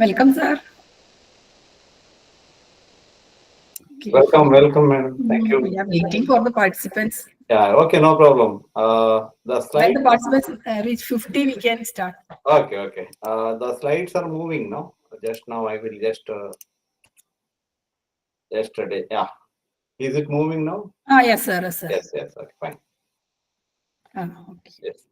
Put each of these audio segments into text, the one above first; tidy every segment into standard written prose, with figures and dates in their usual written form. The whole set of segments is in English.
Welcome, sir. Okay. Welcome, madam. Thank you. We are waiting for the participants. Yeah, okay, no problem. The When slide. the participants reach 50, we can start. Okay. The slides are moving now. Just now, I will just yesterday. Yeah, is it moving now? Yes, sir. Yes, sir. Yes. Okay, fine. Okay. Yes.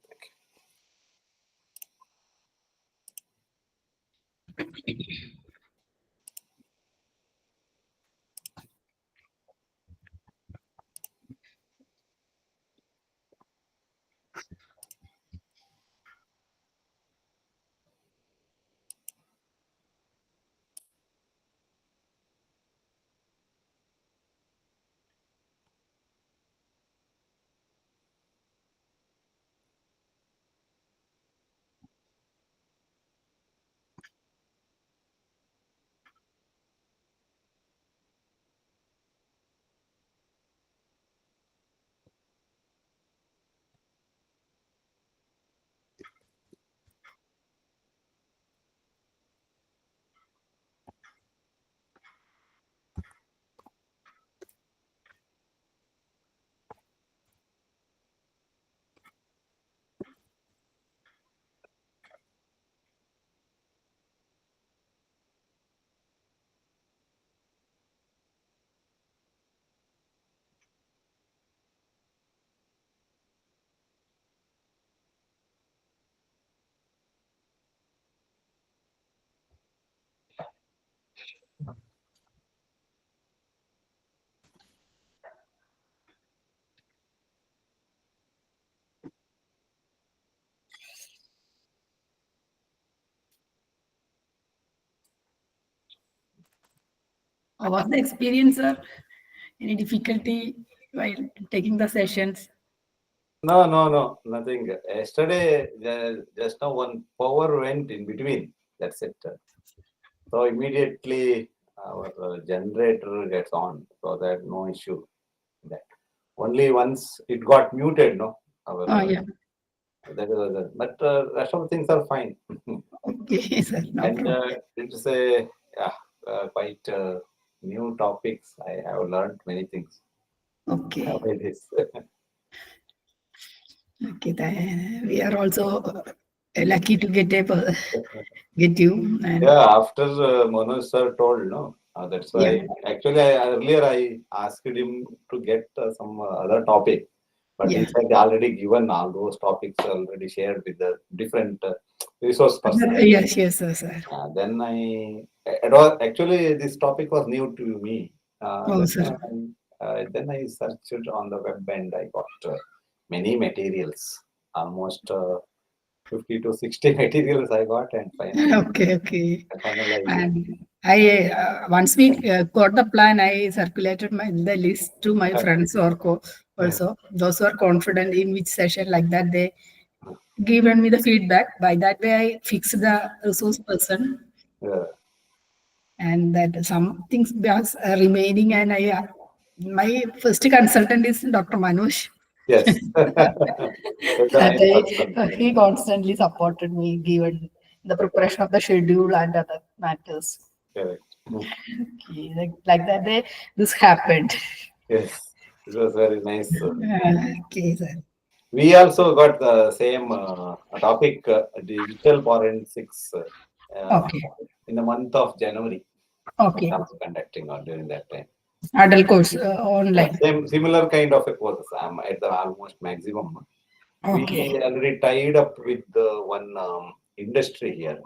How was the experience, sir? Any difficulty while taking the sessions? No, nothing. Yesterday, just now one power went in between. That's it. So immediately our generator gets on, so that no issue. That only once it got muted, no. Our Yeah. that is but rest of the things are fine. Okay, sir. No And problem. it's a quite new topics. I have learned many things Okay. by this. Okay. We are also lucky to get you. And Yeah, after Manoj sir told, no, that's yeah. why. Actually, earlier I asked him to get some other topic, but he Yeah. said already given all those topics already shared with the different resource person. Yes, sir. Then it was actually this topic was new to me. Oh, sir. Then I searched on the web and I got many materials, almost 50 to 60 materials I got, and Okay. finally, And I once we got the plan, I circulated the list to my friends also those who are confident in which session like that they given me the feedback. By that way, I fixed the resource person, uh, and that some things was remaining. And I my first consultant is Dr. Manoj. yes, that's a That nice person. he constantly supported me, given the preparation of the schedule and other matters. Correct. Okay, like that day, this happened. Yes, it was very nice. Okay, sir. We also got the same topic, digital forensics, Okay, in the month of January. We okay. are also conducting during that time. Adult course Yeah, online. same similar kind of a course. I'm at the almost maximum. We Okay, already tied up with the one industry here.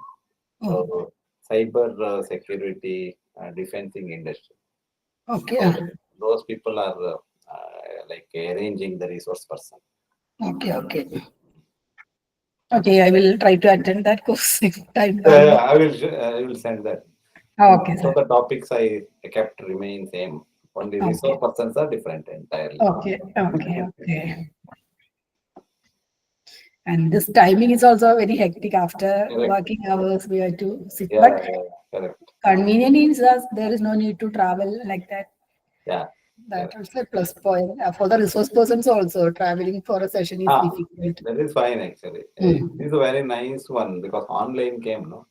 oh, So cyber security defensing industry. okay, So those people are like arranging the resource person. okay. Okay, I will try to attend that course if time Yeah, permit. I will send that. Okay, So sir. the topics I kept remain same. Only Okay, resource persons are different entirely. okay. And this timing is also very hectic after Correct. working hours. We have to sit, but Yeah, correct. convenient is that there is no need to travel like that. Yeah, That correct. also a plus point. For the resource persons also, traveling for a session is Ah, difficult. that is fine actually. It Hmm. is a very nice one because online came, no?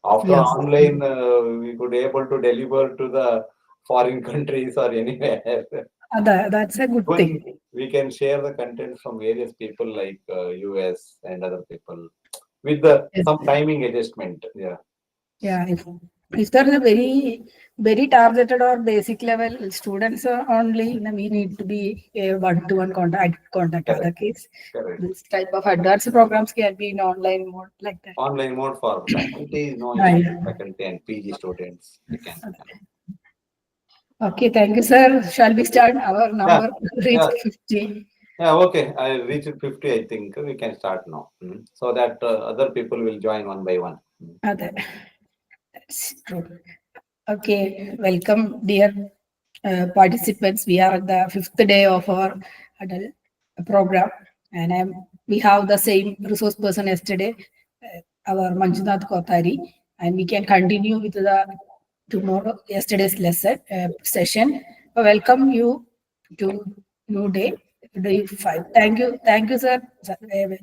After Yes, online, we could able to deliver to the foreign countries or anywhere. that's a good When thing. we can share the content from various people like US and other people with the Yes. some timing adjustment. Yeah. Yeah, if there is a very targeted or basic level students only, we need to be a one-to-one contact. Correct. Other case, Correct. this type of advanced programs can be in online mode like that. Online mode for faculty, no issue. Right. Faculty and PG students, they can. Okay, thank you, sir. Shall we start? Our Yeah. number Yeah. reached 50. Yeah. Okay. I reached 50. I think we can start now. So that other people will join one by one. That's true. Okay, welcome, dear participants. We are at the fifth day of our adult program, and we have the same resource person yesterday, our Manjunath Kotari, and we can continue with the tomorrow yesterday's lesson session. Welcome you to new day 5. Thank you, sir.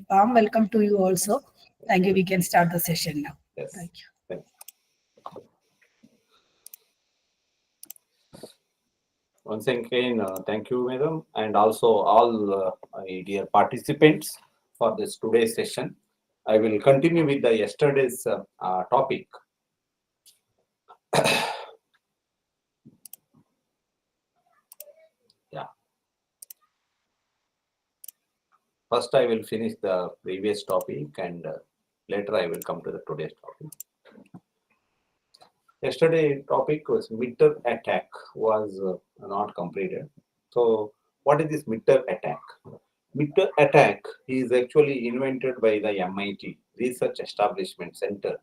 Warm welcome to you also. Thank you. We can start the session now. Yes. Thank you. Thanks. Once again, thank you, madam, and also all my dear participants for this today's session. I will continue with the yesterday's topic. Yeah. First, I will finish the previous topic, and later I will come to the today's topic. Yesterday topic was midterm attack was not completed. So, what is this midterm attack? Midterm attack is actually invented by the MIT Research Establishment Center,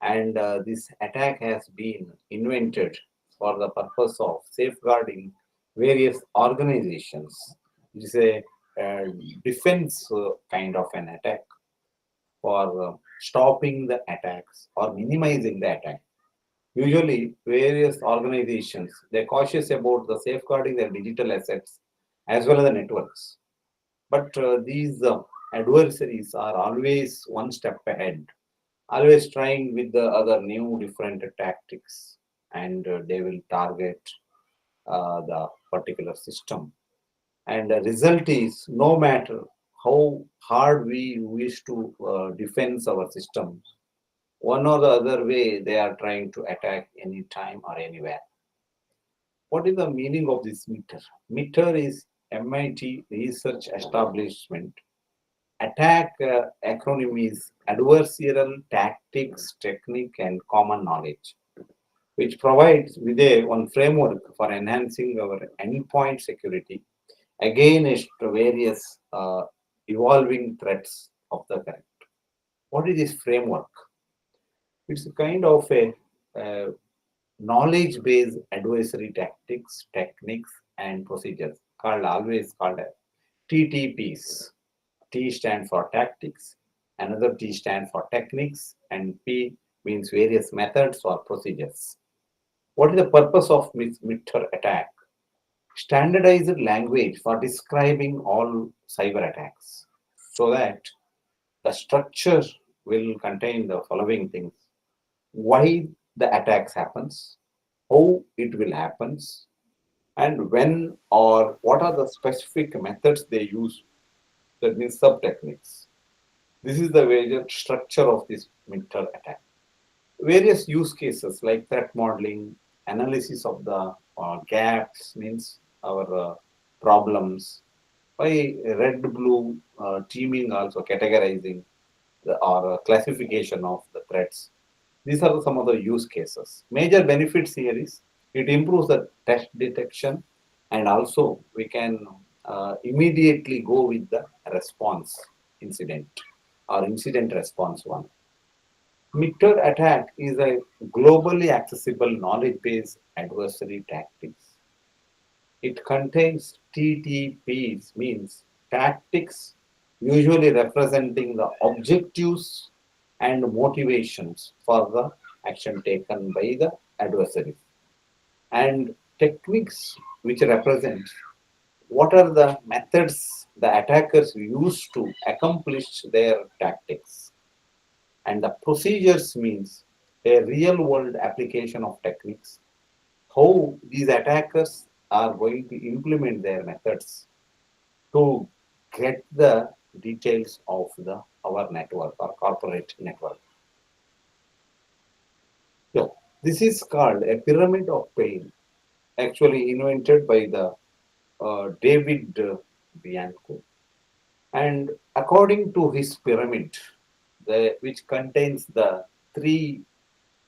and this attack has been invented for the purpose of safeguarding various organizations. It is a defense kind of an attack for stopping the attacks or minimizing the attack. Usually, various organizations they're cautious about the safeguarding their digital assets as well as the networks. But these adversaries are always one step ahead, always trying with the other new different tactics, and they will target the particular system. And the result is no matter how hard we wish to defend our systems, one or the other way they are trying to attack anytime or anywhere. What is the meaning of this meter? Meter is MIT research establishment. Attack acronym is adversarial tactics, technique, and common knowledge, which provides with a one framework for enhancing our endpoint security against various evolving threats of the current. What is this framework? It's a kind of a knowledge-based adversary tactics, techniques, and procedures always called as TTPs. T stands for tactics, another T stands for techniques, and P means various methods or procedures. What is the purpose of meter attack? Standardized language for describing all cyber attacks so that the structure will contain the following things: why the attacks happens, how it will happens, and when or what are the specific methods they use, that means sub techniques. This is the major structure of this meter attack. Various use cases like threat modeling, analysis of the gaps, means our problems, by red blue teaming, also categorizing or classification of the threats. These are some of the use cases. Major benefits here is it improves the test detection, and also we can immediately go with the response incident or incident response one. Meter attack is a globally accessible knowledge-based adversary tactics. It contains TTPs, means tactics, usually representing the objectives and motivations for the action taken by the adversary, and techniques, which represent what are the methods the attackers use to accomplish their tactics, and the procedures means a real world application of techniques, how these attackers are going to implement their methods to get the details of the our network or corporate network. So this is called a pyramid of pain, actually invented by the David Bianco. And according to his pyramid, which contains the three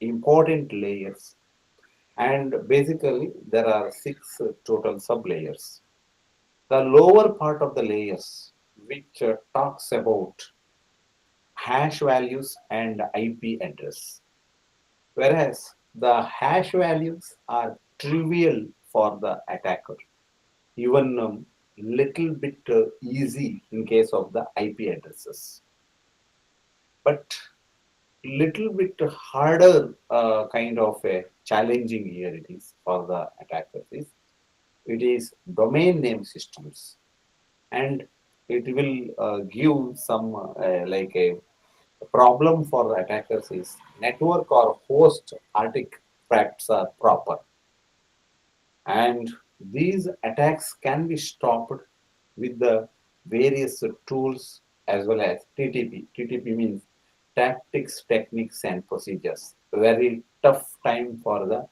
important layers, and basically there are six total sub layers. The lower part of the layers, which talks about hash values and IP address, whereas the hash values are trivial for the attacker, even little bit easy in case of the IP addresses, but little bit harder kind of a challenging here it is for the attackers is it is domain name systems, and it will give some like a problem for the attackers is network or host artifacts are proper, and these attacks can be stopped with the various tools as well as TTP. TTP means tactics, techniques, and procedures. Very tough time for the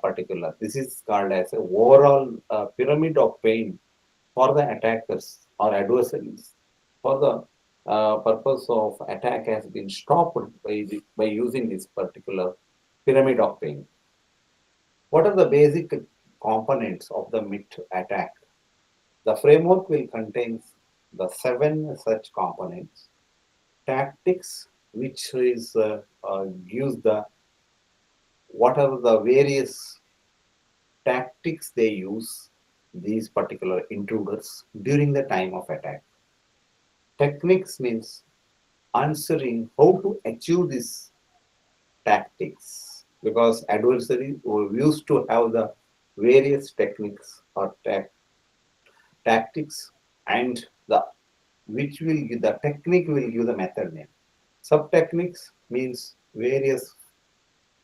particular. This is called as a overall pyramid of pain for the attackers or adversaries. For the purpose of attack has been stopped by using this particular pyramid of pain. What are the basic components of the MIT attack? The framework will contain the seven such components. Tactics, which is gives the what are the various tactics they use these particular intruders during the time of attack. Techniques means answering how to achieve these tactics because adversaries were used to have the various techniques or tactics, and the which will give the technique will give the method name. Sub techniques means various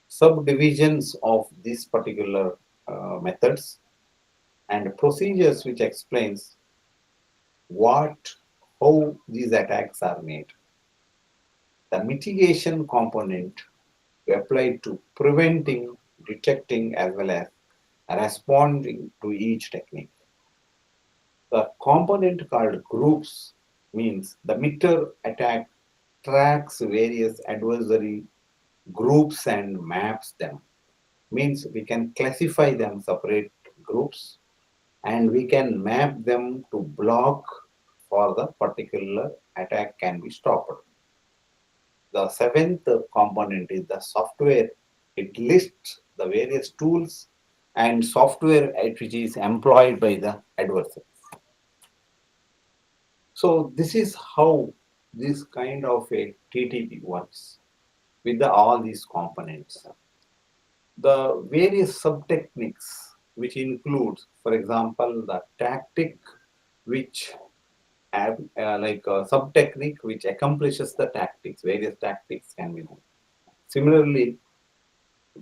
subdivisions of these particular methods, and procedures which explains what how these attacks are made. The mitigation component applied to preventing, detecting as well as responding to each technique. The component called groups means the meter attack tracks various adversary groups and maps them. Means we can classify them separate groups and we can map them to block for the particular attack can be stopped. The seventh component is the software. It lists the various tools and software which is employed by the adversary. So this is how this kind of a TTP works with all these components. The various sub-techniques which includes, for example, the tactic which have like a sub-technique which accomplishes the tactics, various tactics can be known. Similarly,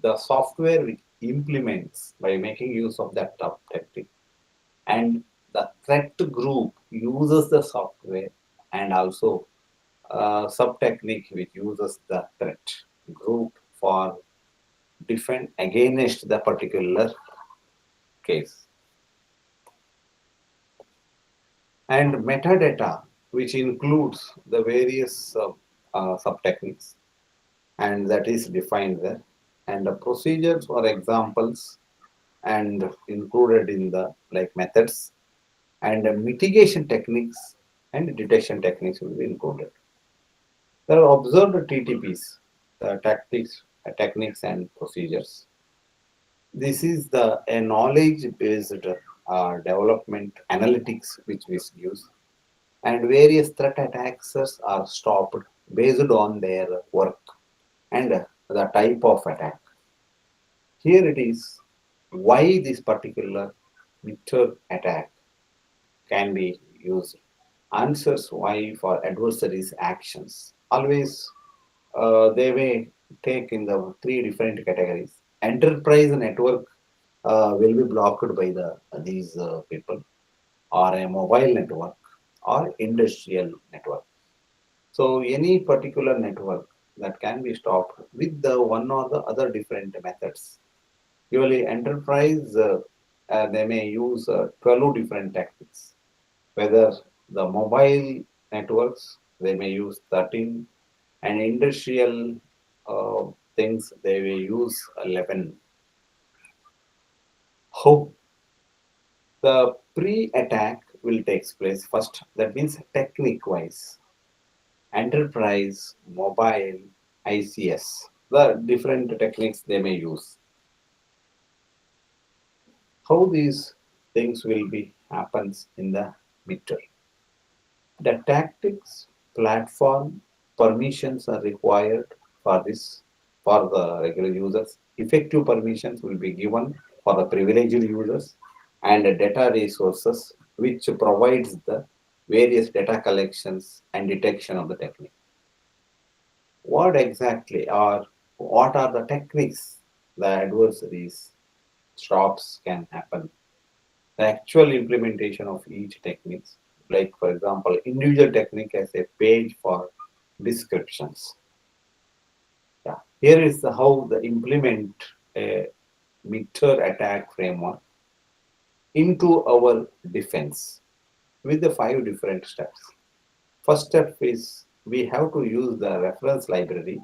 the software which implements by making use of that tactic, and the threat group uses the software, and also sub-technique which uses the threat group for defend against the particular case. And metadata, which includes the various sub-techniques, and that is defined there. And the procedures or examples and included in the like methods, and the mitigation techniques and detection techniques will be included. There are observed TTPs, the tactics, techniques and procedures. This is the a knowledge-based development analytics which we use, and various threat attacks are stopped based on their work and the type of attack. Here it is why this particular meter attack can be used. Answers why for adversaries' actions. Always they may take in the three different categories. Enterprise network will be blocked by these people, or a mobile network, or industrial network. So any particular network that can be stopped with the one or the other different methods. Usually enterprise, they may use 12 different tactics. Whether the mobile networks, they may use 13, and industrial uh, things, they will use 11. How the pre-attack will take place first, that means technique wise. Enterprise, mobile, ICS, the different techniques they may use. How these things will be happens in the midterm. The tactics, platform, permissions are required for this, for the regular users. Effective permissions will be given for the privileged users, and the data resources which provides the various data collections and detection of the technique. What exactly are, what are the techniques the adversaries stops can happen? The actual implementation of each techniques, like for example, individual technique as a page for descriptions. Yeah, here is how the implement a meter attack framework into our defense with the 5 different steps. First step is we have to use the reference library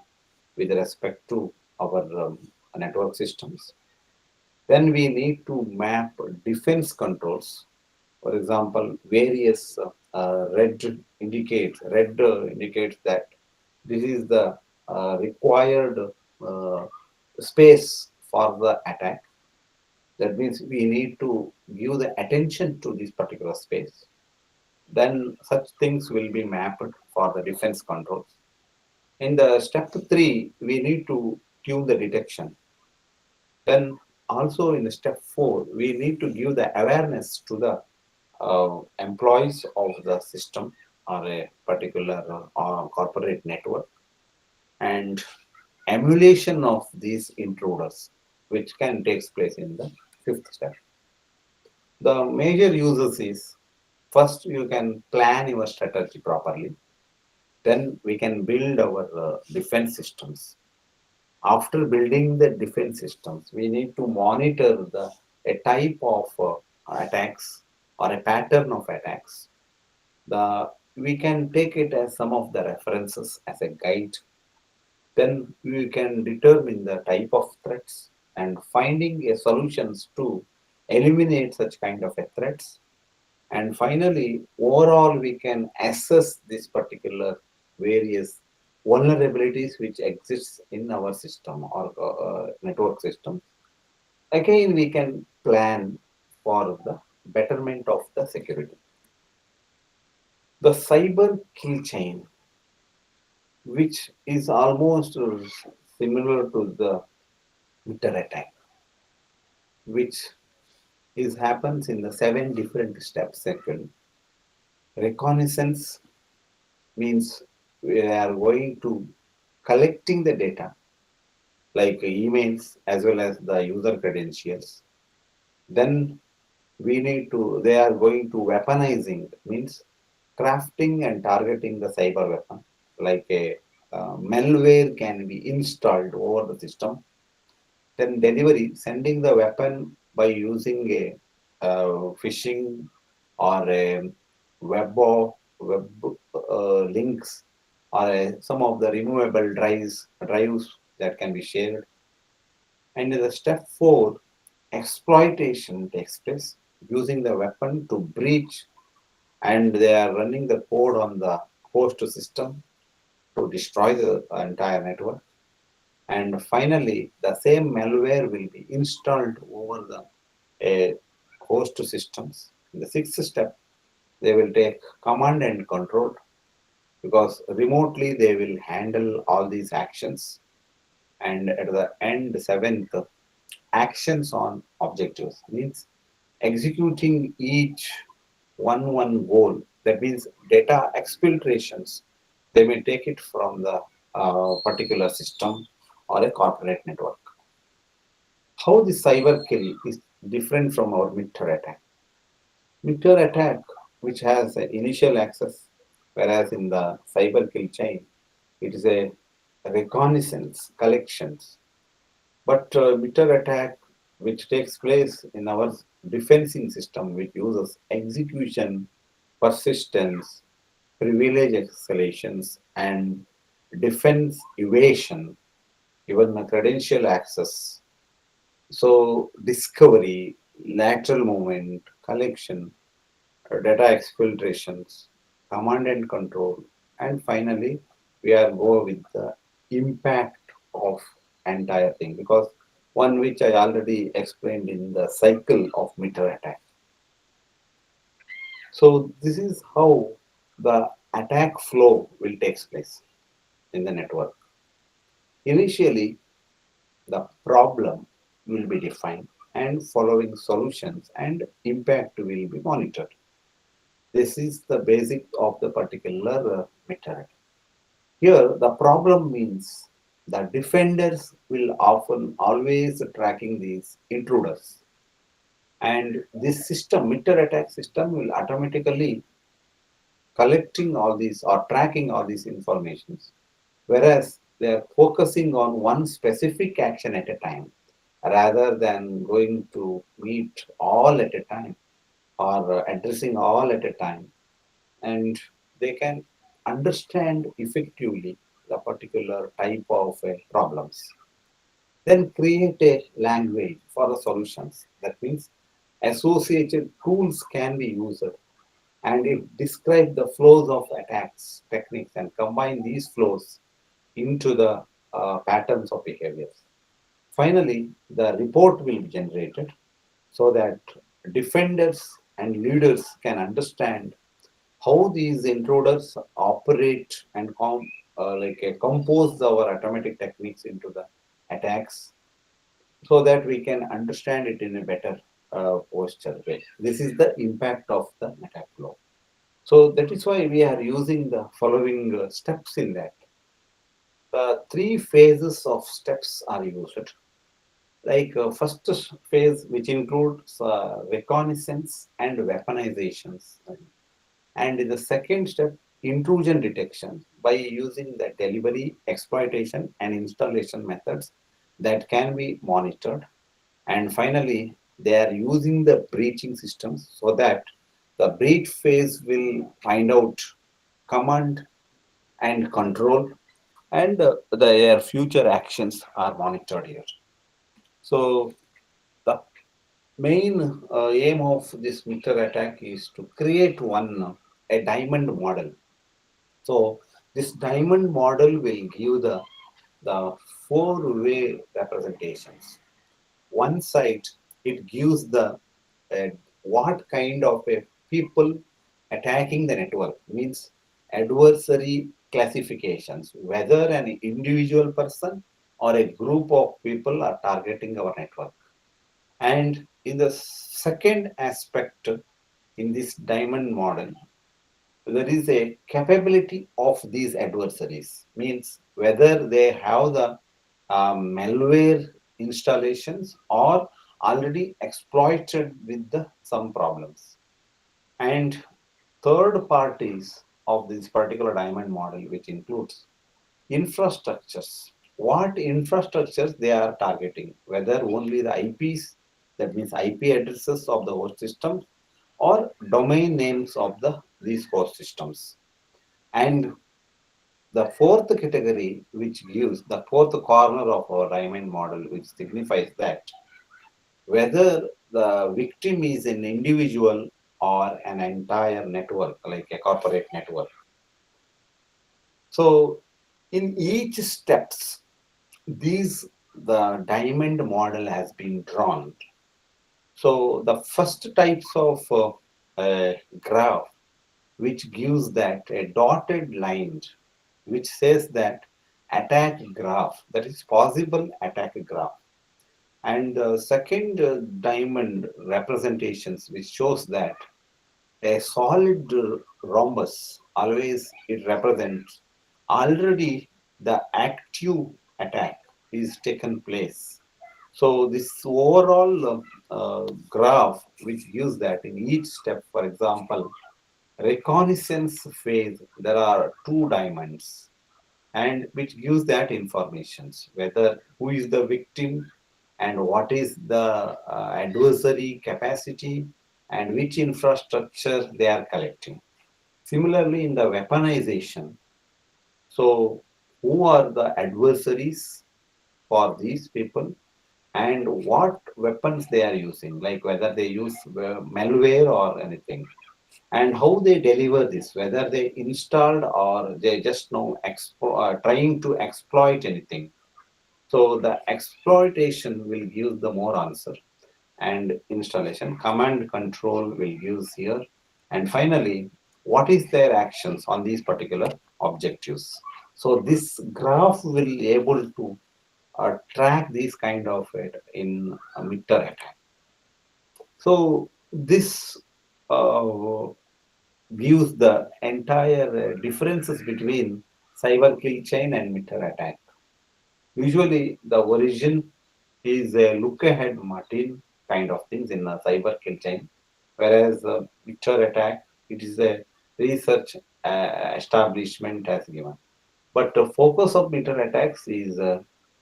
with respect to our network systems. Then we need to map defense controls. For example, various red indicates that this is the required uh, space for the attack. That means we need to give the attention to this particular space. Then such things will be mapped for the defense controls. In the step 3, we need to tune the detection. Then also in step 4, we need to give the awareness to the employees of the system or a particular corporate network, and emulation of these intruders, which can take place in the 5th step. The major uses is, first you can plan your strategy properly, then we can build our defense systems. After building the defense systems, we need to monitor the a type of attacks or a pattern of attacks. The We can take it as some of the references as a guide. Then we can determine the type of threats and finding a solutions to eliminate such kind of a threats. And finally, overall, we can assess this particular various vulnerabilities which exists in our system or network system. Again, we can plan for the betterment of the security. The cyber kill chain, which is almost similar to the Twitter attack, which is happens in the 7 different steps. Second, reconnaissance means we are going to collecting the data like emails as well as the user credentials. Then we need to, they are going to weaponizing, means crafting and targeting the cyber weapon, like a malware can be installed over the system. Then delivery, sending the weapon by using a phishing or a web links, or some of the removable drives that can be shared. And in the step 4, exploitation takes place using the weapon to breach, and they are running the code on the host system to destroy the entire network. And finally, the same malware will be installed over the host systems. In the 6th step, they will take command and control, because remotely they will handle all these actions. And at the end, 7th, actions on objectives, means executing each one goal. That means data exfiltrations. They may take it from the particular system or a corporate network. How the cyber kill is different from our meter attack. Meter attack, which has an initial access, whereas in the cyber kill chain, it is a reconnaissance collections. But meter attack, which takes place in our defensing system, which uses execution, persistence, privilege escalations, and defense evasion, even the credential access. So, discovery, lateral movement, collection, data exfiltrations, command and control, and finally, we are go with the impact of entire thing because one which I already explained in the cycle of meter attack. So this is how the attack flow will take place in the network. Initially, the problem will be defined and following solutions and impact will be monitored. This is the basic of the particular method. Here, the problem means the defenders will often always tracking these intruders. And this system, meter attack system, will automatically collecting all these or tracking all these informations, whereas they are focusing on one specific action at a time rather than going to meet all at a time or addressing all at a time, and they can understand effectively the particular type of problems. Then create a language for the solutions. That means associated tools can be used and it describes the flows of attacks, techniques, and combine these flows into the patterns of behaviors. Finally, the report will be generated so that defenders and leaders can understand how these intruders operate and compose our automatic techniques into the attacks so that we can understand it in a better posture way. This is the impact of the attack flow. So that is why we are using the following steps in that. The three phases of steps are used. First phase, which includes reconnaissance and weaponizations, and in the second step, intrusion detection by using the delivery, exploitation, and installation methods that can be monitored. And finally, they are using the breaching systems so that the breach phase will find out command and control, and their future actions are monitored here. So the main aim of this meter attack is to create a diamond model. So this diamond model will give the four-way representations. One side, it gives the uh, what kind of a people attacking the network, means adversary classifications, whether an individual person or a group of people are targeting our network. And in the second aspect, in this diamond model, there is a capability of these adversaries, means whether they have the malware installations or already exploited with some problems. And third parties of this particular diamond model, which includes infrastructures. What infrastructures they are targeting, whether only the IPs, that means IP addresses of the host systems, or domain names of these host systems. And the fourth category, which gives the fourth corner of our diamond model, which signifies that whether the victim is an individual or an entire network, like a corporate network. So in each steps, the diamond model has been drawn. So the first types of graph, which gives that a dotted line, which says that attack graph, that is possible attack graph. And second diamond representations, which shows that a solid rhombus, always it represents already the active attack is taken place. So this overall graph which gives that in each step, for example, reconnaissance phase, there are two diamonds and which gives that informations whether who is the victim and what is the adversary capacity and which infrastructure they are collecting. Similarly, in the weaponization, so who are the adversaries for these people and what weapons they are using, like whether they use malware or anything, and how they deliver this, whether they installed or they just know trying to exploit anything. So the exploitation will give the more answer, and installation command control will give here, and finally what is their actions on these particular objectives. So this graph will able to track these kind of it in a meter attack. So this uh, views the entire differences between cyber kill chain and meter attack. Usually, the origin is a look ahead Martin kind of things in a cyber kill chain, whereas meter attack it is a research establishment has given. But the focus of meter attacks is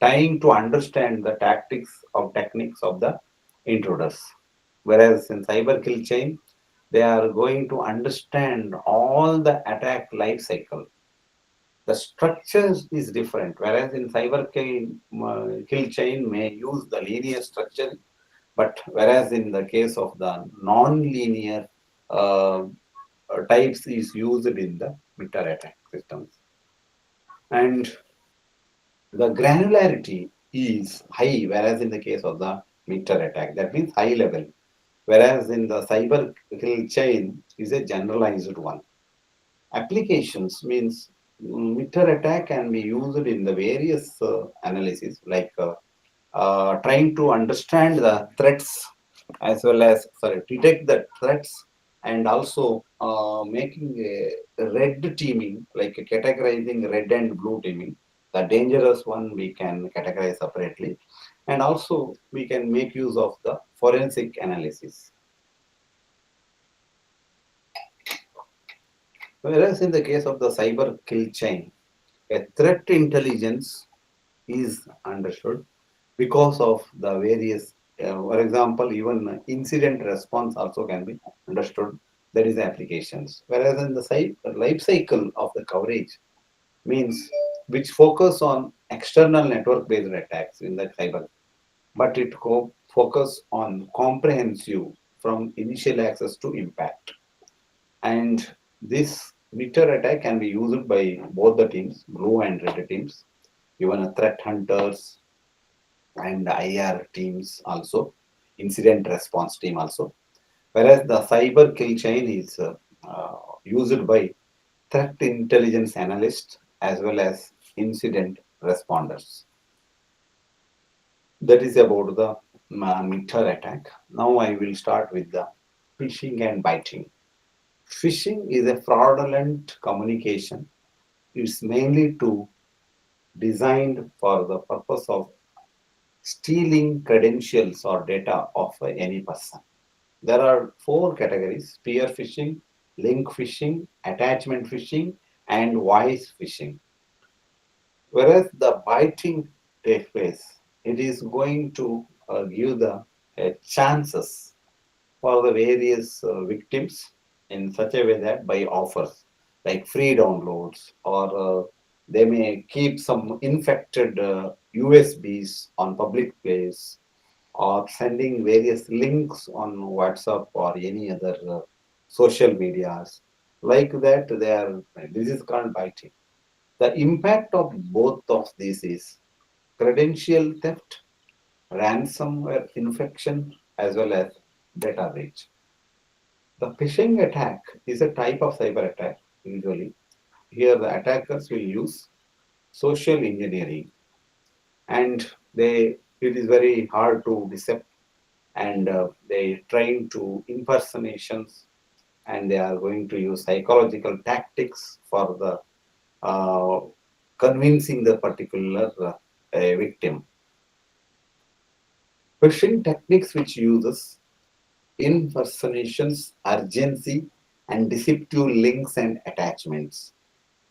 trying to understand the tactics of techniques of the intruders. Whereas in cyber kill chain, they are going to understand all the attack life cycle. The structure is different. Whereas in cyber kill chain may use the linear structure, but whereas in the case of the non-linear types is used in the meter attack systems. And the granularity is high, whereas in the case of the meter attack, that means high level, whereas in the cyber kill chain is a generalized one. Applications means meter attack can be used in the various analysis, like trying to understand the threats as well as sorry detect the threats, and also making a red teaming, like categorizing red and blue teaming. The dangerous one we can categorize separately, and also we can make use of the forensic analysis. Whereas in the case of the cyber kill chain, a threat intelligence is understood because of the various, for example, even incident response also can be understood. That is applications. Whereas in the life cycle of the coverage means which focus on external network based attacks in the cyber, but it focus on comprehensive from initial access to impact. And this meter attack can be used by both the teams, blue and red teams, even a threat hunters and IR teams also, incident response team also. Whereas the cyber kill chain is used by threat intelligence analysts as well as incident responders. That is about the meter attack. Now I will start with the phishing and biting. Phishing is a fraudulent communication. It's mainly to designed for the purpose of stealing credentials or data of any person. There are four categories: spear phishing, link phishing, attachment phishing, and voice phishing. Whereas the biting takes place, it is going to give the chances for the various victims in such a way that by offers like free downloads, or they may keep some infected USBs on public place, or sending various links on WhatsApp or any other social medias. Like that, they are, this is called biting. The impact of both of these is credential theft, ransomware infection, as well as data breach. The phishing attack is a type of cyber attack usually. Here the attackers will use social engineering, and it is very hard to deceive, and they trying to impersonations, and they are going to use psychological tactics for the uh, convincing the particular a victim. Phishing techniques which uses impersonations, urgency, and deceptive links and attachments.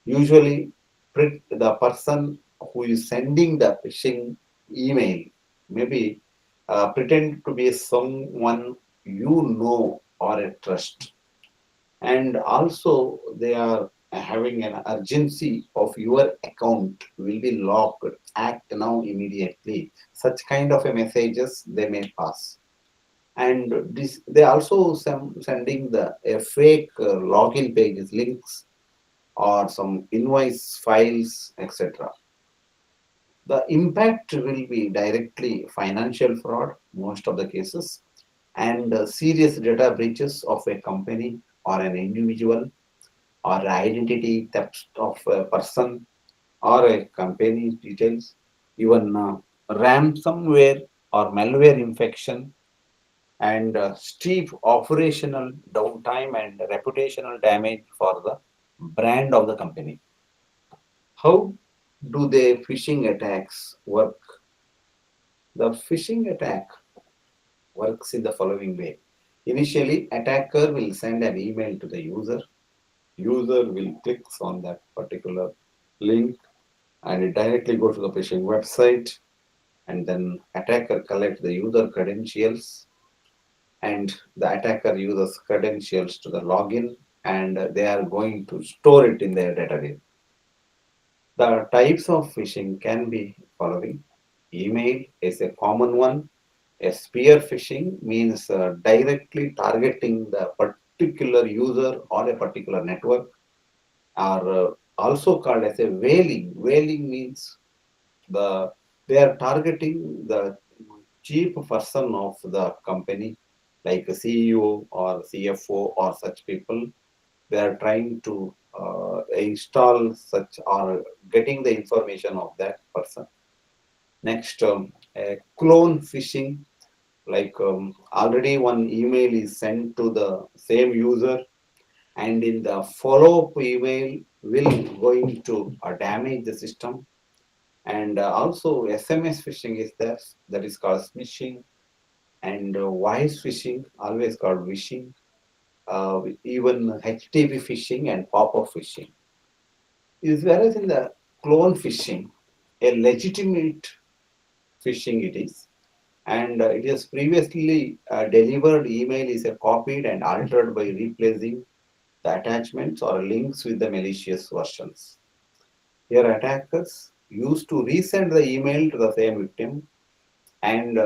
Usually, the person who is sending the phishing email maybe pretend to be someone you know or a trust, and also they are having an urgency of your account will be locked. Act now immediately. Such kind of a messages they may pass, and this they also sending the a fake login pages links or some invoice files, etc. The impact will be directly financial fraud, most of the cases, and serious data breaches of a company or an individual, or identity theft of a person or a company's details, even ransomware or malware infection, and steep operational downtime and reputational damage for the brand of the company. How do the phishing attacks work? The phishing attack works in the following way. Initially, attacker will send an email to the user. User will click on that particular link and it directly goes to the phishing website, and then attacker collects the user credentials, and the attacker uses credentials to the login, and they are going to store it in their database. The types of phishing can be following. Email is a common one. A spear phishing means directly targeting the particular user or a particular network, or also called as a whaling. Whaling means the they are targeting the chief person of the company, like a CEO or CFO or such people. They are trying to install such or getting the information of that person. Next, a clone phishing, like already one email is sent to the same user, and in the follow-up email will going to damage the system. And also SMS phishing is there, that is called smishing, and voice phishing, always called wishing, even HTTP phishing and pop-up phishing. Is whereas in the clone phishing, a legitimate phishing it is, and it is previously delivered email is copied and altered by replacing the attachments or links with the malicious versions. Here, attackers used to resend the email to the same victim, and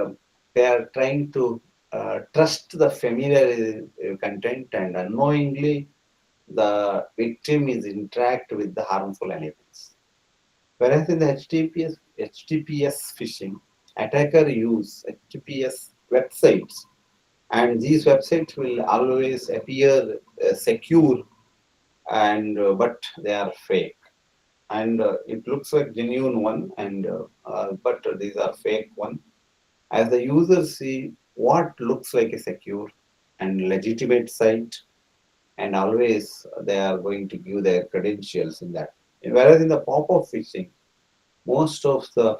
they are trying to trust the familiar content, and unknowingly the victim is interact with the harmful elements. Whereas in the HTTPS phishing, attacker use HTTPS websites, and these websites will always appear secure, and but they are fake, and it looks like genuine one, and but these are fake one. As the users see what looks like a secure and legitimate site, and always they are going to give their credentials in that. Whereas in the pop-up phishing, most of the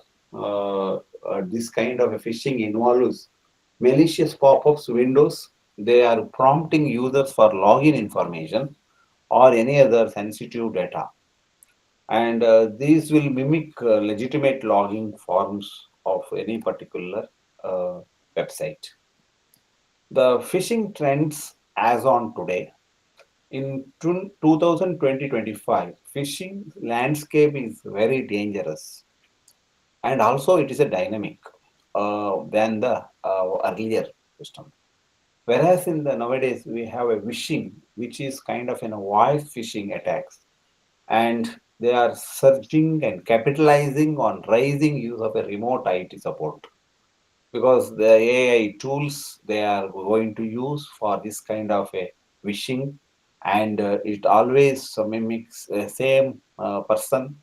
this kind of a phishing involves malicious pop-ups windows. They are prompting users for login information or any other sensitive data, and these will mimic legitimate login forms of any particular uh, website. The phishing trends as on today in 2020-25, phishing landscape is very dangerous, and also it is a dynamic than the earlier system. Whereas in the nowadays we have a phishing, which is kind of a voice phishing attacks, and they are surging and capitalizing on rising use of a remote IT support, because the AI tools they are going to use for this kind of a phishing, and it always mimics the same person,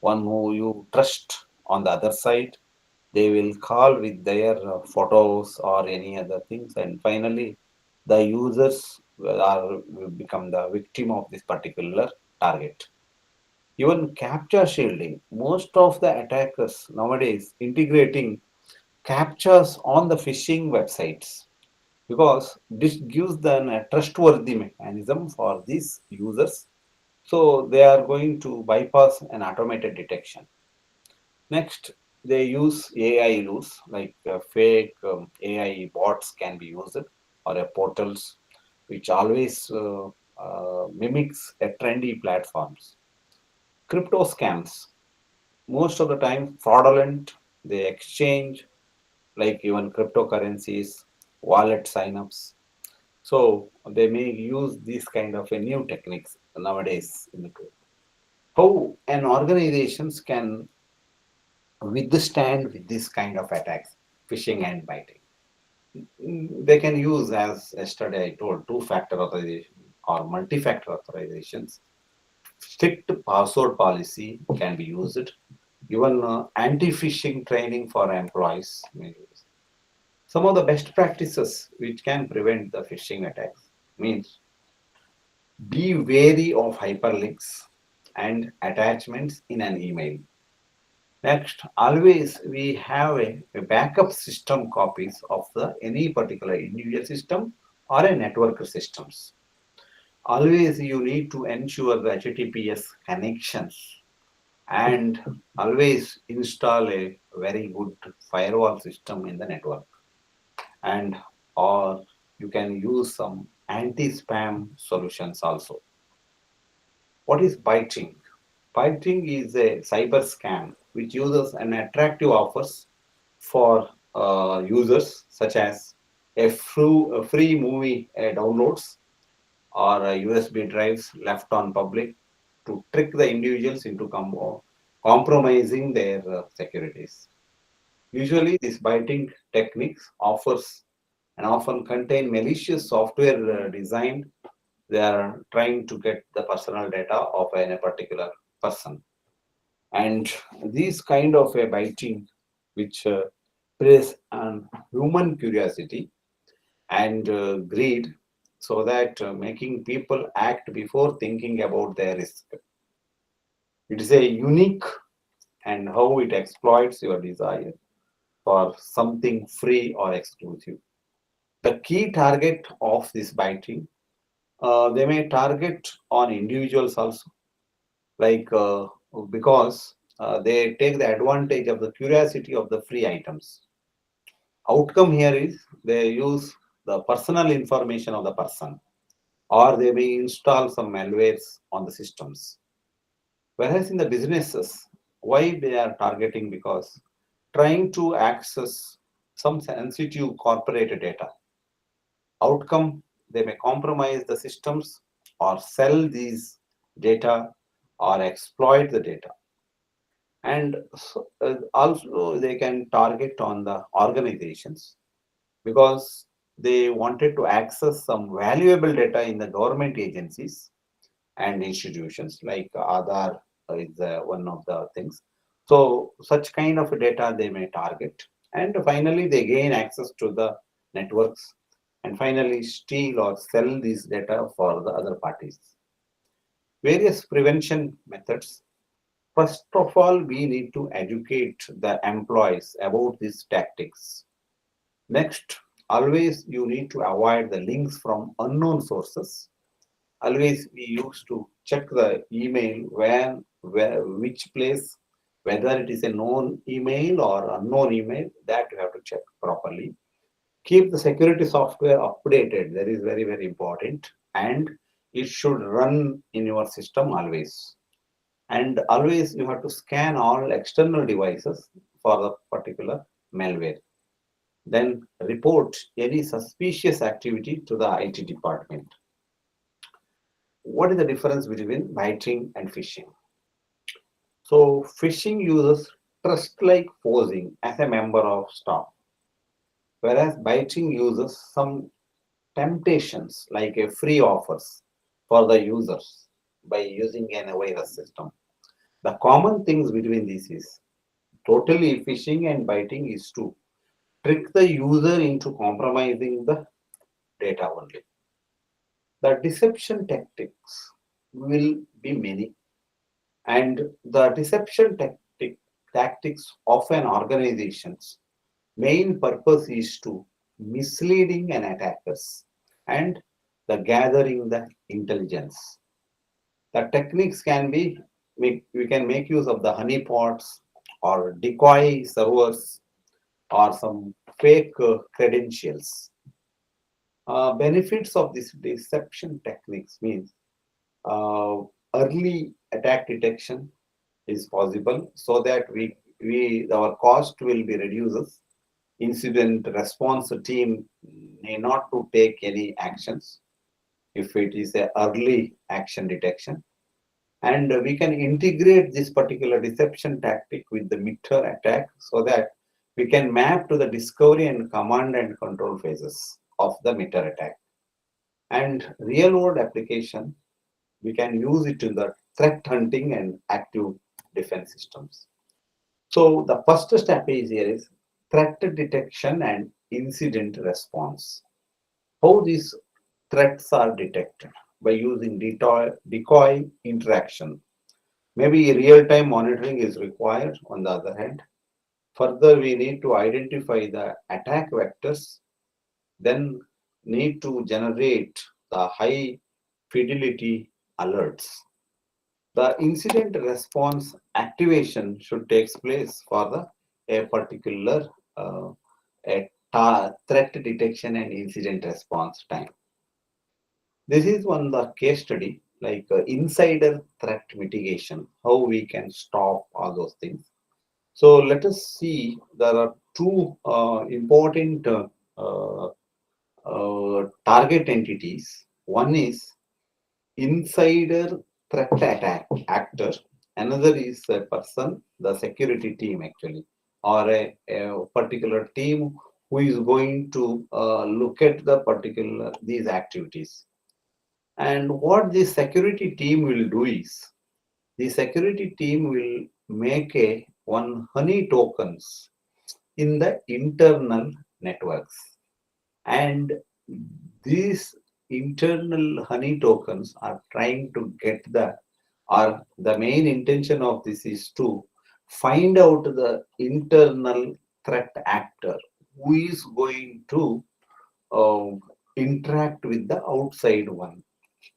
one who you trust on the other side. They will call with their photos or any other things, and finally the users will become the victim of this particular target. Even captcha shielding. Most of the attackers nowadays integrating captchas on the phishing websites because this gives them a trustworthy mechanism for these users. So they are going to bypass an automated detection. Next, they use AI tools like fake AI bots can be used or a portals which always mimics a trendy platforms. Crypto scams, most of the time fraudulent. They exchange like even cryptocurrencies, wallet signups. So they may use these kind of a new techniques nowadays in the tool. How an organizations can withstand with this kind of attacks, phishing and biting. They can use, as yesterday I told, two-factor authorization or multi-factor authorizations. Strict password policy can be used. Even anti-phishing training for employees may use. Some of the best practices which can prevent the phishing attacks means be wary of hyperlinks and attachments in an email. Next, always we have a backup system copies of the any particular individual system or a network systems. Always you need to ensure the HTTPS connections and always install a very good firewall system in the network and or you can use some anti-spam solutions also. What is biting? Biting is a cyber scam which uses an attractive offers for users such as a free movie downloads or USB drives left on public to trick the individuals into compromising their securities. Usually, these biting techniques offers and often contain malicious software designed. They are trying to get the personal data of a particular person, and these kind of a biting, which preys on human curiosity and greed, so that making people act before thinking about their risk. It is a unique and how it exploits your desire for something free or exclusive. The key target of this biting, they may target on individuals also, like because they take the advantage of the curiosity of the free items. Outcome here is they use the personal information of the person, or they may install some malwares on the systems. Whereas in the businesses, why they are targeting? Because trying to access some sensitive corporate data. Outcome, they may compromise the systems or sell these data or exploit the data. And also they can target on the organizations because they wanted to access some valuable data in the government agencies and institutions like Aadhaar is one of the things. So such kind of data they may target, and finally they gain access to the networks and finally steal or sell this data for the other parties. Various prevention methods. First of all, we need to educate the employees about these tactics. Next, always you need to avoid the links from unknown sources. Always we used to check the email where which place, whether it is a known email or unknown email, that you have to check properly. Keep the security software updated. That is very, very important. And it should run in your system always. And always you have to scan all external devices for the particular malware. Then report any suspicious activity to the IT department. What is the difference between biting and phishing? So phishing uses trust-like posing as a member of staff, whereas biting uses some temptations like a free offers for the users by using an virus system. The common things between these is totally phishing and biting is to trick the user into compromising the data only. The deception tactics will be many. And the deception tactics of an organization's main purpose is to misleading an attackers and the gathering the intelligence. The techniques can be we can make use of the honeypots or decoy servers or some fake credentials. Benefits of this deception techniques means uh, early attack detection is possible so that we our cost will be reduced. Incident response team may not to take any actions if it is a early action detection, and we can integrate this particular deception tactic with the mid-term attack so that we can map to the discovery and command and control phases of the mid-term attack. And real world application, we can use it in the threat hunting and active defense systems. So the first step is here is threat detection and incident response. How these threats are detected? By using decoy interaction. Maybe real-time monitoring is required on the other hand. Further, we need to identify the attack vectors, then need to generate the high fidelity alerts. The incident response activation should take place for a particular threat detection and incident response time. This is one the case study like insider threat mitigation, how we can stop all those things. So let us see, there are two important target entities. One is insider threat attack actor. Another is a person, the security team actually, or a particular team who is going to look at the particular these activities. And what the security team will do is, the security team will make a one honey tokens in the internal networks. And these internal honey tokens are trying to get or the main intention of this is to find out the internal threat actor who is going to uh, interact with the outside one.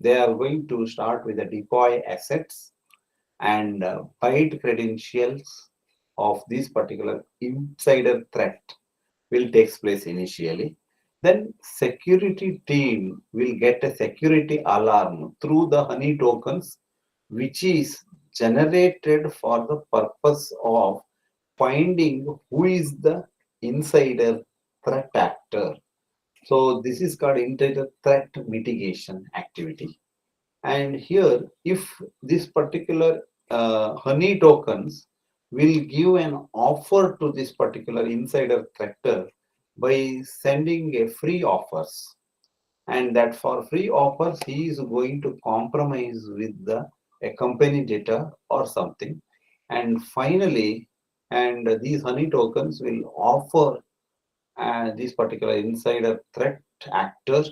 They are going to start with the decoy assets and byte credentials of this particular insider threat will take place initially. Then security team will get a security alarm through the honey tokens, which is generated for the purpose of finding who is the insider threat actor. So this is called insider threat mitigation activity. And here, if this particular honey tokens will give an offer to this particular insider threater by sending a free offers, and that for free offers he is going to compromise with the a company data or something, and finally, and these honey tokens will offer this particular insider threat actor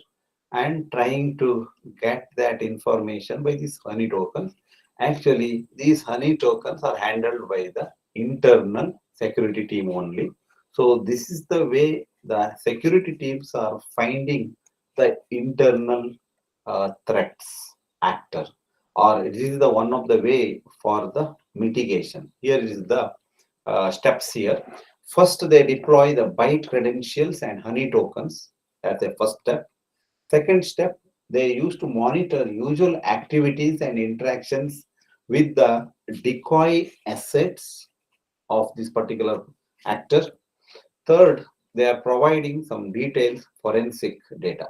and trying to get that information by these honey tokens. Actually, these honey tokens are handled by the internal security team only. So this is the way the security teams are finding the internal threats actor, or this is the one of the way for the mitigation. Here is the steps here. First, they deploy the byte credentials and honey tokens as a first step. Second step, they use to monitor usual activities and interactions with the decoy assets of this particular actor. Third, they are providing some detailed forensic data.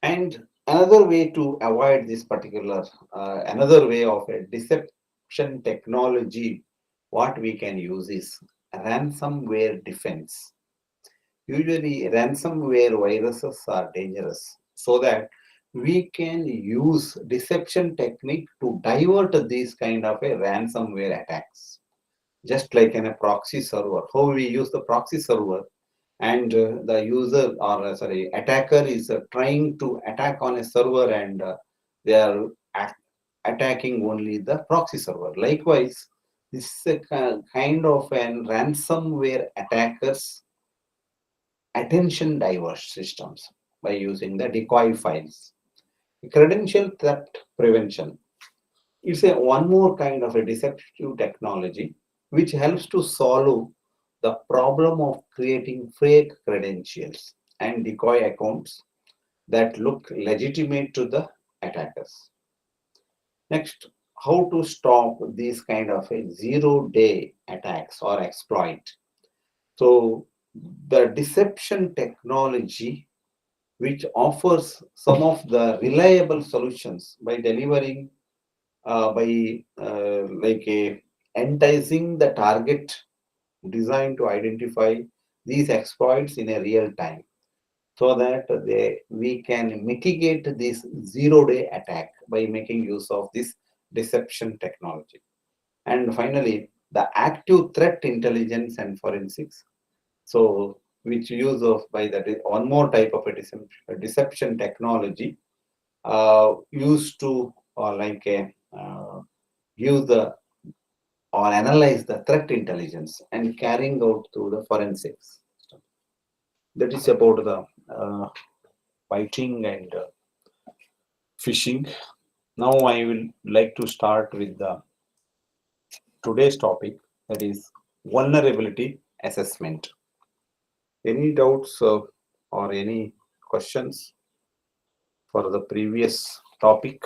And another way to avoid this particular, another way of a deception technology, what we can use is ransomware defense. Usually, ransomware viruses are dangerous, so that we can use deception technique to divert these kind of a ransomware attacks. Just like in a proxy server, how we use the proxy server, and the user or attacker is trying to attack on a server, and they are attacking only the proxy server. Likewise, this is a kind of an ransomware attackers attention diverse systems by using the decoy files. Credential theft prevention. It's a one more kind of a deceptive technology which helps to solve the problem of creating fake credentials and decoy accounts that look legitimate to the attackers. Next, how to stop these kind of a zero-day attacks or exploit. So the deception technology which offers some of the reliable solutions by delivering by like a enticing the target designed to identify these exploits in a real time so that we can mitigate this zero-day attack by making use of this deception technology. And finally, the active threat intelligence and forensics. So, which use of by that one more type of a deception technology used to like a use the or analyze the threat intelligence and carrying out through the forensics. That is about the fighting and phishing. Now I will like to start with the today's topic, that is vulnerability assessment. Any doubts or any questions for the previous topic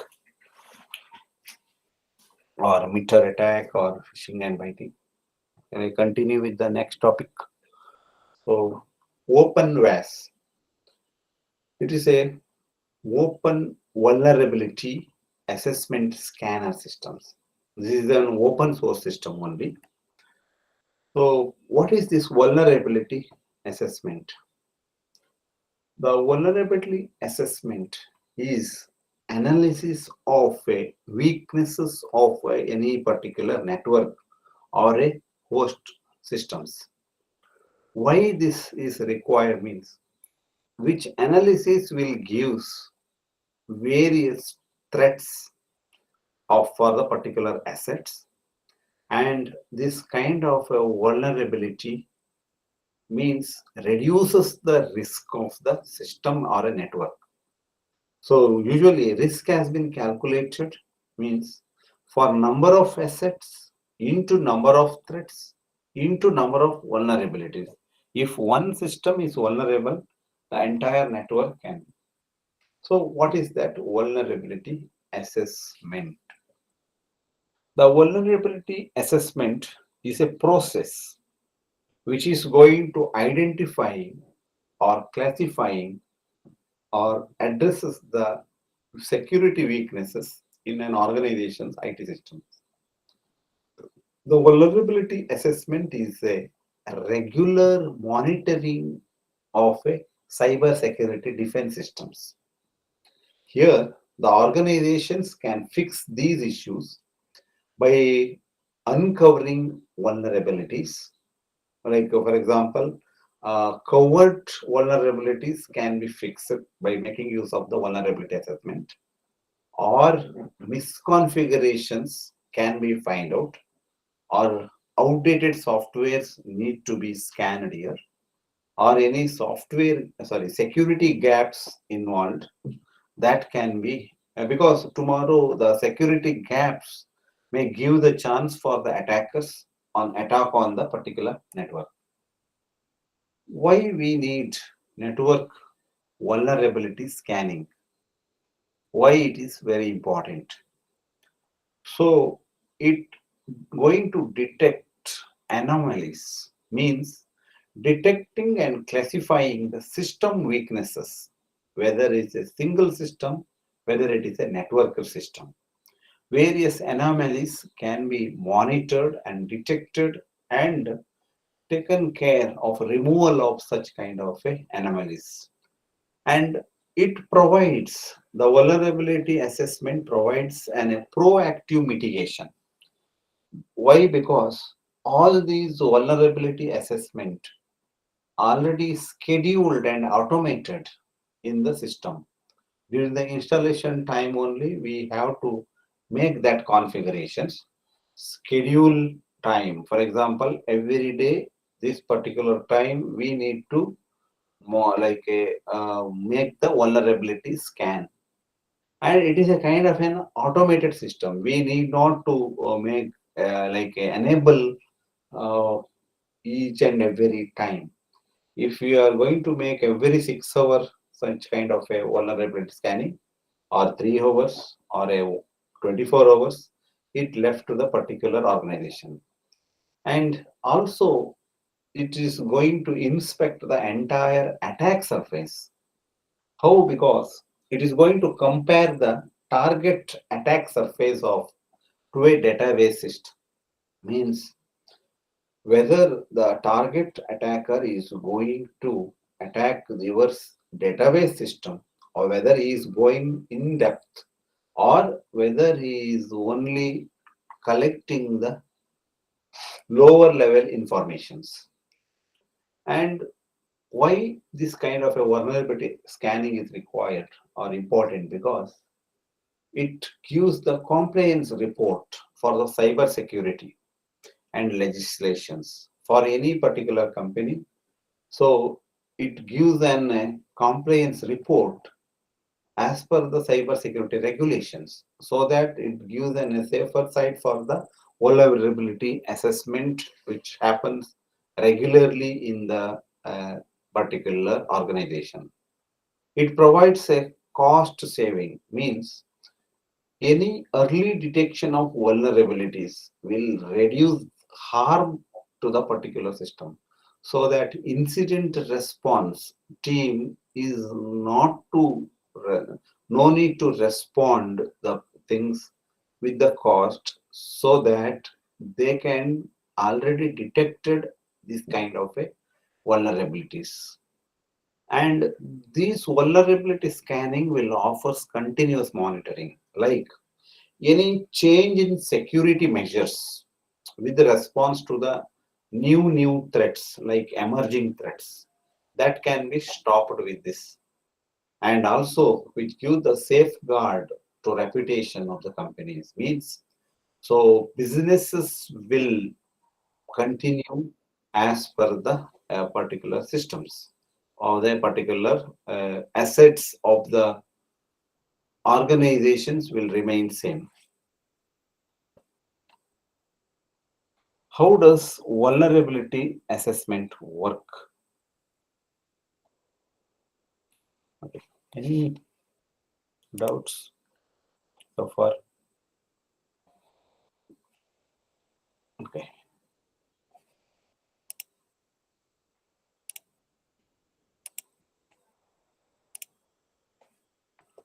or meter attack or phishing and biting? Can I continue with the next topic? So open VAS. It is a open vulnerability assessment scanner systems. This is an open source system only. So what is this vulnerability assessment? The vulnerability assessment is analysis of weaknesses of any particular network or a host systems. Why this is required means which analysis will give various threats of for the particular assets, and this kind of a vulnerability means reduces the risk of the system or a network. So usually risk has been calculated means for number of assets into number of threats into number of vulnerabilities. If one system is vulnerable, the entire network can. So what is that vulnerability assessment? The vulnerability assessment is a process which is going to identify or classifying or addresses the security weaknesses in an organization's IT systems. The vulnerability assessment is a regular monitoring of a cyber security defense systems. Here, the organizations can fix these issues by uncovering vulnerabilities. Like, for example, covert vulnerabilities can be fixed by making use of the vulnerability assessment, or misconfigurations can be found out, or outdated softwares need to be scanned here, or any security gaps involved that can be because tomorrow the security gaps may give the chance for the attackers on attack on the particular network. Why we need network vulnerability scanning? Why it is very important? So it going to detect anomalies means detecting and classifying the system weaknesses, whether it's a single system, whether it is a network system. Various anomalies can be monitored and detected and taken care of removal of such kind of anomalies. And it provides, the vulnerability assessment provides a proactive mitigation. Why? Because all these vulnerability assessment already scheduled and automated in the system. During the installation time only, we have to make that configurations, schedule time. For example, every day, this particular time, we need to more like a make the vulnerability scan, and it is a kind of an automated system. We need not to make enable uh, each and every time. If we are going to make every 6 hour such kind of a vulnerability scanning, or 3 hours, or a 24 hours, it left to the particular organization. And also, it is going to inspect the entire attack surface. How? Because it is going to compare the target attack surface of to a database system. Means whether the target attacker is going to attack your database system, or whether he is going in depth, or whether he is only collecting the lower level informations. And why this kind of a vulnerability scanning is required or important? Because it gives the compliance report for the cyber security and legislations for any particular company. So it gives an compliance report as per the cyber security regulations, so that it gives an a safer side for the vulnerability assessment, which happens regularly in the particular organization. It provides a cost saving. Means any early detection of vulnerabilities will reduce harm to the particular system, so that incident response team is not to no need to respond the things with the cost, so that they can already detected this kind of a vulnerabilities. And this vulnerability scanning will offers continuous monitoring, like any change in security measures with the response to the new threats, like emerging threats, that can be stopped with this. And also which give the safeguard to reputation of the companies. Means so businesses will continue as per the particular systems, or the particular assets of the organizations will remain same. How does vulnerability assessment work? Okay. Any doubts so far? Okay.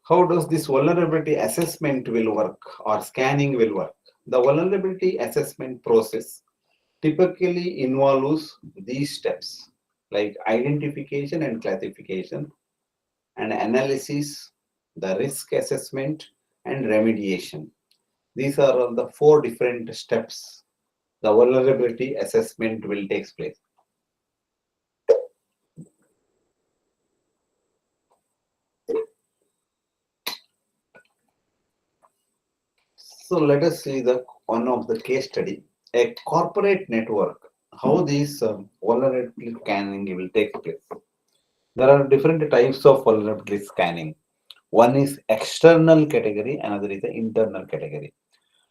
How does this vulnerability assessment will work, or scanning will work? The vulnerability assessment process typically involves these steps, like identification and classification, and analysis, the risk assessment, and remediation. These are all the four different steps the vulnerability assessment will take place. So let us see the one of the case study, a corporate network. How these vulnerability scanning will take place. There are different types of vulnerability scanning. One is external category, another is the internal category.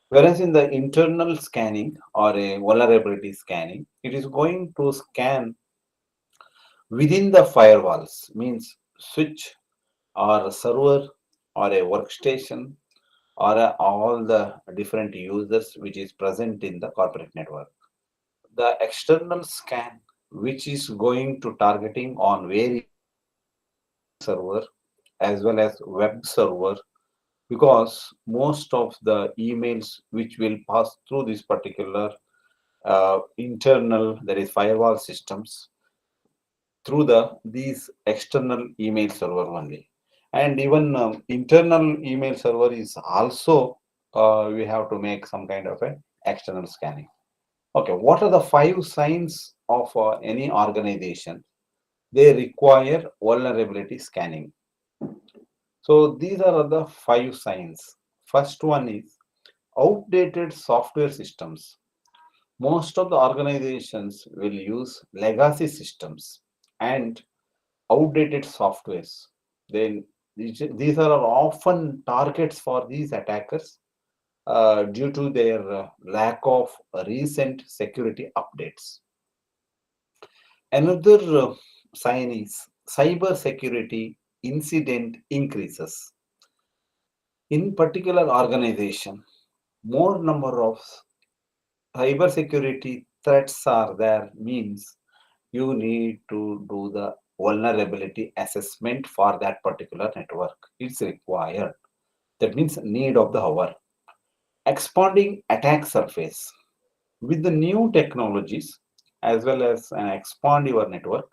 Whereas in the internal scanning or a vulnerability scanning, it is going to scan within the firewalls, means switch or a server or a workstation, or all the different users which is present in the corporate network. The external scan, which is going to targeting on various server as well as web server, because most of the emails which will pass through this particular internal, that is firewall systems, through these external email server only. And even internal email server is also we have to make some kind of a external scanning. Okay, what are the 5 signs of any organization they require vulnerability scanning? So these are the 5 signs. First one is outdated software systems. Most of the organizations will use legacy systems and outdated softwares. Then these are often targets for these attackers due to their lack of recent security updates. Another sign is cyber security incident increases. In particular organization, more number of cyber security threats are there means you need to do the vulnerability assessment for that particular network. It's required. That means need of the hour. Expanding attack surface. With the new technologies as well as an expand your network,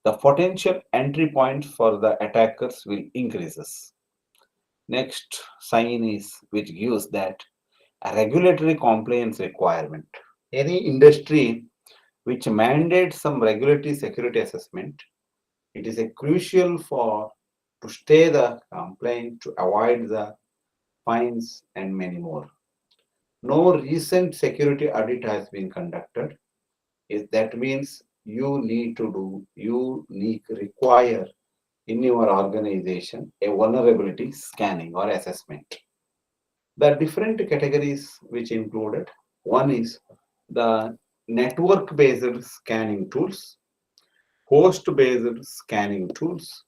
the potential entry points for the attackers will increases. Next sign is which gives that a regulatory compliance requirement. Any industry which mandates some regulatory security assessment, it is a crucial for to stay the compliant to avoid the fines and many more. No recent security audit has been conducted. That means you need require in your organization a vulnerability scanning or assessment. The different categories which included one is the network based scanning tools, host based scanning tools,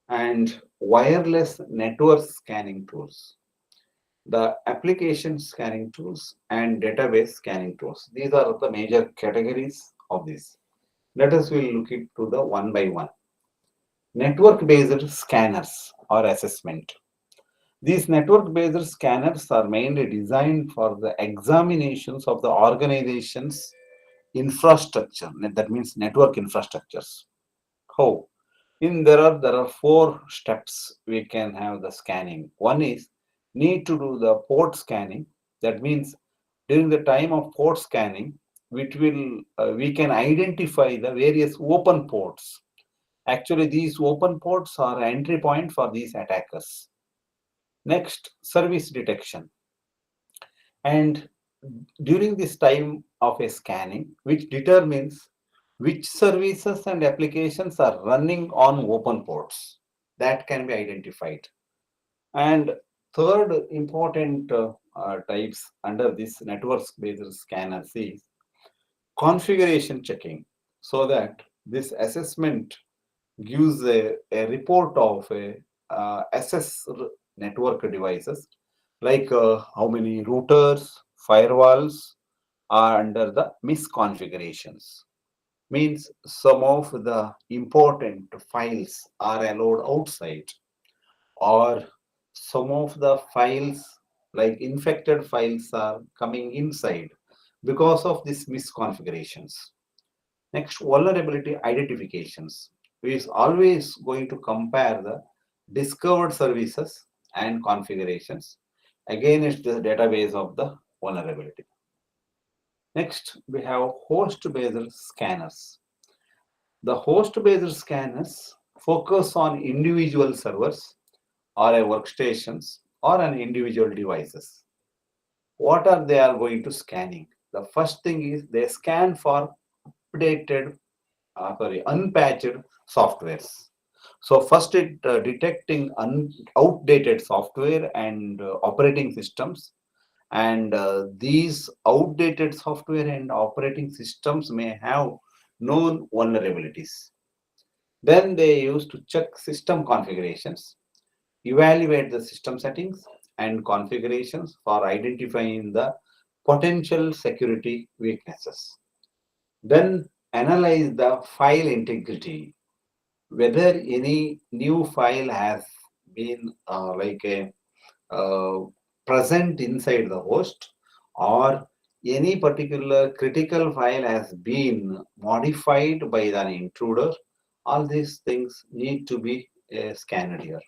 and wireless network scanning tools, the application scanning tools, and database scanning tools. These are the major categories of this. Let us will look into the one by one. Network based scanners or assessment. These network based scanners are mainly designed for the examinations of the organization's infrastructure. That means network infrastructures. How? There are four steps we can have the scanning. One is need to do the port scanning. That means during the time of port scanning, which will we can identify the various open ports. Actually, these open ports are entry point for these attackers. Next, service detection. And during this time of a scanning, which determines which services and applications are running on open ports, that can be identified. And third important types under this networks based scanners is configuration checking, so that this assessment gives a report of a assess network devices like how many routers, firewalls are under the misconfigurations. Means some of the important files are allowed outside, or some of the files like infected files are coming inside because of these misconfigurations. Next, vulnerability identifications. We is always going to compare the discovered services and configurations against the database of the vulnerability. Next, we have host-based scanners. The host-based scanners focus on individual servers or a workstations or an individual devices. What are they are going to scanning? The first thing is they scan for updated unpatched softwares. So first it detecting outdated software and operating systems, and these outdated software and operating systems may have known vulnerabilities. Then they use to check system configurations, evaluate the system settings and configurations for identifying the potential security weaknesses. Then analyze the file integrity, whether any new file has been uh, present inside the host, or any particular critical file has been modified by an intruder. All these things need to be scanned here.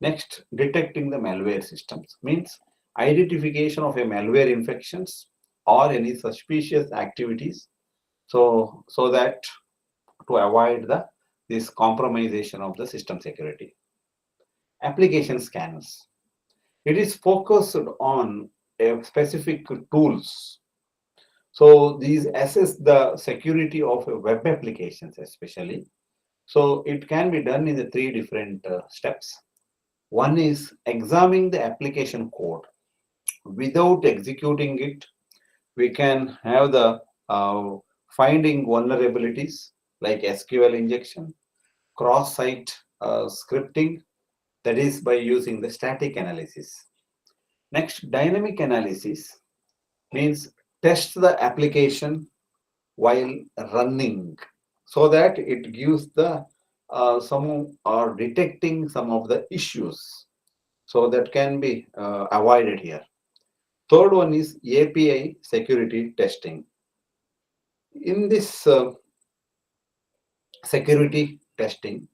Next, detecting the malware systems means identification of a malware infections or any suspicious activities, so that to avoid the this compromisation of the system security. Application scanners. It is focused on specific tools. So these assess the security of web applications especially. So it can be done in the three different steps. One is examining the application code. Without executing it, we can have the finding vulnerabilities like SQL injection, cross-site scripting, that is by using the static analysis. Next, dynamic analysis means test the application while running so that it gives the some or detecting some of the issues. So that can be avoided here. Third one is API security testing. In this security testing,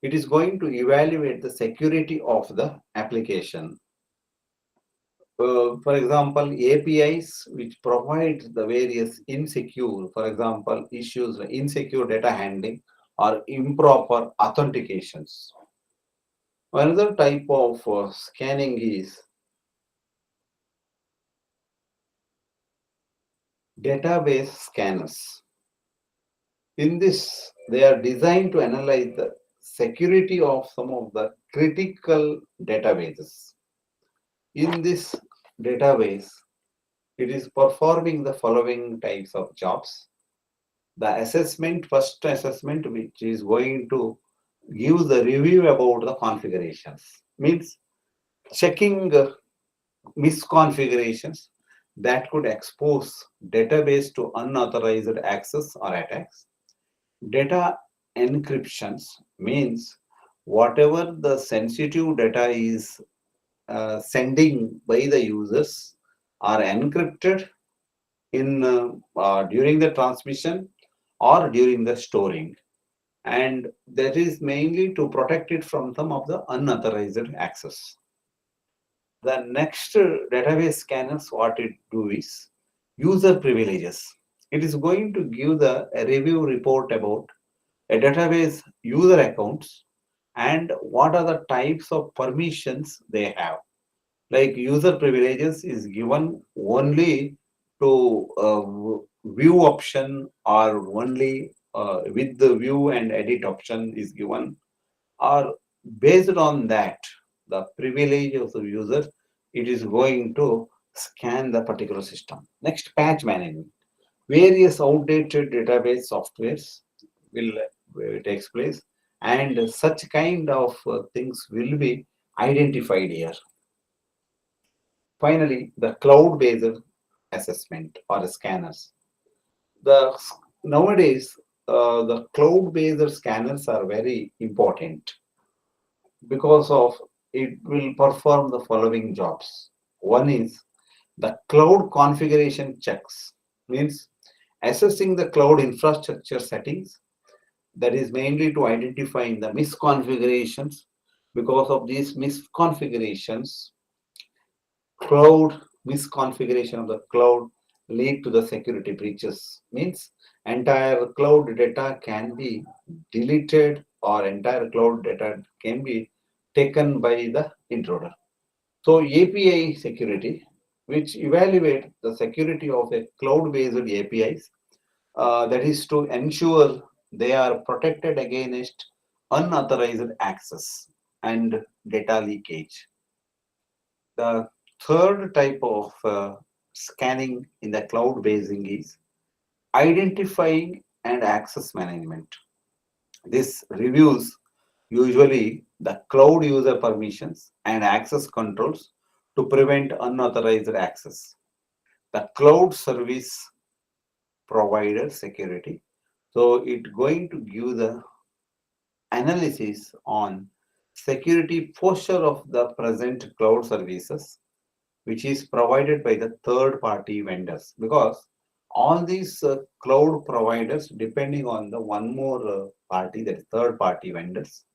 it is going to evaluate the security of the application. For example, APIs which provide the various insecure, for example, issues, insecure data handling or improper authentications. Another type of scanning is database scanners. In this, they are designed to analyze the security of some of the critical databases. In this database, it is performing the following types of jobs. The assessment, first assessment, which is going to give the review about the configurations, means checking misconfigurations that could expose database to unauthorized access or attacks. Data encryptions means whatever the sensitive data is sending by the users are encrypted in during the transmission or during the storing, and that is mainly to protect it from some of the unauthorized access. The next database scanners, what it do is user privileges. It is going to give the a review report about a database user accounts and what are the types of permissions they have. Like user privileges is given only to view option or only with the view and edit option is given, or based on that the privilege of the user, it is going to scan the particular system. Next, patch management. Various outdated database softwares will takes place, and such kind of things will be identified here. Finally, the cloud-based assessment or scanners. The nowadays the cloud-based scanners are very important because of it will perform the following jobs. One is the cloud configuration checks, means assessing the cloud infrastructure settings, that is mainly to identify the misconfigurations. Because of these misconfigurations, cloud misconfiguration of the cloud lead to the security breaches, means entire cloud data can be deleted or entire cloud data can be taken by the intruder. So API security, which evaluate the security of a cloud-based APIs, that is to ensure they are protected against unauthorized access and data leakage. The third type of scanning in the cloud basing is identifying and access management. This reviews usually the cloud user permissions and access controls to prevent unauthorized access. The cloud service provider security. So it going to give the analysis on security posture of the present cloud services which is provided by the third party vendors, because all these cloud providers depending on the one more party, that is third party vendors,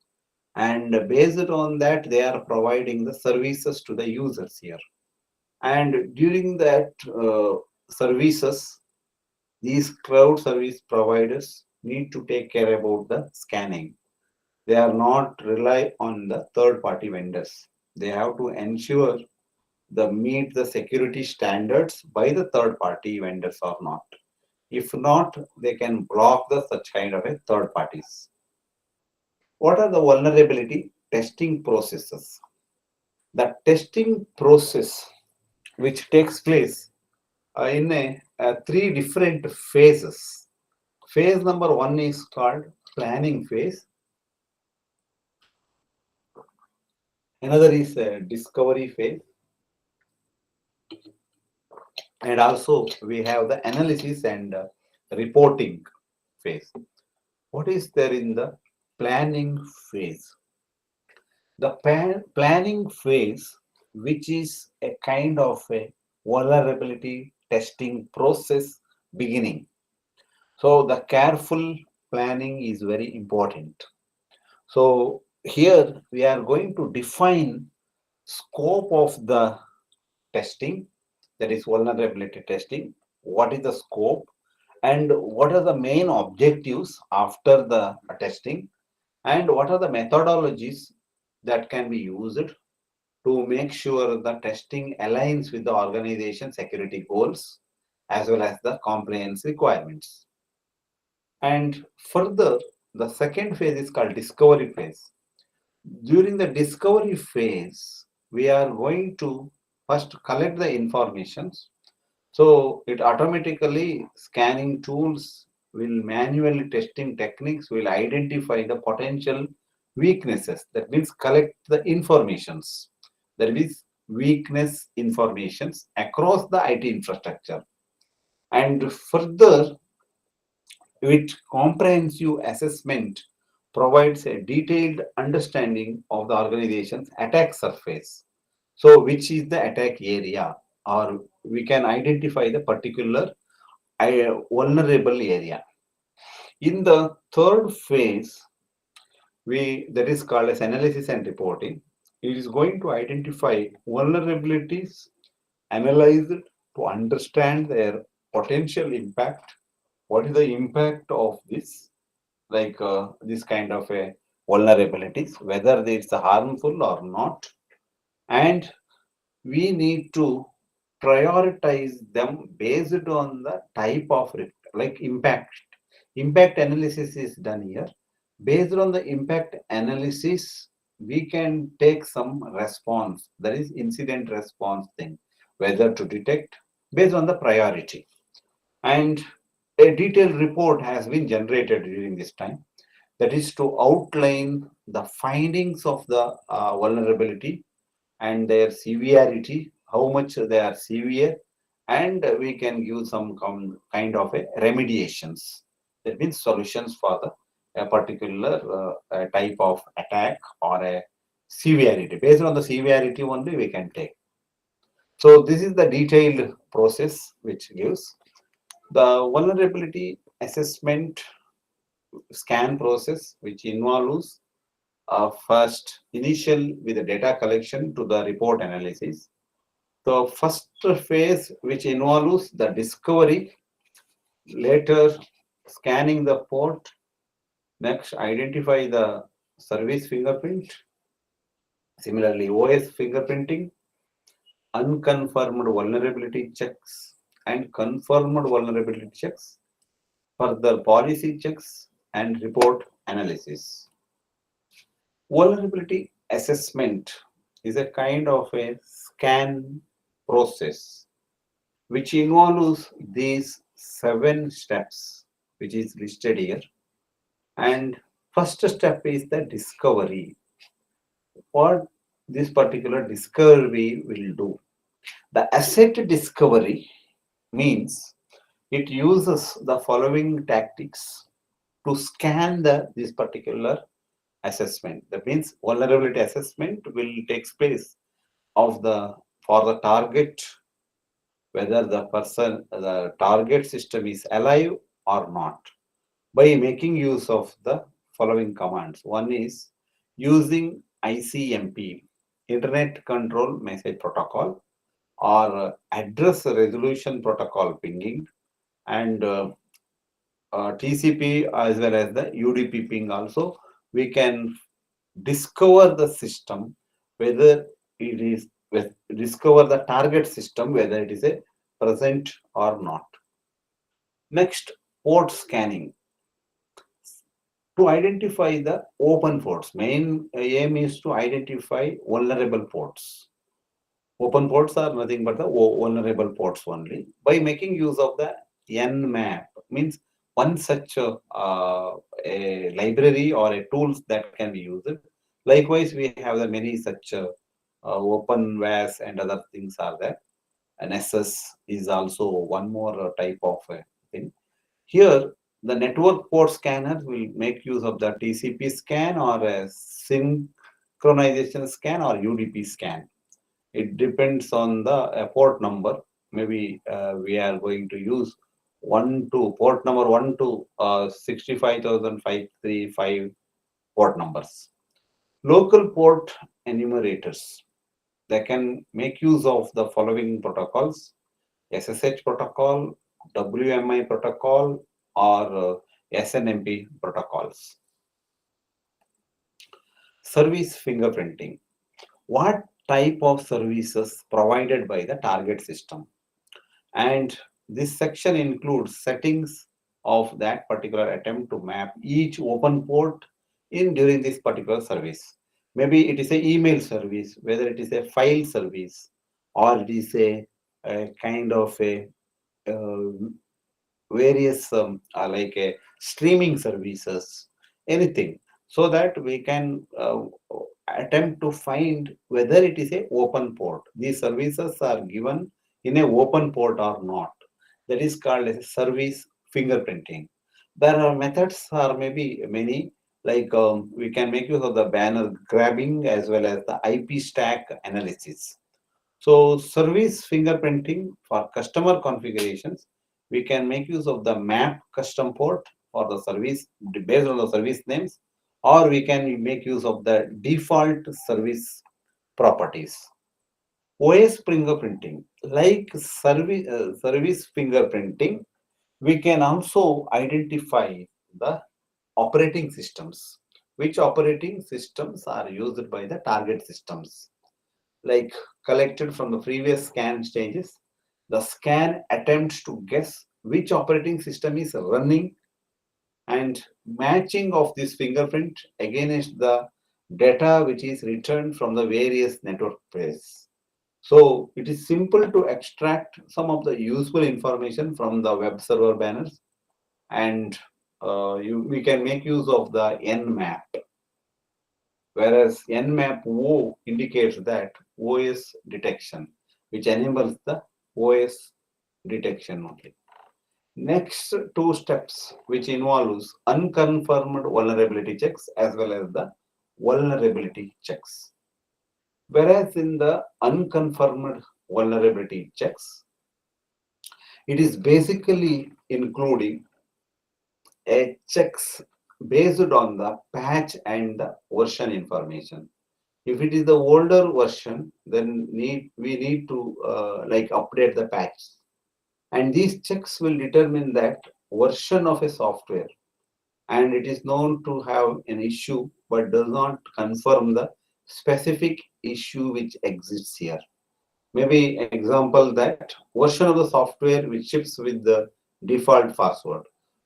and based on that they are providing the services to the users here, and during that services these cloud service providers need to take care about the scanning. They are not rely on the third party vendors. They have to ensure the meet the security standards by the third party vendors or not. If not, they can block the such kind of a third parties. What are the vulnerability testing processes? The testing process which takes place in three different phases. Phase number one is called planning phase. Another is discovery phase. And also we have the analysis and reporting phase. What is there in the planning phase? The planning phase, which is a kind of a vulnerability testing process beginning. So the careful planning is very important. So here we are going to define scope of the testing, that is vulnerability testing. What is the scope and what are the main objectives after the testing, and what are the methodologies that can be used to make sure the testing aligns with the organization security goals as well as the compliance requirements. And further, the second phase is called discovery phase. During the discovery phase, we are going to first collect the informations. So it automatically scanning tools will manually testing techniques will identify the potential weaknesses. That means collect the informations. That is weakness informations across the IT infrastructure. And further, with comprehensive assessment provides a detailed understanding of the organization's attack surface. So which is the attack area, or we can identify the particular vulnerable area. In the third phase, that is called as analysis and reporting. It is going to identify vulnerabilities, analyze it to understand their potential impact. What is the impact of this, like this kind of a vulnerabilities, whether it's harmful or not, and we need to prioritize them based on the type of like impact. Impact analysis is done here. Based on the impact analysis, we can take some response, that is incident response thing, whether to detect based on the priority. And a detailed report has been generated during this time, that is to outline the findings of the vulnerability and their severity, how much they are severe, and we can give some kind of a remediations. That means solutions for the a particular type of attack or a severity. Based on the severity only we can take. So this is the detailed process which gives the vulnerability assessment scan process, which involves first initial with the data collection to the report analysis. The first phase, which involves the discovery, later scanning the port, next identify the service fingerprint, similarly OS fingerprinting, unconfirmed vulnerability checks and confirmed vulnerability checks, further policy checks and report analysis. Vulnerability assessment is a kind of a scan process which involves these 7 steps, which is listed here. And first step is the discovery. What this particular discovery will do? The asset discovery means it uses the following tactics to scan this particular assessment. That means vulnerability assessment will take place of the for the target, whether the target system is alive or not, by making use of the following commands. One is using ICMP, Internet Control Message Protocol, or Address Resolution Protocol pinging, and TCP as well as the UDP ping also. We can discover the system, whether it is discover the target system, whether it is a present or not. Next, port scanning. To identify the open ports, main aim is to identify vulnerable ports. Open ports are nothing but the vulnerable ports only. By making use of the Nmap, means one such a library or a tools that can be used. Likewise, we have the many such open VAS and other things are there. And SS is also one more type of thing. Here, the network port scanners will make use of the TCP scan or a synchronization scan or UDP scan. It depends on the port number. Maybe we are going to use port number 1 to 65,535 port numbers. Local port enumerators. They can make use of the following protocols: SSH protocol, WMI protocol, or SNMP protocols. Service fingerprinting. What type of services provided by the target system? And this section includes settings of that particular attempt to map each open port in during this particular service. Maybe it is a email service, whether it is a file service, or it is a kind of a uh, various like a streaming services, anything, so that we can attempt to find whether it is a open port. These services are given in a open port or not. That is called as service fingerprinting. There are methods or maybe many, like we can make use of the banner grabbing as well as the IP stack analysis. So service fingerprinting for customer configurations, we can make use of the map custom port for the service based on the service names, or we can make use of the default service properties. OS fingerprinting, like service fingerprinting, we can also identify the operating systems. Which operating systems are used by the target systems? Like collected from the previous scan stages, the scan attempts to guess which operating system is running and matching of this fingerprint against the data which is returned from the various network pairs. So it is simple to extract some of the useful information from the web server banners, and we can make use of the Nmap, whereas Nmap O indicates that OS detection, which enables the OS detection only. Next two steps, which involves unconfirmed vulnerability checks as well as the vulnerability checks. Whereas in the unconfirmed vulnerability checks, it is basically including a checks based on the patch and the version information. If it is the older version, then we need to like update the patch. And these checks will determine that version of a software. And it is known to have an issue, but does not confirm the specific issue which exists here. Maybe example that version of the software which ships with the default password,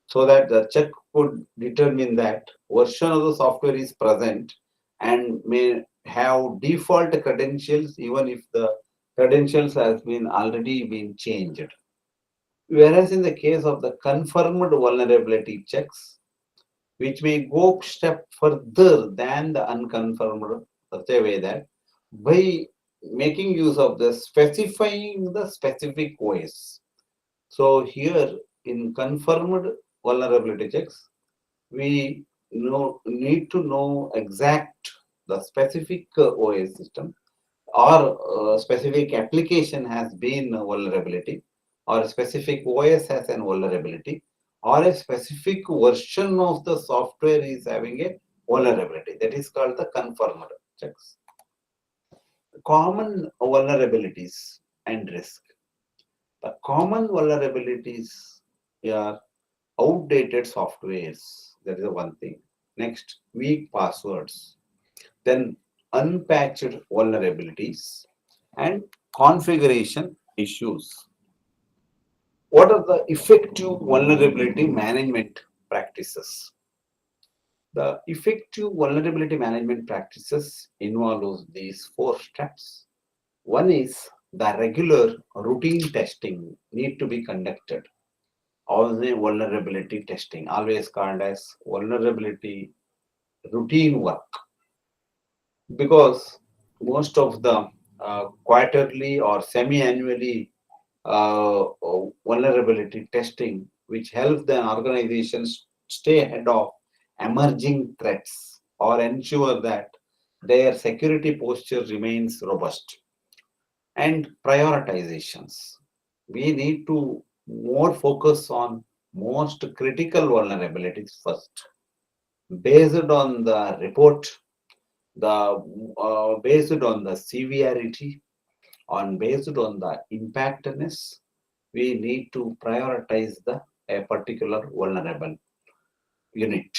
so that the check could determine that version of the software is present and may have default credentials even if the credentials has been already been changed. Whereas in the case of the confirmed vulnerability checks, which may go step further than the unconfirmed, such a way that by making use of the specifying the specific OS. So here in confirmed vulnerability checks, we need to know exact the specific OS system or specific application has been a vulnerability, or a specific OS has an vulnerability, or a specific version of the software is having a vulnerability. That is called the confirmed checks. Common vulnerabilities and risk. The common vulnerabilities are outdated softwares. That is the one thing. Next, weak passwords. Then unpatched vulnerabilities. and configuration issues. What are the effective vulnerability management practices? The effective vulnerability management practices involve these four steps. One is the regular routine testing need to be conducted. All the vulnerability testing, always called as vulnerability routine work, because most of the quarterly or semi-annually vulnerability testing, which helps the organizations stay ahead of emerging threats or ensure that their security posture remains robust. And prioritizations. We need to more focus on most critical vulnerabilities first, based on the report, the based on the severity, on based on the impactness. We need to prioritize the a particular vulnerable unit.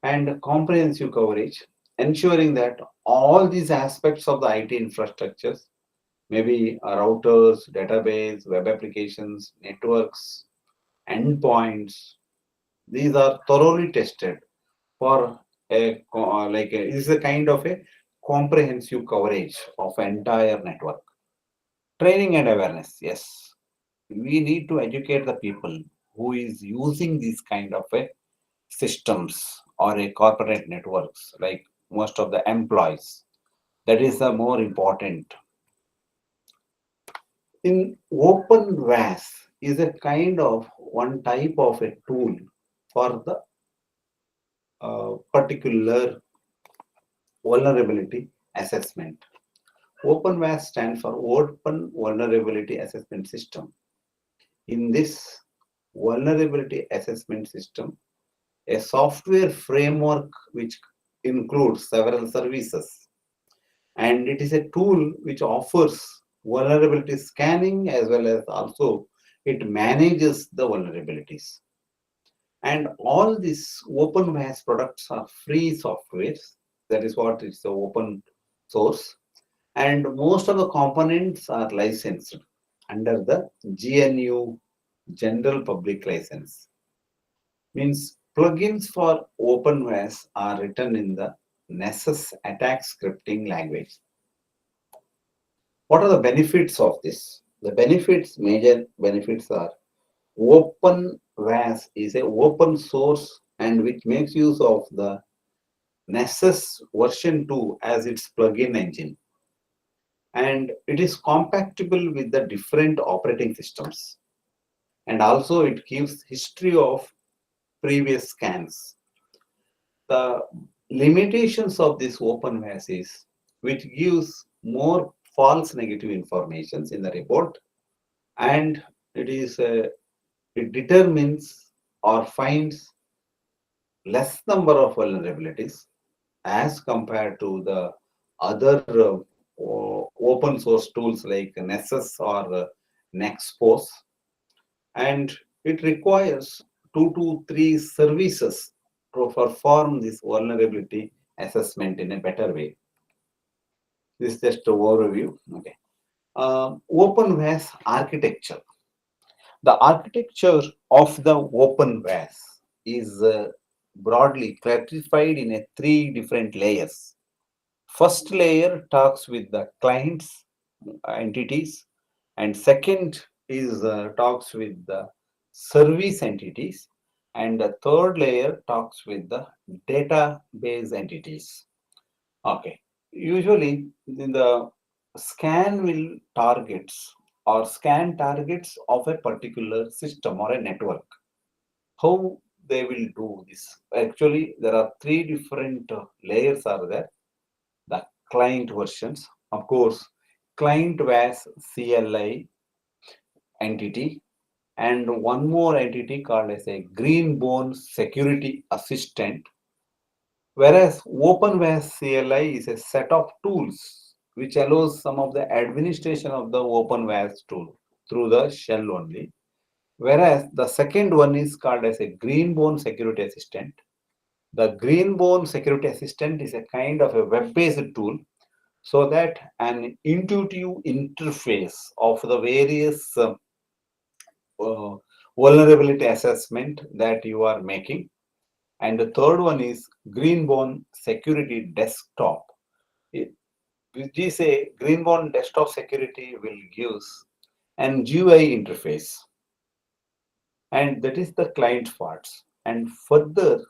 And comprehensive coverage, ensuring that all these aspects of the IT infrastructures, maybe routers, database, web applications, networks, endpoints, these are thoroughly tested for this is a kind of a comprehensive coverage of entire network. Training and awareness, yes. We need to educate the people who is using these kind of a systems or a corporate networks, like most of the employees. That is the more important. In open WAS is a kind of one type of a tool for the particular vulnerability assessment. Open WAS stands for Open Vulnerability Assessment System. In this vulnerability assessment system, a software framework which includes several services, and it is a tool which offers vulnerability scanning as well as also it manages the vulnerabilities. And all these open WAS products are free softwares. That is what is the open source. And most of the components are licensed under the GNU General Public License. Means plugins for open WAS are written in the Nessus attack scripting language. What are the benefits of this? The benefits, major benefits are open WAS is a open source and which makes use of the Nessus version 2 as its plugin engine. And it is compatible with the different operating systems. And also it gives history of previous scans. The limitations of this open WAS is which gives more false negative informations in the report, and it determines or finds less number of vulnerabilities as compared to the other open source tools like Nessus or Nexpose, and it requires 2 to 3 services to perform this vulnerability assessment in a better way. This is just an overview. Okay. Open WAS architecture. The architecture of the open WAS is broadly classified in a 3 different layers. First layer talks with the clients, entities, and second is talks with the service entities, and the third layer talks with the database entities. Okay. Usually, the scan will targets or scan targets of a particular system or a network. How they will do this? Actually, there are 3 different layers are there. The client versions, of course, client WAS CLI entity, and one more entity called as a Greenbone Security Assistant. Whereas OpenWAS CLI is a set of tools which allows some of the administration of the OpenWAS tool through the shell only. Whereas the second one is called as a Greenbone Security Assistant. The Greenbone Security Assistant is a kind of a web-based tool so that an intuitive interface of the various uh, vulnerability assessment that you are making. And the third one is Greenbone Security Desktop. It- Which is a Greenbone Desktop Security will gives an GUI interface, and that is the client parts. And further,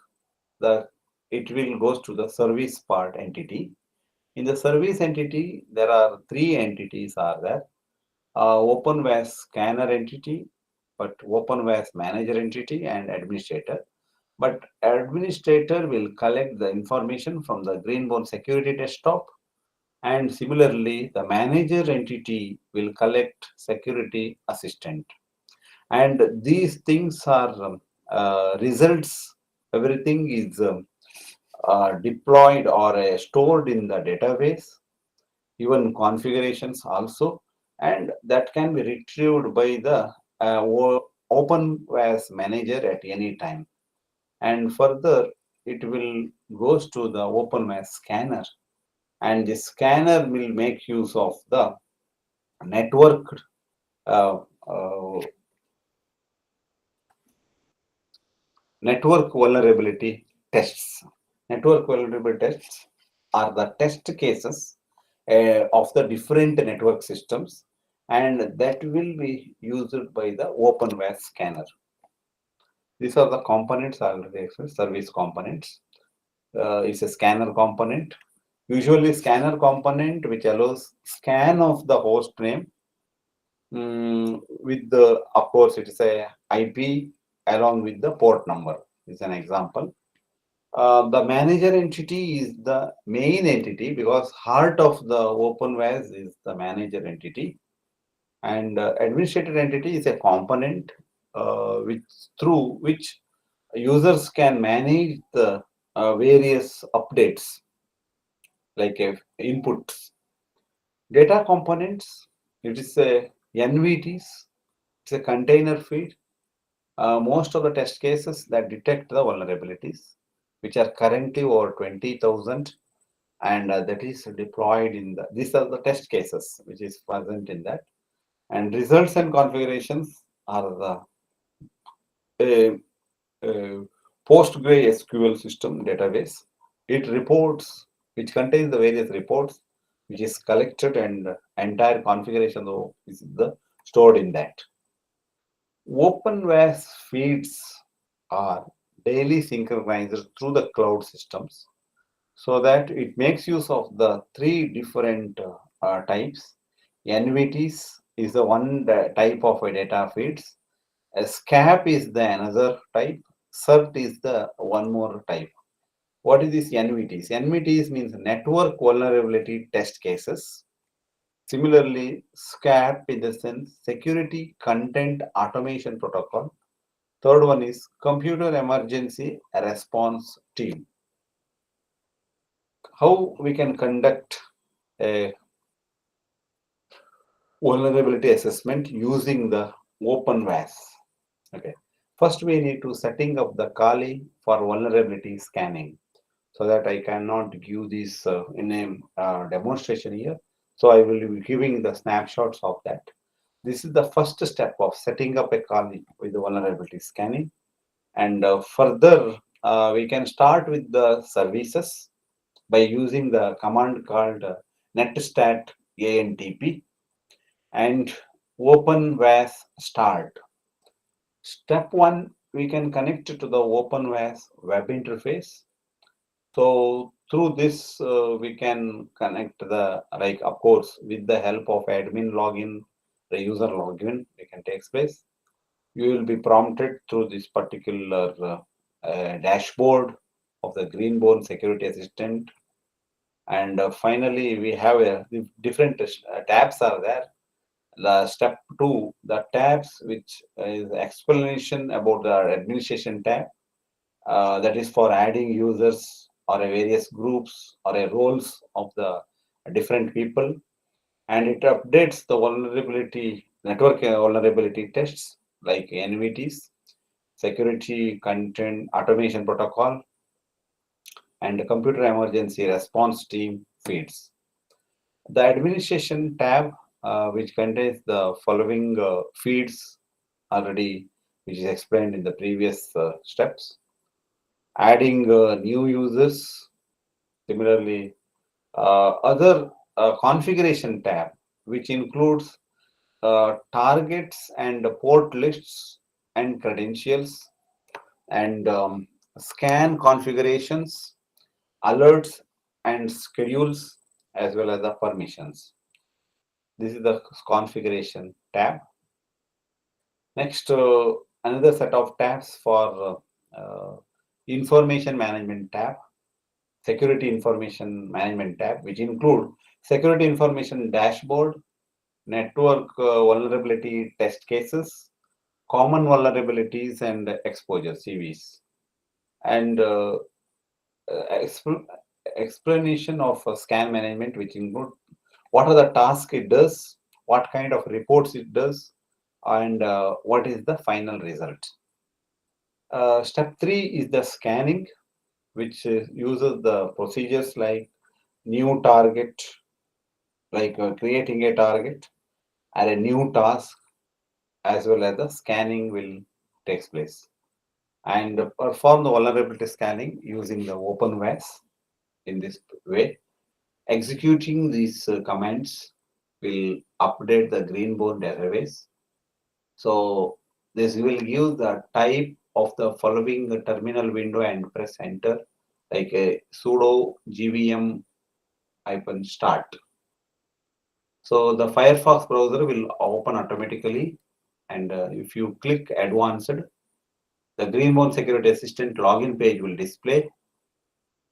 the it will goes to the service part entity. In the service entity, there are three entities are there. OpenWAS scanner entity, but OpenWAS manager entity and administrator. But administrator will collect the information from the Greenbone security desktop, and similarly, the manager entity will collect security assistant. And these things are results. Everything is deployed or stored in the database, even configurations also, and that can be retrieved by the OpenWAS manager at any time. And further, it will goes to the OpenWAS scanner, and the scanner will make use of the network uh, uh, network vulnerability tests. Network vulnerability tests are the test cases of the different network systems, and that will be used by the OpenWAS scanner. These are the components I already explained, service components. It's a scanner component. Usually scanner component which allows scan of the host name with the, of course, it is a IP along with the port number is an example. The manager entity is the main entity because heart of the OpenWAS is the manager entity, and administrator entity is a component which through which users can manage the various updates like inputs. Data components, it is a NVTs, it's a container feed. Most of the test cases that detect the vulnerabilities, which are currently over 20,000, and that is deployed in the, these are the test cases which is present in that. And results and configurations are the PostgreSQL system database. It reports, which contains the various reports, which is collected, and entire configuration of is the stored in that. OpenWAS feeds are daily synchronized through the cloud systems, so that it makes use of the three different types. NVTs is the one type of a data feeds. A SCAP is the another type. CERT is the one more type. What is this NVTs? NVTs means network vulnerability test cases. Similarly, SCAP in the sense security content automation protocol. Third one is computer emergency response team. How we can conduct a vulnerability assessment using the OpenWAS. Okay. First, we need to setting up the Kali for vulnerability scanning, so that I cannot give this in a demonstration here. So I will be giving the snapshots of that. This is the first step of setting up a Kali with the vulnerability scanning. And further, we can start with the services by using the command called netstat ANTP and OpenWAS start. Step one, we can connect to the OpenWAS web interface. So through this, we can connect the, like, of course, with the help of admin login, the user login, we can take place. You will be prompted through this particular dashboard of the Greenbone Security Assistant. And finally, we have different tabs are there. The step two, the tabs which is explanation about the administration tab, that is for adding users or a various groups or a roles of the different people, and it updates the vulnerability network vulnerability tests like NVTs, security content automation protocol, and computer emergency response team feeds. The administration tab, which contains the following feeds already, which is explained in the previous steps. Adding new users, similarly, other configuration tab, which includes targets and port lists and credentials and scan configurations, alerts and schedules, as well as the permissions. This is the configuration tab. Next, another set of tabs for information management tab, security information management tab, which include security information dashboard, network vulnerability test cases, common vulnerabilities and exposure CVs, and explanation of scan management, which include what are the tasks it does, what kind of reports it does, and what is the final result. Step 3 is the scanning, which uses the procedures like new target, like creating a target and a new task, as well as the scanning will takes place. And perform the vulnerability scanning using the OpenVAS in this way. Executing these commands will update the Greenbone database. So this will give the type of the following terminal window and press enter, like a sudo gvm -start. So the Firefox browser will open automatically, and if you click advanced, the Greenbone Security Assistant login page will display,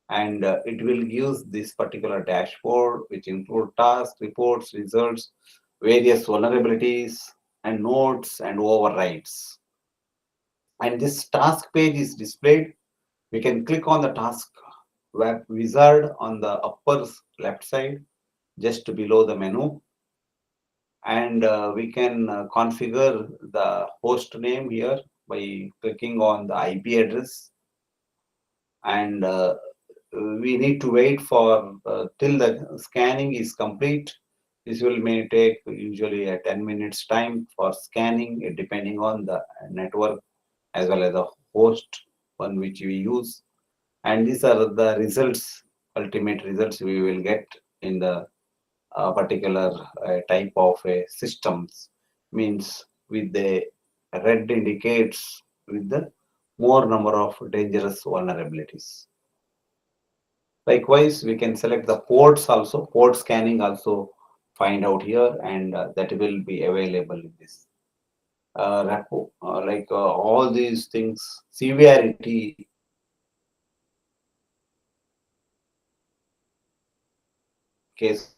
and it will use this particular dashboard, which include tasks, reports, results, various vulnerabilities, and nodes and overrides. And this task page is displayed. We can click on the task web wizard on the upper left side, just below the menu, and we can configure the host name here by clicking on the IP address, and we need to wait for till the scanning is complete. This will may take usually a 10 minutes time for scanning, depending on the network as well as the host one which we use. And these are the results, ultimate results we will get in the particular type of systems. Means with the red indicates with the more number of dangerous vulnerabilities. Likewise, we can select the ports also, port scanning also find out here, and that will be available in this repo. All these things, severity case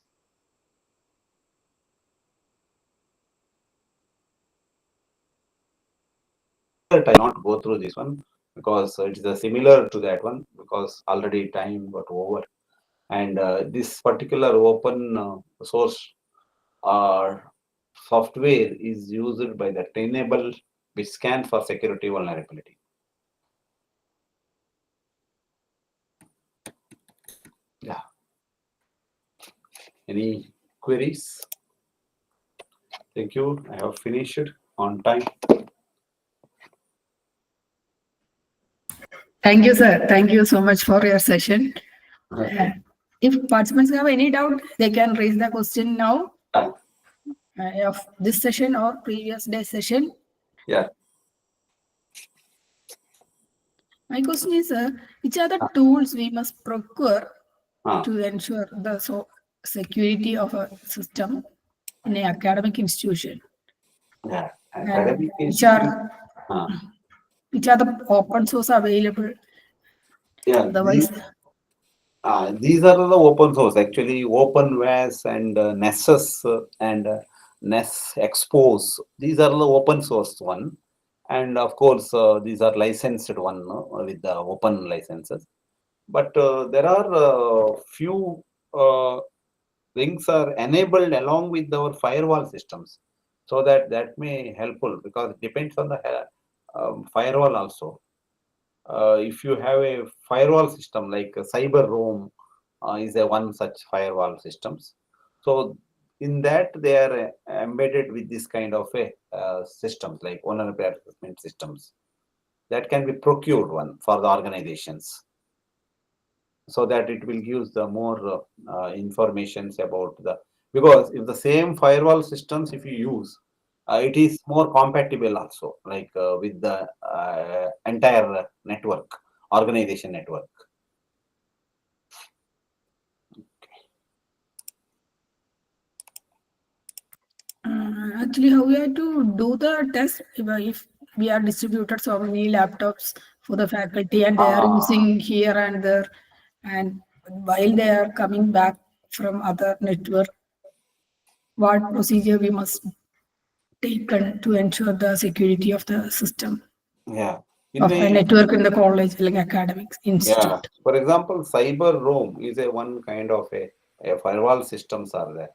I not go through this one because it is similar to that one, because already time got over. And this particular open source software is used by the Tenable, which scan for security vulnerability. Yeah. Any queries? Thank you. I have finished on time. Thank you, sir. Thank you so much for your session. Okay. If participants have any doubt, they can raise the question now of this session or previous day session. Yeah. My question is, which are the tools we must procure Ah. to ensure the security of a system in an academic institution? Yeah. And Academic which institute. are which are the open source available? Yeah. Otherwise, These are the open source, actually, OpenVAS and Nessus and Ness Expose. These are the open source one. And of course, these are licensed one with the open licenses. But there are few things are enabled along with our firewall systems. So that may helpful, because it depends on the firewall also. If you have a firewall system like Cyber Roam is a one such firewall systems. So in that they are embedded with this kind of a systems like vulnerability assessment systems that can be procured one for the organizations, so that it will give the more informations about the, because if the same firewall systems if you use, it is more compatible also, like with the entire network, organization network. Actually, how we have to do the test if we are distributed so many laptops for the faculty and they are using here and there, and while they are coming back from other network, what procedure we must take to ensure the security of the system Yeah. of a network in the college, like academics Yeah. institute. For example, cyber roam is a one kind of a firewall systems are there.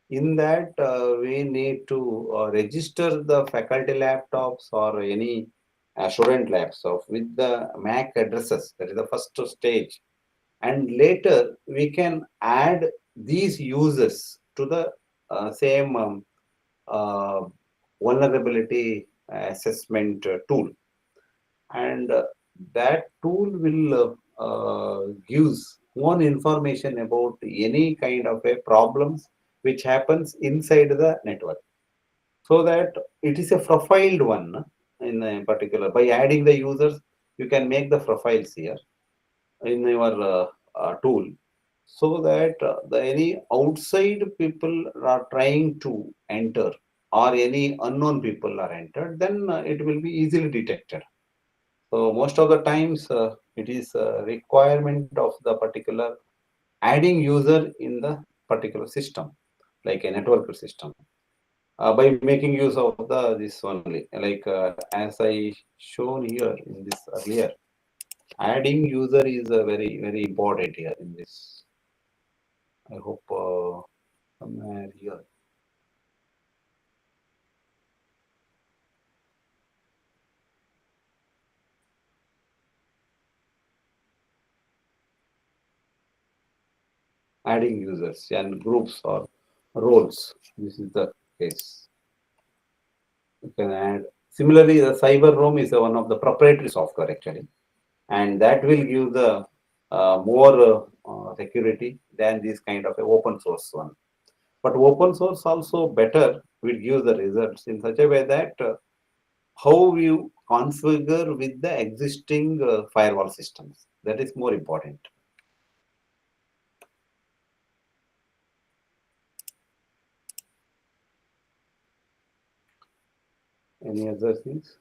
In that, we need to register the faculty laptops or any student laptops with the MAC addresses. That is the first stage. And later, we can add these users to the same uh, vulnerability assessment tool. And that tool will gives more information about any kind of a problems which happens inside the network, so that it is a profiled one in a particular. By adding the users, you can make the profiles here in your tool, so that the any outside people are trying to enter or any unknown people are entered, then it will be easily detected. So most of the times, it is a requirement of the particular adding user in the particular system, like a network system, by making use of the this only. Like as I shown here in this earlier, adding user is very important here in this. I hope somewhere here. Adding users and groups or roles. This is the case. You can add. Similarly, the cyber roam is one of the proprietary software actually, and that will give the more security than this kind of a open source one. But open source also better will give the results in such a way that how you configure with the existing firewall systems. That is more important. Any other things?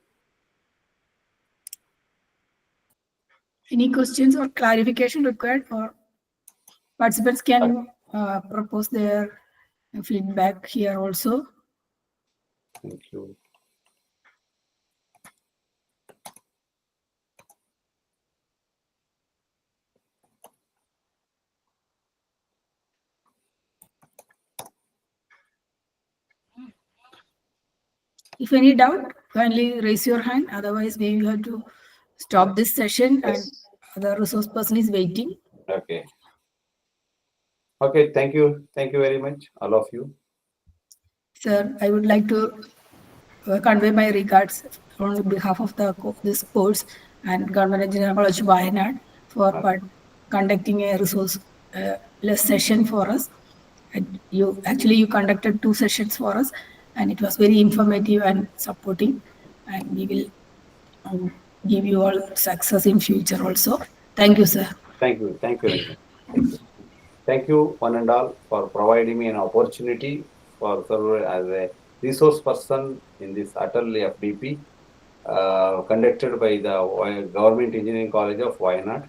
Any questions or clarification required, or participants can propose their feedback here also. Thank you. If any doubt, kindly raise your hand. Otherwise, we will have to stop this session and the resource person is waiting. Okay. Okay, thank you. Thank you very much, all of you. Sir, I would like to convey my regards on behalf of this course and Government Engineering College Wayanad for conducting a resource less session for us. And you conducted 2 sessions for us, and it was very informative and supporting. And we will give you all success in future also. Thank you, sir. Thank you. Thank you, Ranjan. Thank you. Thank you, one and all, for providing me an opportunity for serve as a resource person in this ATAL FDP conducted by the Government Engineering College of Wayanad.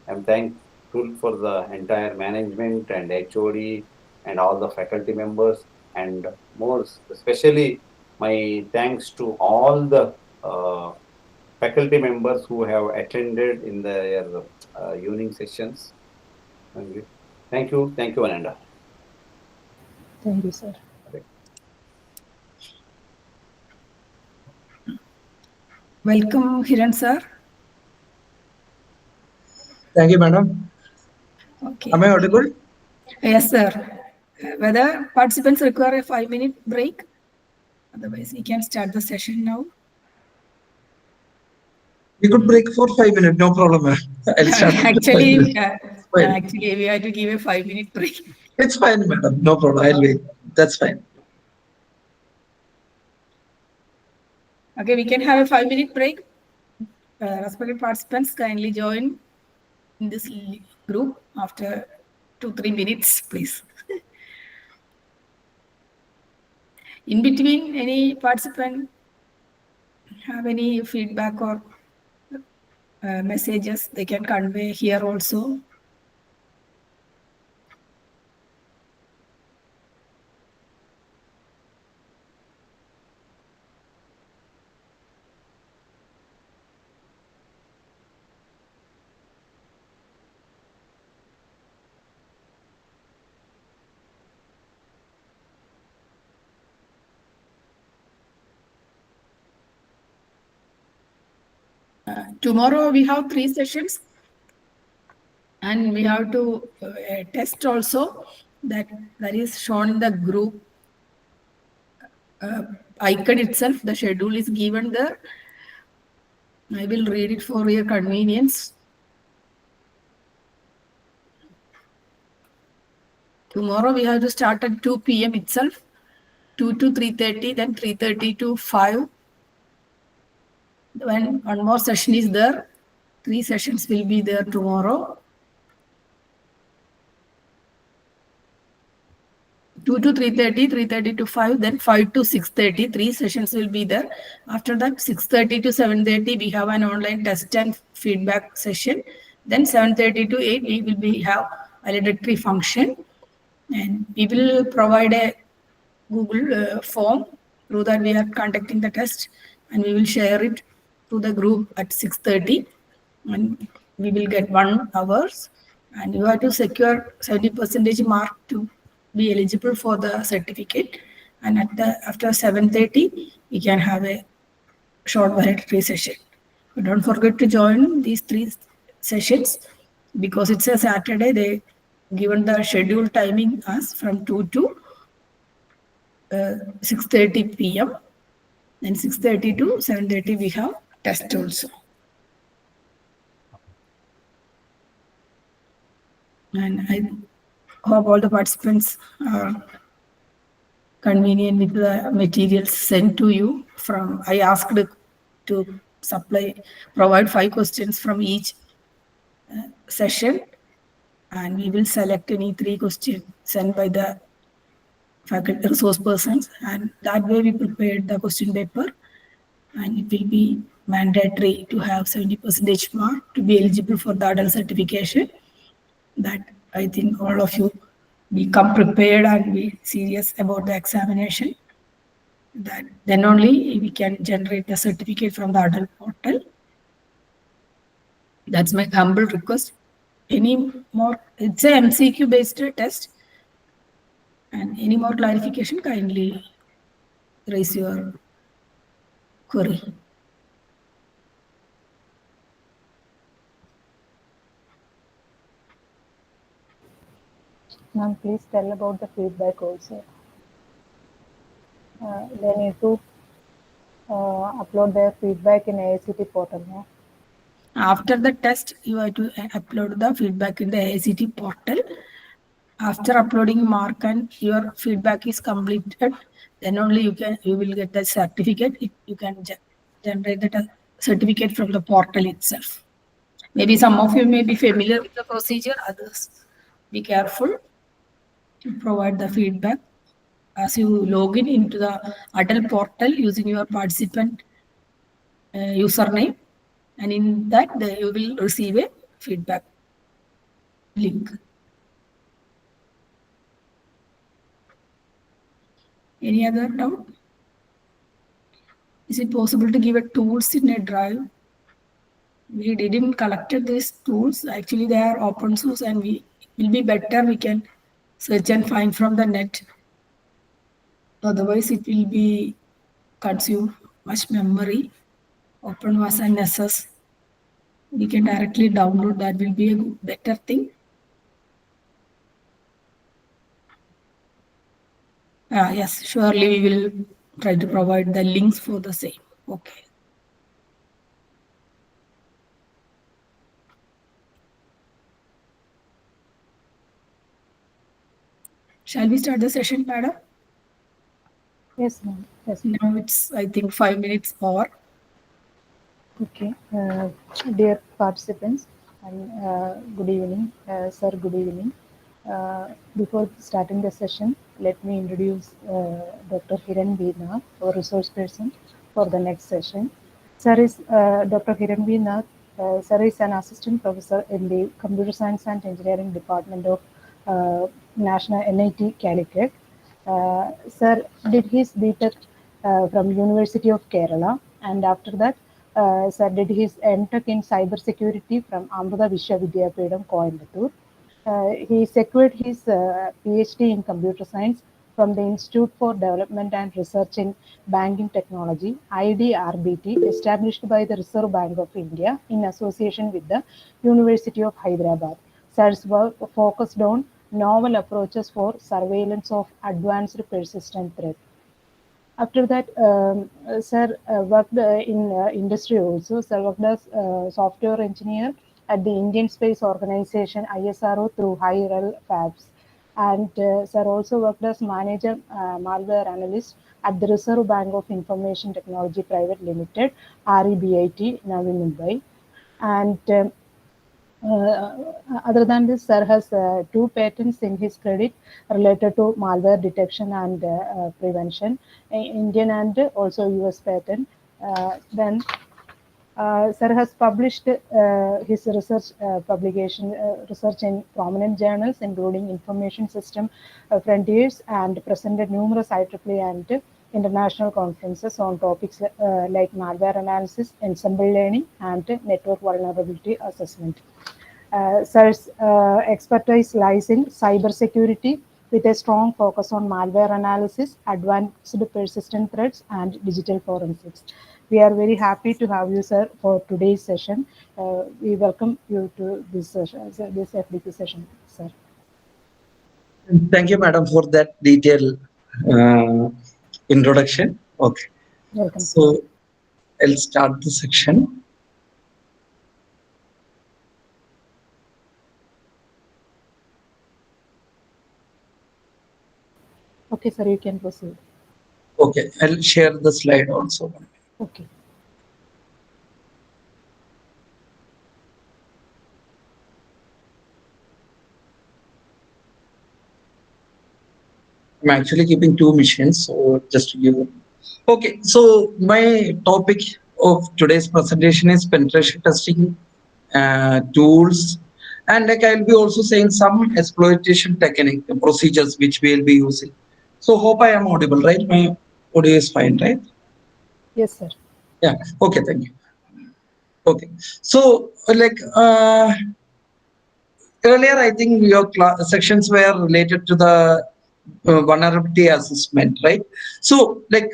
I'm thankful for the entire management and HOD and all the faculty members, and more especially my thanks to all the faculty members who have attended in their evening sessions. Thank you. Thank you, Ananda. Thank you, sir. Welcome, Hiran sir. Thank you, madam. Okay. Am I audible? Yes, sir. Whether participants require a 5-minute break? Otherwise, we can start the session now. We could break for 5 minutes, no problem, ma'am. I'll start. Actually, Fine. actually, we have to give a 5-minute break. It's fine, madam. No problem. I'll wait. That's fine. Okay, we can have a 5-minute break. Respected participants, kindly join in this group after 2-3 minutes, please. In between, any participant have any feedback or messages they can convey here also. Tomorrow we have 3 sessions and we have to test also that is shown in the group icon itself. The schedule is given there. I will read it for your convenience. Tomorrow we have to start at 2 p.m. itself, 2 to 3:30, then 3:30 to 5. When one more session is there, 3 sessions will be there tomorrow. 2 to 3:30, 3:30 to 5, then 5 to 6:30, 3 sessions will be there. After that, 6:30 to 7:30, we have an online test and feedback session. Then 7:30 to 8, we will have valedictory function. And we will provide a Google form. Through that, we are conducting the test and we will share it to the group at 6:30. And we will get 1 hour. And you have to secure 70% mark to be eligible for the certificate. And after 7:30, we can have a short valedictory session. But don't forget to join these 3 sessions because it's a Saturday. They given the schedule timing as from 2 to 6:30 p.m. Then 6:30 to 7:30 we have test also. And I hope all the participants are convenient with the materials sent to you from. I asked to provide 5 questions from each session, and we will select any 3 questions sent by the faculty resource persons, and that way we prepared the question paper, and it will be mandatory to have 70% mark to be eligible for the adult certification. That I think all of you become prepared and be serious about the examination. That then only we can generate the certificate from the adult portal. That's my humble request. Any more? It's a MCQ based test. And any more clarification, kindly raise your query. Ma'am, please tell about the feedback also. They need to upload their feedback in AICT portal, no? After the test, you have to upload the feedback in the AICT portal. After uploading mark and your feedback is completed, then only you will get the certificate. You can generate the certificate from the portal itself. Maybe some of you may be familiar with the procedure. Others, be careful to provide the feedback as you log in into the ATAL portal using your participant username, and in that you will receive a feedback link. Any other doubt? Is it possible to give a tools in a drive? We didn't collected these tools. Actually, they are open source, and it will be better we can search and find from the net. Otherwise, it will be consume much memory. Open was an SS. We can directly download. That will be a better thing. Yes, surely we will try to provide the links for the same. Okay. Shall we start the session, madam? Yes, ma'am. Yes. Now it's, I think, 5 minutes or. Okay. Dear participants, and good evening, sir. Good evening. Before starting the session, let me introduce Dr. Hiran Nath, our resource person for the next session. Sir is Dr. Hiran Nath. Sir is an assistant professor in the Computer Science and Engineering Department of National NIT Calicut. Sir did his BTech from University of Kerala, and after that, Sir did his MTech in cybersecurity from Amrita Vishwavidyapeetham, Coimbatore. He secured his PhD in computer science from the Institute for Development and Research in Banking Technology (IDRBT), established by the Reserve Bank of India in association with the University of Hyderabad. Sir's work focused on novel approaches for surveillance of advanced persistent threats. After that, Sir worked in industry also. Sir worked as software engineer at the Indian Space Organization (ISRO) through high-rel fabs, and Sir also worked as manager malware analyst at the Reserve Bank of Information Technology Private Limited (REBIT) Navi Mumbai, and other than this, Sir has two patents in his credit related to malware detection and prevention, Indian and also US patent. Then Sir has published his research publication research in prominent journals, including Information System Frontiers, and presented numerous IEEE and international conferences on topics like malware analysis, ensemble learning, and network vulnerability assessment. Sir's expertise lies in cybersecurity with a strong focus on malware analysis, advanced persistent threats, and digital forensics. We are very happy to have you, sir, for today's session. We welcome you to this session, this FDP session, sir. Thank you, madam, for that detailed introduction. Okay, Welcome, sir. so I'll start the section. Okay, sir, you can proceed. Okay, I'll share the slide also. Okay. I'm actually keeping two machines, so just to give. Okay, so my topic of today's presentation is penetration testing tools, and like I'll be also saying some exploitation technique procedures which we'll be using. So hope I am audible, right? My audio is fine, right? Yes, sir. Yeah. Okay. Thank you. Okay. So like earlier, I think your sections were related to the vulnerability assessment, right? So like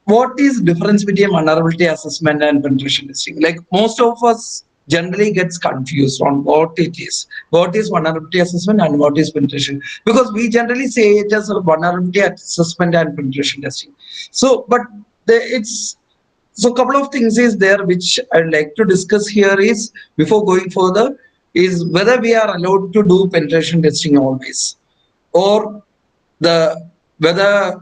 what is difference between vulnerability assessment and penetration testing? Like most of us generally gets confused on what it is. What is vulnerability assessment and what is penetration? Because we generally say it as a vulnerability assessment and penetration testing. So, but it's so couple of things is there which I'd like to discuss here is before going further is whether we are allowed to do penetration testing always or the whether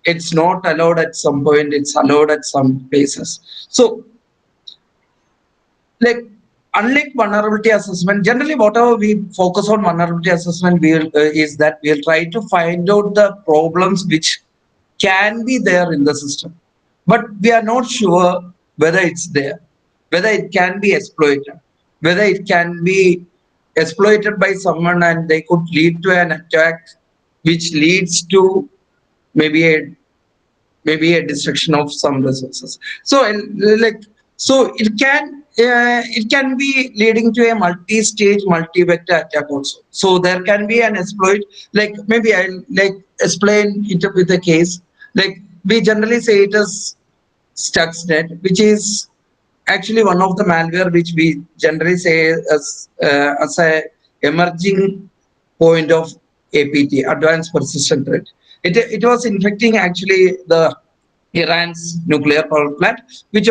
it's not allowed at some point, it's allowed at some places. So like unlike vulnerability assessment, generally whatever we focus on vulnerability assessment we'll is that we'll try to find out the problems which can be there in the system, but we are not sure whether it's there, whether it can be exploited, whether it can be exploited by someone and they could lead to an attack which leads to maybe a destruction of some resources. So like so it can be leading to a multi-stage multi-vector attack also. So there can be an exploit, like maybe I'll like explain it with a case. Like we generally say it as Stuxnet, which is actually one of the malware which we generally say as a emerging point of APT, advanced persistent threat. It was infecting actually the Iran's nuclear power plant, which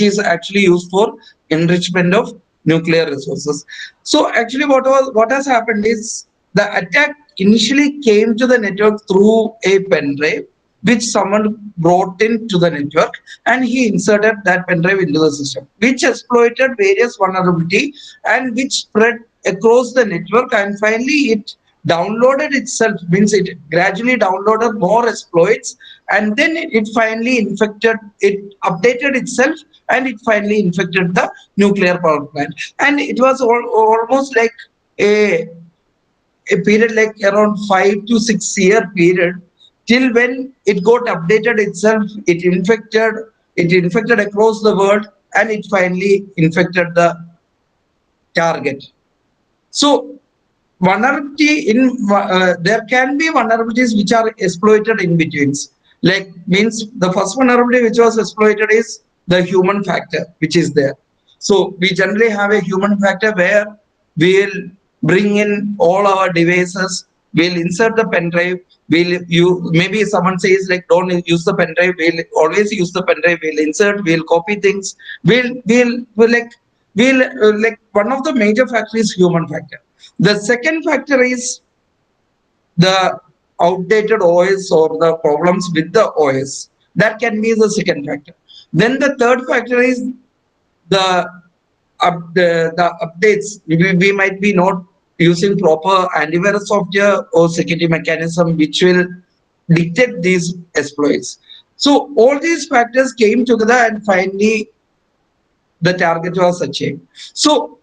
is actually used for enrichment of nuclear resources. So actually, what has happened is the attack initially came to the network through a pen drive, which someone brought into the network, and he inserted that pen drive into the system, which exploited various vulnerability and which spread across the network, and finally it downloaded itself, means it gradually downloaded more exploits, and then it finally infected, it updated itself, and it finally infected the nuclear power plant. And it was almost like a a period like around 5 to 6 year period, till when it got updated itself, it infected across the world, and it finally infected the target. So vulnerability in there can be vulnerabilities which are exploited in betweens. Like, means the first vulnerability which was exploited is the human factor which is there. So we generally have a human factor where we'll bring in all our devices, we'll insert the pen drive, maybe someone says like don't use the pen drive, we'll always use the pen drive, we'll insert, we'll copy things, we'll one of the major factors is human factor. The second factor is the outdated OS or the problems with the OS. That can be the second factor. Then the third factor is the the updates. We might be not using proper antivirus software or security mechanism which will detect these exploits. So all these factors came together, and finally the target was achieved. So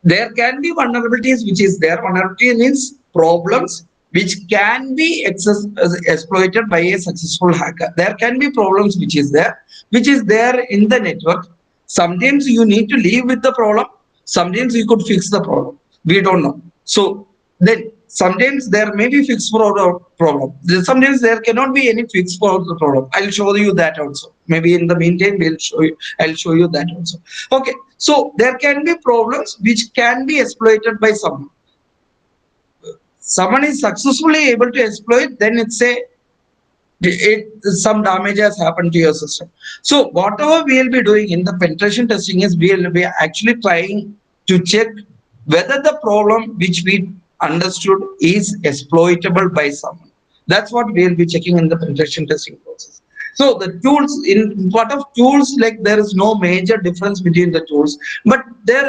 there can be vulnerabilities which is there. Vulnerability means problems which can be exploited by a successful hacker. There can be problems which is there in the network. Sometimes you need to live with the problem, sometimes you could fix the problem, we don't know. So then sometimes there may be fix for the problem, sometimes there cannot be any fix for the problem. I'll show you that also, maybe in the meantime I'll show you that also. Okay, so there can be problems which can be exploited by someone is successfully able to exploit, then it's a some damage has happened to your system. So whatever we will be doing in the penetration testing is we will be actually trying to check whether the problem which we understood is exploitable by someone. That's what we will be checking in the penetration testing process. So the tools, in part of tools, like there is no major difference between the tools, but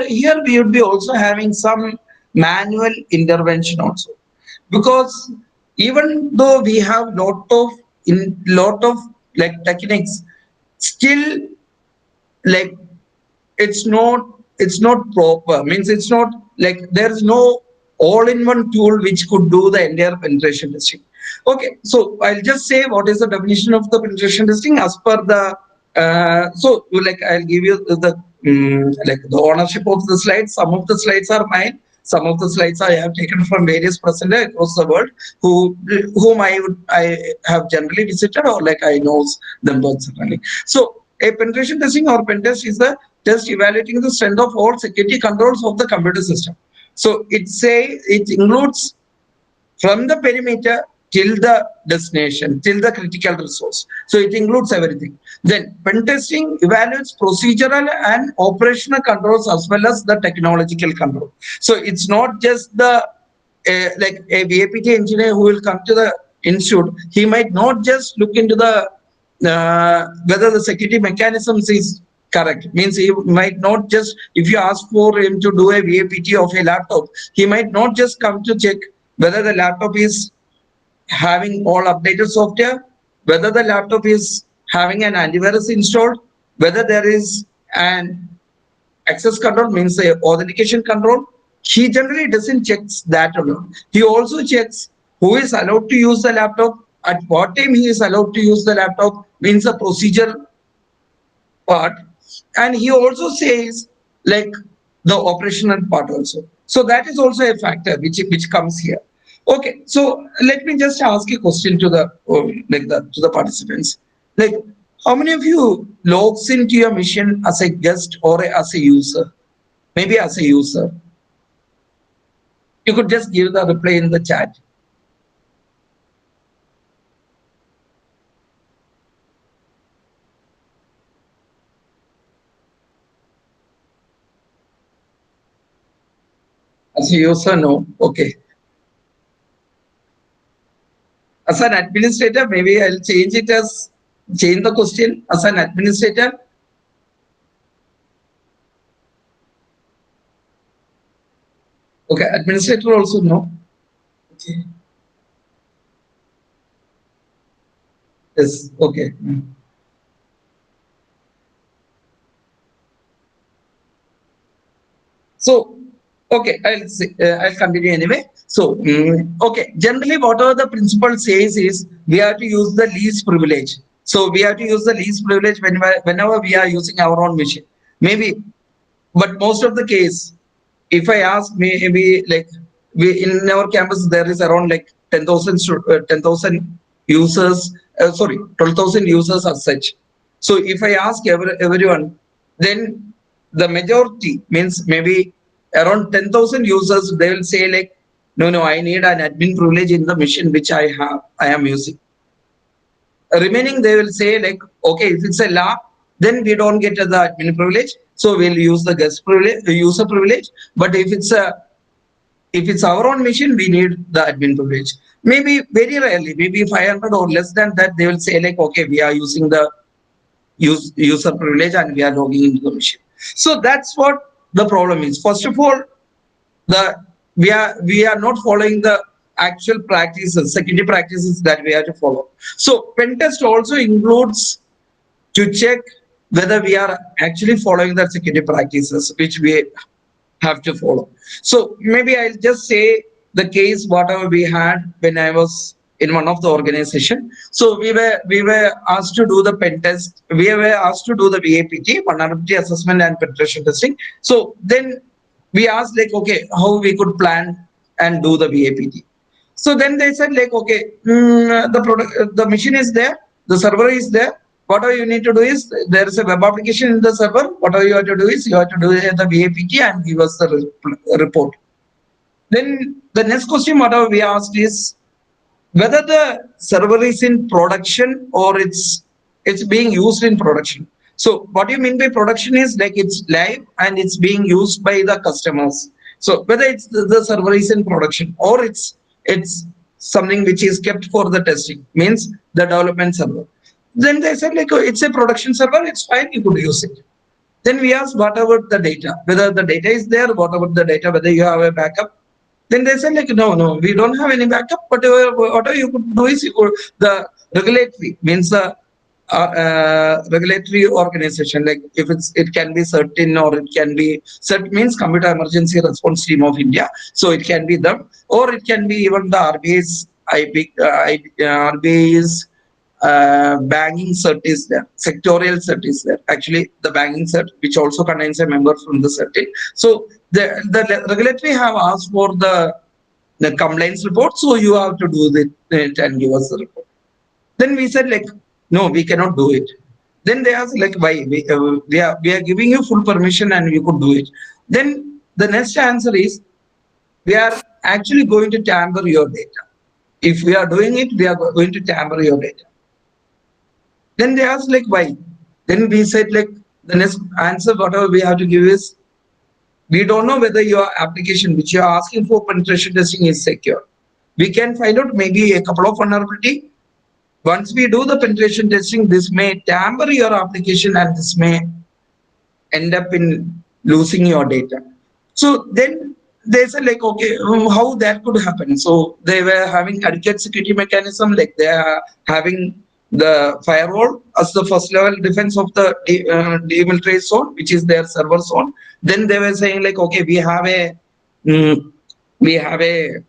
here we will be also having some manual intervention also, because even though we have lot of like techniques, still like it's not proper, means it's not like there's no all-in-one tool which could do the entire penetration testing. Okay, so I'll just say what is the definition of the penetration testing as per the so like I'll give you like the ownership of the slides. Some of the slides are mine, some of the slides I have taken from various presenters across the world whom I have generally visited, or like I know them personally. So a penetration testing or pen test is the test evaluating the strength of all security controls of the computer system. So it includes from the perimeter till the destination, till the critical resource. So it includes everything. Then pen testing evaluates procedural and operational controls as well as the technological control. So it's not just the like a VAPT engineer who will come to the institute. He might not just look into the whether the security mechanisms is correct. Means he might not just, if you ask for him to do a VAPT of a laptop, he might not just come to check whether the laptop is having all updated software, whether the laptop is having an antivirus installed, whether there is an access control, means the authentication control. He generally doesn't check that alone. He also checks who is allowed to use the laptop, at what time he is allowed to use the laptop, means the procedure part, and he also says like the operational part also. So that is also a factor which comes here. Okay, so let me just ask a question to the to the participants. Like, how many of you logs into your machine as a guest or as a user? Maybe as a user. You could just give the reply in the chat. As a user, no. Okay. As an administrator, maybe I'll change the question. As an administrator, okay, administrator also no. Okay. Yes, okay. So, okay, I'll continue anyway. So, okay, generally, whatever the principle says is we have to use the least privilege. So, we have to use the least privilege whenever we are using our own machine. Maybe, but most of the case, if I ask, maybe like we in our campus there is around like 10,000 10,000 users, sorry, 12,000 users as such. So if I ask everyone, then the majority means maybe around 10,000 users, they will say like, no, I need an admin privilege in the machine which I am using. Remaining, they will say like, okay, if it's a law, then we don't get the admin privilege, so we'll use the guest privilege, the user privilege. But if it's our own machine, we need the admin privilege. Maybe very rarely, maybe 500 or less than that, they will say like, okay, we are using the user privilege and we are logging into the machine. So that's what the problem is. First of all, the we are not following the actual practices, security practices that we have to follow. So pen test also includes to check whether we are actually following the security practices which we have to follow. So maybe I'll just say the case whatever we had when I was in one of the organization. So we were asked to do the pen test. We were asked to do the VAPT, vulnerability assessment and penetration testing. So then we asked like, okay, how we could plan and do the VAPT. So then they said like, okay, the machine is there, the server is there. Whatever you need to do is there is a web application in the server. Whatever you have to do is you have to do the VAPT and give us the report. Then the next question whatever we asked is whether the server is in production or it's being used in production. So what do you mean by production is like it's live and it's being used by the customers. So whether it's the server is in production or it's something which is kept for the testing, means the development server. Then they said like, oh, it's a production server, it's fine, you could use it. Then we asked what about the data, whether the data is there, what about the data, whether you have a backup. Then they said like, no, we don't have any backup, but whatever you could do is the regulatory, means the regulatory organization, like if it can be certain or it can be CERT, means Computer Emergency Response Team of India. So it can be them, or it can be even the RBI's RBI's banking cert is there, sectorial cert is there. Actually, the banking cert, which also contains a member from the cert. So the regulatory have asked for the compliance report, so you have to do it and give us the report. Then we said like, no, we cannot do it. Then they asked like, why? We are giving you full permission and you could do it. Then the next answer is we are actually going to tamper your data. If we are doing it, we are going to tamper your data. Then they asked like, why? Then we said like, the next answer whatever we have to give is we don't know whether your application which you are asking for penetration testing is secure. We can find out maybe a couple of vulnerability. Once we do the penetration testing, this may tamper your application and this may end up in losing your data. So then they said like, okay, how that could happen? So they were having adequate security mechanism, like they are having the firewall as the first level defense of the demilitarized zone, which is their server zone. Then they were saying like, okay, we have a mm, the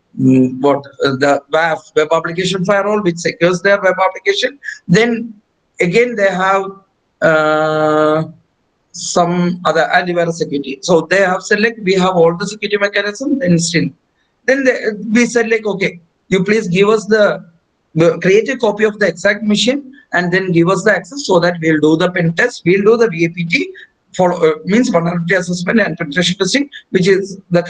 WAF, web application firewall, which secures their web application. Then again they have uh, some other antivirus security. So they have said like, we have all the security mechanism. We said like, okay, you please give us create a copy of the exact machine and then give us the access so that we'll do the pen test, we'll do the VAPT for means vulnerability assessment and penetration testing, which is the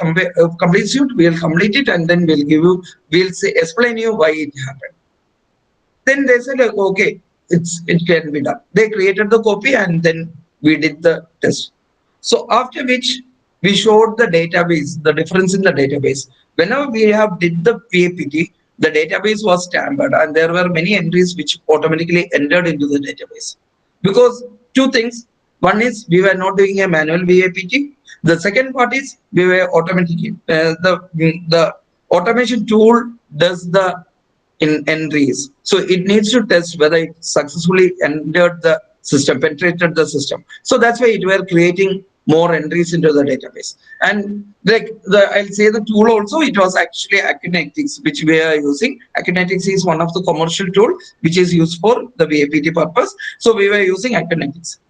complete suite. We'll complete it and then we'll explain you why it happened. Then they said like, okay, it can be done. They created the copy and then we did the test. So after which we showed the database, the difference in the database. Whenever we have did the PAPT, the database was tampered and there were many entries which automatically entered into the database. Because two things, one is we were not doing a manual VAPT. The second part is we were automatically, the automation tool does the in entries. So it needs to test whether it successfully entered the system, penetrated the system. So that's why it were creating more entries into the database. And like I'll say the tool also, it was actually Akinetics, which we are using. Akinetics is one of the commercial tool which is used for the VAPT purpose. So we were using Akinetics.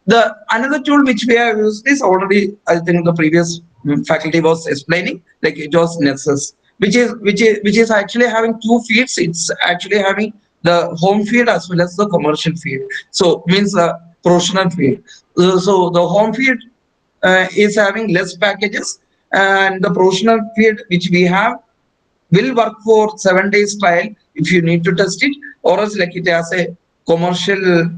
The another tool which we have used is already, I think the previous faculty was explaining, like it was Nessus, which is actually having two feeds. It's actually having the home feed as well as the commercial feed. So means the professional feed. So the home feed is having less packages, and the professional feed which we have will work for 7 days trial if you need to test it, or else like it has a commercial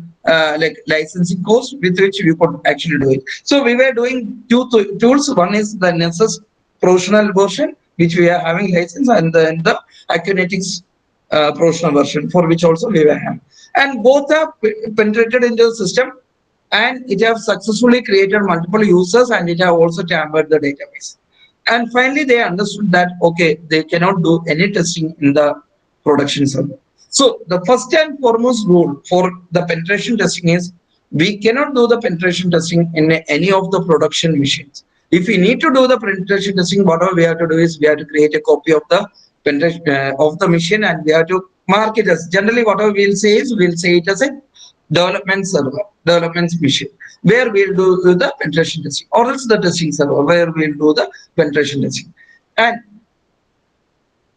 like licensing cost with which we could actually do it. So we were doing two tools. One is the Nessus professional version which we are having license, and then the Akinetics professional version for which also we were having, and both have penetrated into the system, and it have successfully created multiple users, and it have also tampered the database. And finally they understood that okay, they cannot do any testing in the production server. So the first and foremost rule for the penetration testing is we cannot do the penetration testing in any of the production machines. If we need to do the penetration testing, whatever we have to do is we have to create a copy of the penetration of the machine, and we have to mark it as, generally whatever we'll say is we'll say it as a development server, development machine, where we'll do the penetration testing, or else the testing server where we'll do the penetration testing. And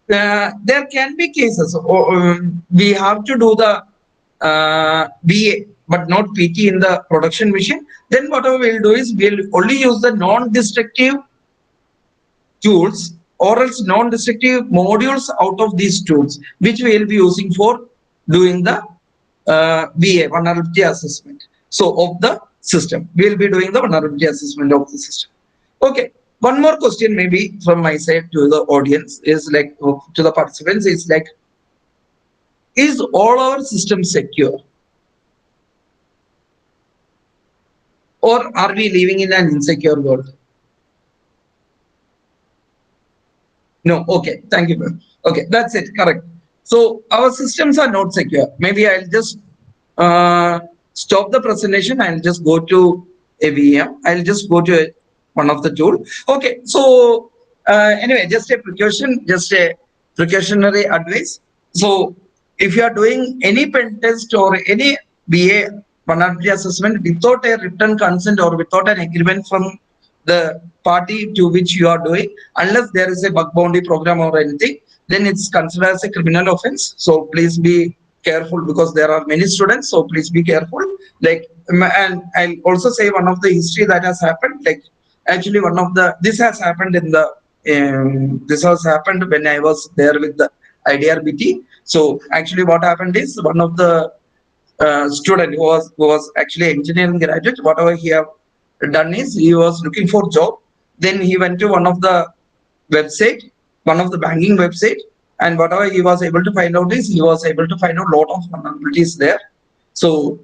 there can be cases we have to do the VA but not PT in the production machine. Then whatever we'll do is we'll only use the non-destructive tools or else non-destructive modules out of these tools, which we will be using for doing the VA, vulnerability assessment. So of the system, we will be doing the vulnerability assessment of the system. Okay. One more question maybe from my side to the audience is like, to the participants is like, is all our systems secure? Or are we living in an insecure world? No. Okay. Thank you. Okay. That's it. Correct. So our systems are not secure. Maybe I'll just stop the presentation. I'll just go to a VM. I'll just go to one of the tool. Okay. So anyway, just a precautionary advice. So if you are doing any pen test or any BA vulnerability assessment without a written consent or without an agreement from the party to which you are doing, unless there is a bug bounty program or anything, then it's considered as a criminal offense. So please be careful, because there are many students, so please be careful. Like, and I'll also say one of the history that has happened, like actually one of the, this has happened in the this has happened when I was there with the IDRBT. So actually what happened is, one of the student who was actually engineering graduate, whatever he have done is he was looking for job. Then he went to one of the website, one of the banking website, and whatever he was able to find out is he was able to find out a lot of vulnerabilities there. So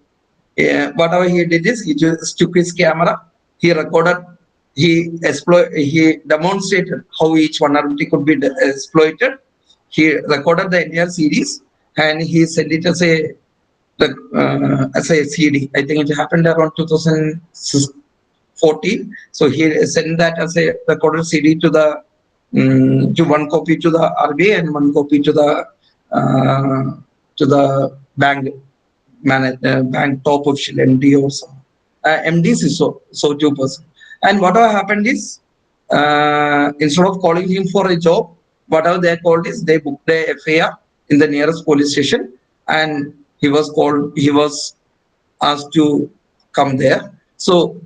whatever he did is he just took his camera, he recorded, he demonstrated how each vulnerability could be exploited. He recorded the entire series and he sent it as a CD. I think it happened around 2014. So he sent that as a recorded CD to the to one copy to the RBI and one copy to the bank bank top official MD or some MDs is so 2%. And whatever happened is instead of calling him for a job, whatever they called is they booked a FIR in the nearest police station, and he was asked to come there. So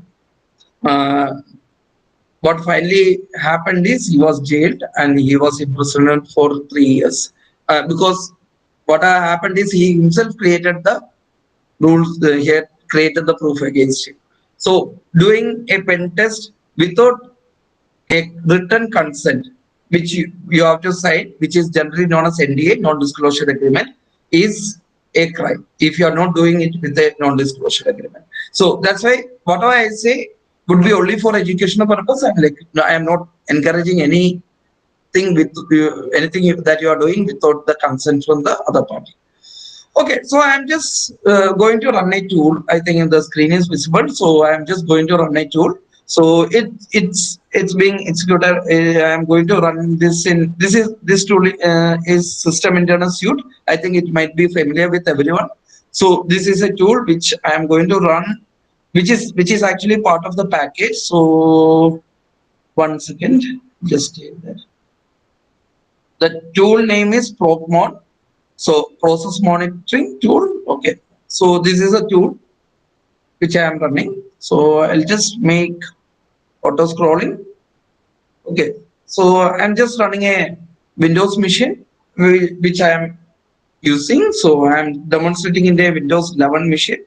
what finally happened is he was jailed and he was imprisoned for 3 years because what happened is he himself created the rules, he had created the proof against him. So doing a pen test without a written consent which you have to sign, which is generally known as NDA, non-disclosure agreement, is a crime if you are not doing it with a non-disclosure agreement. So that's why whatever I say would be only for educational purpose. I'm like, no, I am not encouraging anything with anything that you are doing without the consent from the other party. Okay, so I'm just going to run a tool. I think the screen is visible, so I'm just going to run a tool. So it's being executed. I'm going to run this in this tool is System Internal Suite. I think it might be familiar with everyone. So this is a tool which I am going to run, which is actually part of the package. So one second, just take that. The tool name is ProcMon. So process monitoring tool. Okay. So this is a tool which I am running. So I'll just make auto scrolling. Okay. So I'm just running a Windows machine which I am using. So I'm demonstrating in the Windows 11 machine.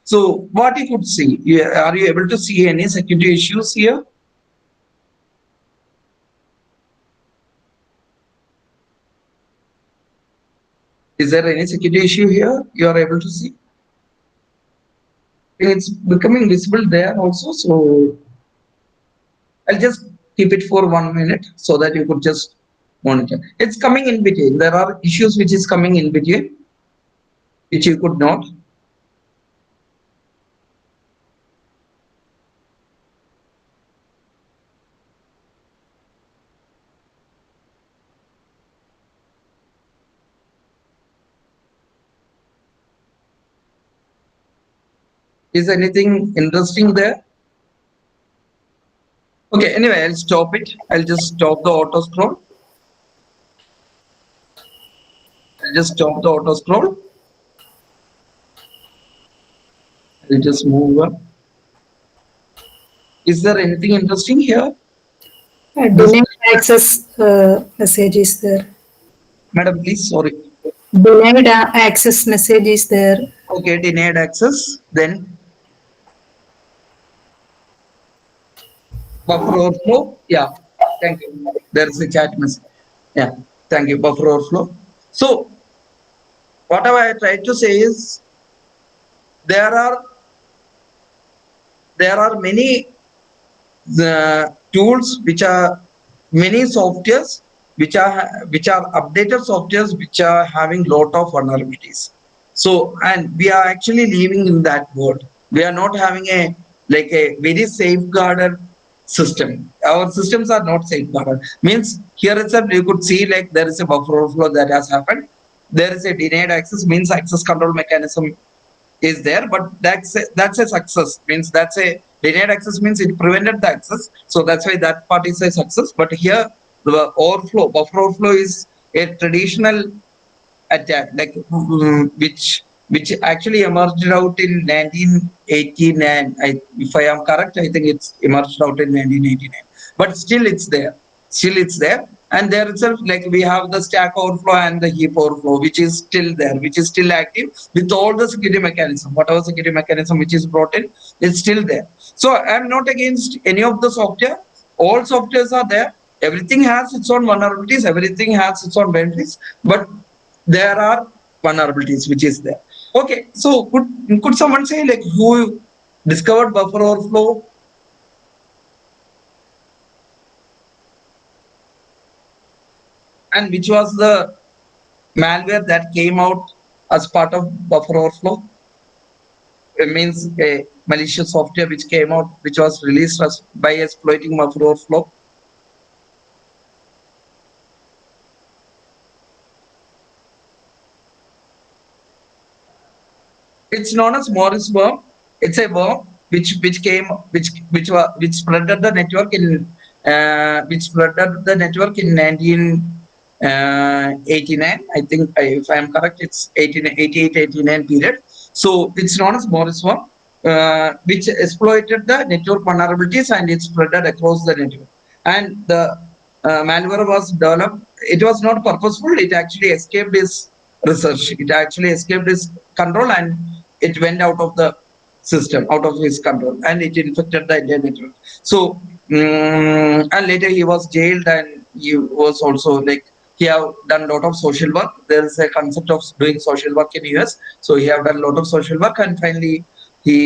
So what you could see, are you able to see any security issues here? Is there any security issue here you are able to see? It's becoming visible there also. So I'll just keep it for 1 minute so that you could just monitor. It's coming in between. There are issues which is coming in between, which you could note. Is anything interesting there? Okay, anyway, I'll stop it. I'll just stop the auto scroll. I'll just stop the auto scroll. I'll just move on. Is there anything interesting here? Denied access message is there. Madam, please, sorry. Denied access message is there. Okay, denied access. Then buffer overflow. Yeah, thank you. There is a chat message. Yeah, thank you. Buffer overflow. So, whatever I tried to say is there are many tools which are many softwares which are updated softwares which are having lot of vulnerabilities. So and we are actually living in that world. We are not having a like a very safeguarded system. Our systems are not safeguarded. Means here itself you could see like there is a buffer overflow that has happened. There is a denied access, means access control mechanism is there, but that's a success, means that's a denied access, means it prevented the access, so that's why that part is a success. But here the overflow, buffer overflow is a traditional attack, like which actually emerged out in 1989. If I am correct, I think it's emerged out in 1989. But still, it's there. Still, it's there. And there itself, like we have the stack overflow and the heap overflow, which is still there, which is still active with all the security mechanism. Whatever security mechanism which is brought in, it's still there. So I'm not against any of the software. All softwares are there. Everything has its own vulnerabilities. Everything has its own benefits. But there are vulnerabilities which is there. Okay, so could someone say like who discovered buffer overflow? And which was the malware that came out as part of buffer overflow? It means a malicious software which came out, which was released as by exploiting buffer overflow. It's known as Morris worm. It's a worm which spreaded the network in 1989. I think if I am correct, it's 1888-89 period. So it's known as Morris worm, which exploited the network vulnerabilities and it spreaded across the network. And the malware was developed. It was not purposeful. It actually escaped its research. It actually escaped its control and it went out of the system out of his control, and it infected the entire network. So and later he was jailed, and he was also like he have done a lot of social work. There is a concept of doing social work in US, so he have done a lot of social work, and finally he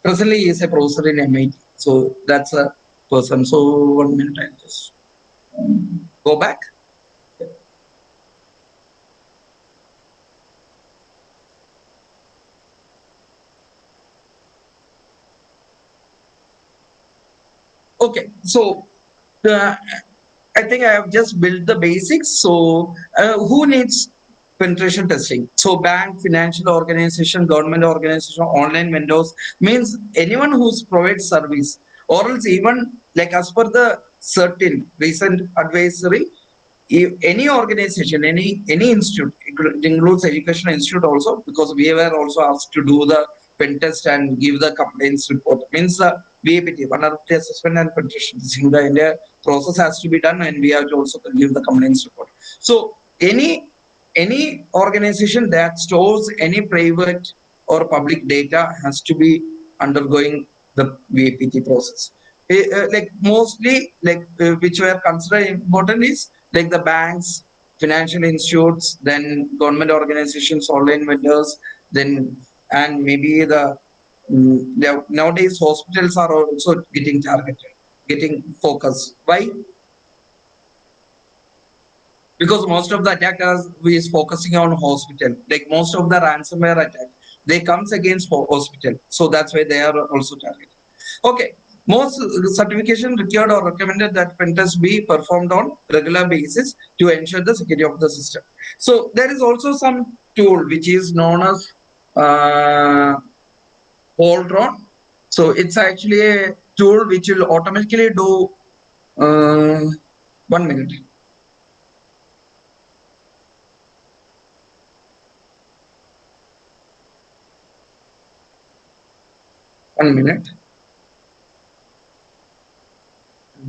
presently he is a professor in MIT. So that's a person. So 1 minute, I just go back. Okay, so uh, I think I have just built the basics. So who needs penetration testing? So bank, financial organization, government organization, online vendors, means anyone who's provides service, or else even like as per the certain recent advisory, if any organization, any institute, it includes educational institute also, because we were also asked to do the pen test and give the complaints report. Means the VAPT, vulnerability assessment and penetration testing, the entire process has to be done, and we have to also give the complaints report. So any organization that stores any private or public data has to be undergoing the VAPT process. Like mostly like which were considered important is like the banks, financial institutes, then government organizations, online vendors, then and maybe the nowadays hospitals are also getting targeted, getting focused. Why? Because most of the attackers is focusing on hospital. Like most of the ransomware attack, they comes against hospital, so that's why they are also targeted. Okay, most certification required or recommended that pen test be performed on regular basis to ensure the security of the system. So there is also some tool which is known as uh, Holdron. So it's actually a tool which will automatically do uh, 1 minute. 1 minute.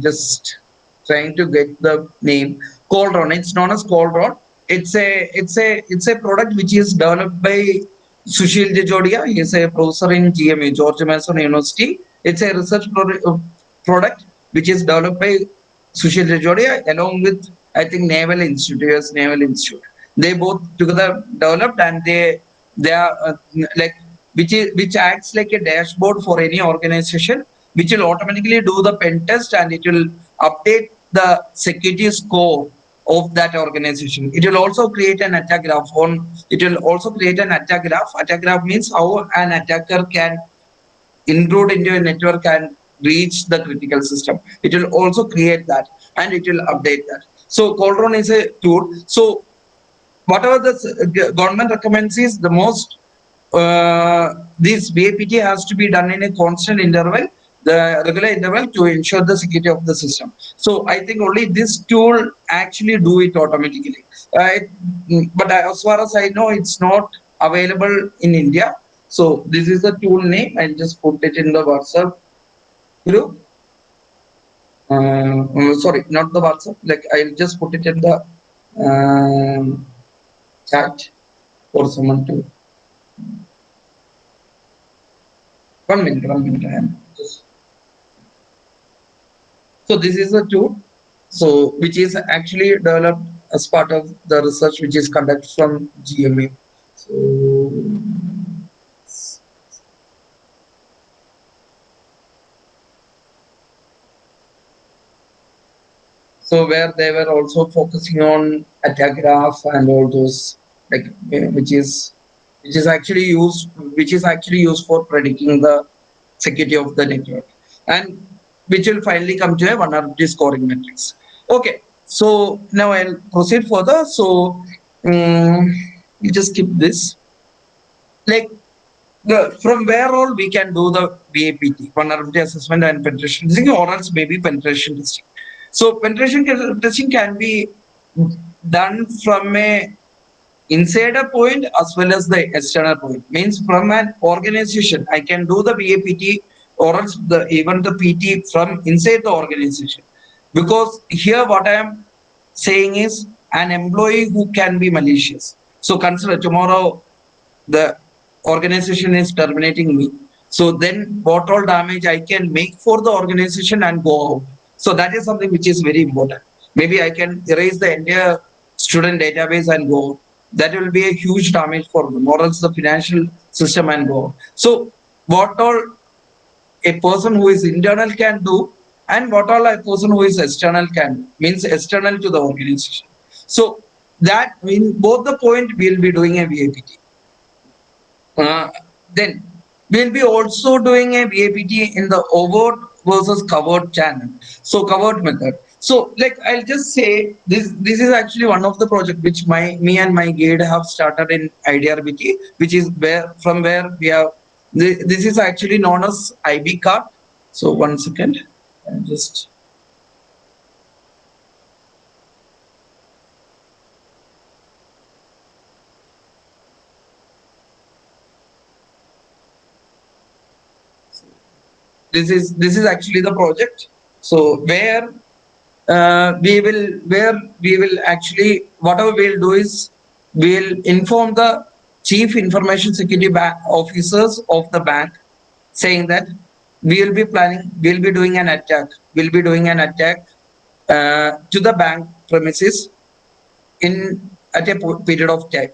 Just trying to get the name. Coldron. It's known as Coldron. It's a product which is developed by Sushil Jajodia. He is a professor in GMU, George Mason University. It's a research product which is developed by Sushil Jajodia along with, I think, Naval Institute, US Naval Institute. They both together developed, and they are like which acts like a dashboard for any organization, which will automatically do the pen test, and it will update the security score of that organization. It will also create an attack graph on. It will also create an attack graph. Attack graph means how an attacker can intrude into a network and reach the critical system. It will also create that, and it will update that. So Coldron is a tool. So whatever the government recommends is the most this BAPT has to be done in a constant interval, the regular interval, to ensure the security of the system. So I think only this tool actually do it automatically. But as far as I know, it's not available in India. So this is the tool name. I just put it in the WhatsApp group. Sorry, not the WhatsApp. Like I'll just put it in the chat for someone to. 1 minute, 1 minute. I am just. So this is a tool, so which is actually developed as part of the research which is conducted from GMA. So where they were also focusing on attack graph and all those, like which is actually used for predicting the security of the network, and which will finally come to a vulnerability scoring matrix. Okay, so now I'll proceed further. So you just skip this. Like from where all we can do the VAPT, vulnerability assessment and penetration testing, or else maybe penetration testing. So penetration testing can be done from a insider point as well as the external point. Means from an organization, I can do the VAPT, or else even the PT from inside the organization. Because here what I am saying is an employee who can be malicious. So consider tomorrow the organization is terminating me. So then what all damage I can make for the organization and go out. So that is something which is very important. Maybe I can erase the entire student database and go out. That will be a huge damage for them, or else the financial system and go out. So what all a person who is internal can do, and what all a person who is external can do, means external to the organization. So that means both the point we'll be doing a VAPT. Then we'll be also doing a VAPT in the overt versus covered channel. So covered method. So like I'll just say this is actually one of the project which me and my guide have started in IDRBT, which is where we have this is actually known as IB card. So one second, I'll just this is actually the project. So where we will actually whatever we'll do is we'll inform the chief information security officers of the bank, saying that we'll be doing an attack, to the bank premises in at a period of time.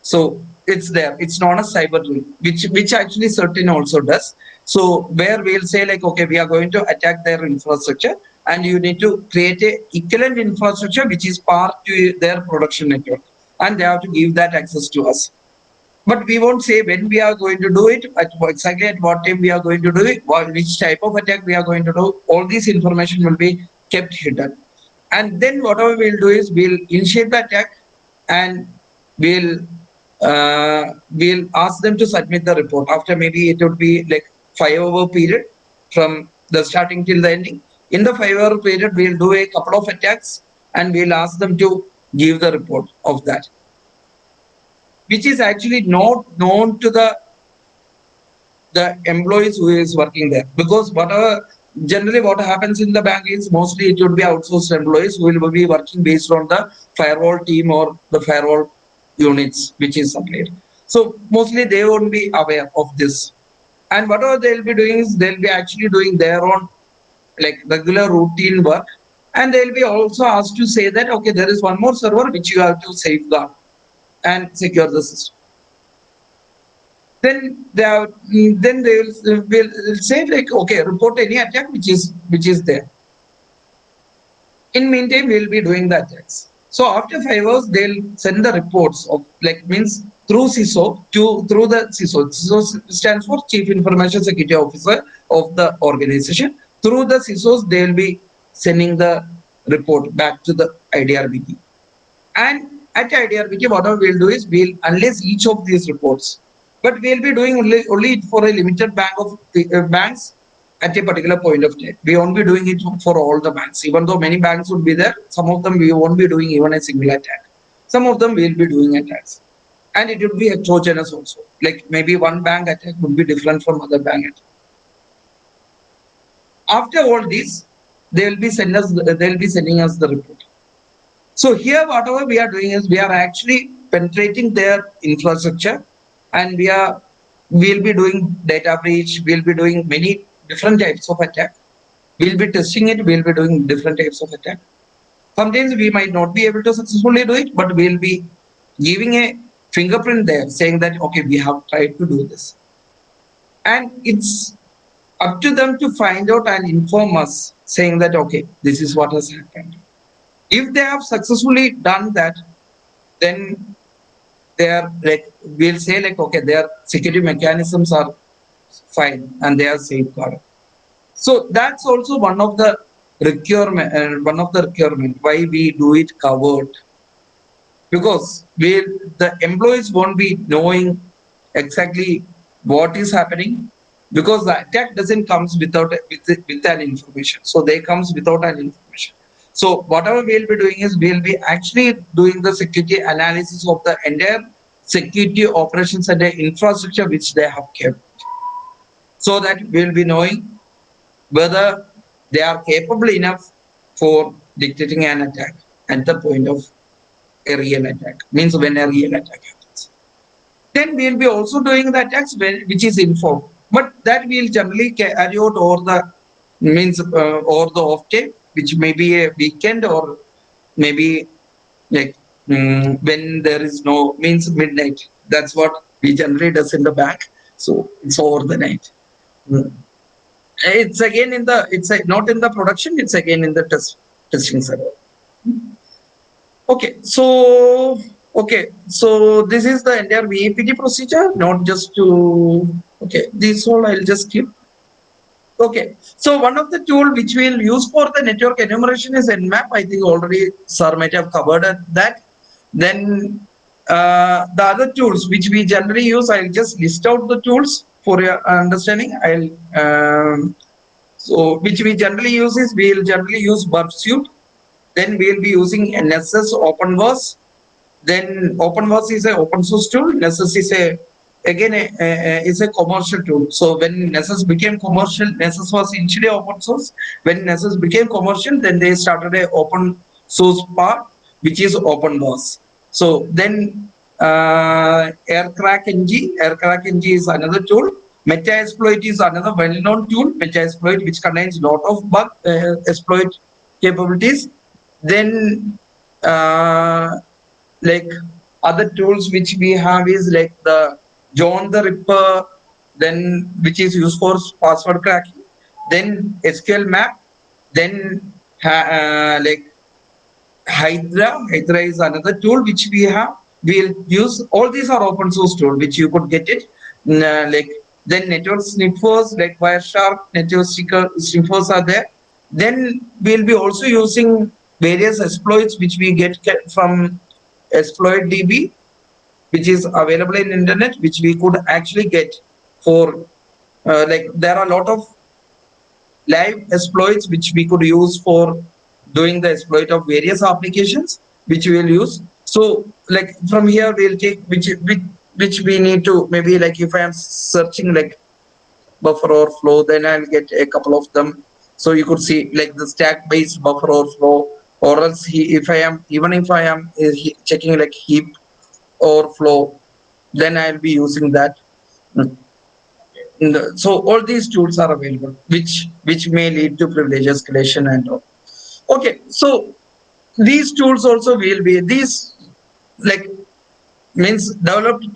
So it's there, it's not a cyber drill, which actually certain also does. So where we'll say like, okay, we are going to attack their infrastructure, and you need to create a equivalent infrastructure which is part to their production network, and they have to give that access to us. But we won't say when we are going to do it, exactly at what time we are going to do it, which type of attack we are going to do. All this information will be kept hidden. And then whatever we'll do is we'll initiate the attack, and we'll we'll ask them to submit the report after maybe it would be like 5 hour period from the starting till the ending. In the 5 hour period, we'll do a couple of attacks, and we'll ask them to give the report of that, which is actually not known to the employees who is working there. Because whatever generally what happens in the bank is mostly it would be outsourced employees who will be working based on the firewall team or the firewall units which is supplied. So mostly they won't be aware of this, and whatever they'll be doing is they'll be actually doing their own like regular routine work, and they'll be also asked to say that, okay, there is one more server which you have to safeguard and secure the system. Then then they will say like, okay, report any attack which is there. In meantime, we'll be doing the attacks. So after 5 hours, they'll send the reports of like means through CISO through the CISO. CISO stands for Chief Information Security Officer of the organization. Through the CISOs, they'll be sending the report back to the IDRBT. And at IDRBT, whatever we'll do is we'll analyze each of these reports, but we'll be doing only for a limited bank of banks at a particular point of time. We won't be doing it for all the banks, even though many banks would be there. Some of them we won't be doing even a single attack. Some of them we'll be doing attacks, and it would be heterogeneous also. Like maybe one bank attack would be different from other bank attack. After all this, they'll be sending us the report. So here, whatever we are doing is we are actually penetrating their infrastructure, and we'll be doing data breach. We'll be doing many different types of attack. We'll be testing it. We'll be doing different types of attack. Sometimes we might not be able to successfully do it, but we'll be giving a fingerprint there, saying that, okay, we have tried to do this, and it's up to them to find out and inform us, saying that, okay, this is what has happened. If they have successfully done that, then they are like, we'll say like, okay, their security mechanisms are fine and they are safeguarded. So that's also one of the requirement why we do it covered, because the employees won't be knowing exactly what is happening, because the attack doesn't comes with an information, so they comes without an information. So whatever we'll be doing is we'll be actually doing the security analysis of the entire security operations and the infrastructure which they have kept, so that we'll be knowing whether they are capable enough for dictating an attack at the point of a real attack, means when a real attack happens. Then we'll be also doing the attacks which is informed, but that we'll generally carry out over the means over the off day, which may be a weekend or maybe like when there is no means midnight. That's what we generally does in the back. So it's over the night. Mm. It's again in the not in the production. It's again in the testing server. Okay, so this is the entire VAPT procedure, not just to okay. This all I'll just keep. Okay, so one of the tool which we'll use for the network enumeration is Nmap. I think already sir might have covered that. Then the other tools which we generally use, I'll just list out the tools for your understanding. So which we generally use is we'll generally use Burp Suite. Then we'll be using NSS OpenVerse. Then OpenVerse is an open source tool. Nessus is is a commercial tool. So when Nessus became commercial, Nessus was initially open source. When Nessus became commercial, then they started a open source part, which is OpenVerse. So then AirCrackNG is another tool. Metasploit is another well-known tool. Metasploit, which contains a lot of bug exploit capabilities. Then like other tools which we have is like the John the Ripper, then which is used for password cracking, then SQL map, then like Hydra is another tool which we have. We'll use all these are open source tool which you could get it. Like then network sniffers like Wireshark, network sniffers are there. Then we'll be also using various exploits which we get from exploit DB, which is available in internet, which we could actually get for like there are a lot of live exploits which we could use for doing the exploit of various applications which we will use. So like from here we'll take which we need to maybe like if I am searching like buffer overflow, then I'll get a couple of them. So you could see like the stack based buffer overflow, or else if I am even if I am checking like heap overflow, then I'll be using that. Mm. So all these tools are available, which may lead to privilege escalation and all. Okay, so these tools also will be these like means developed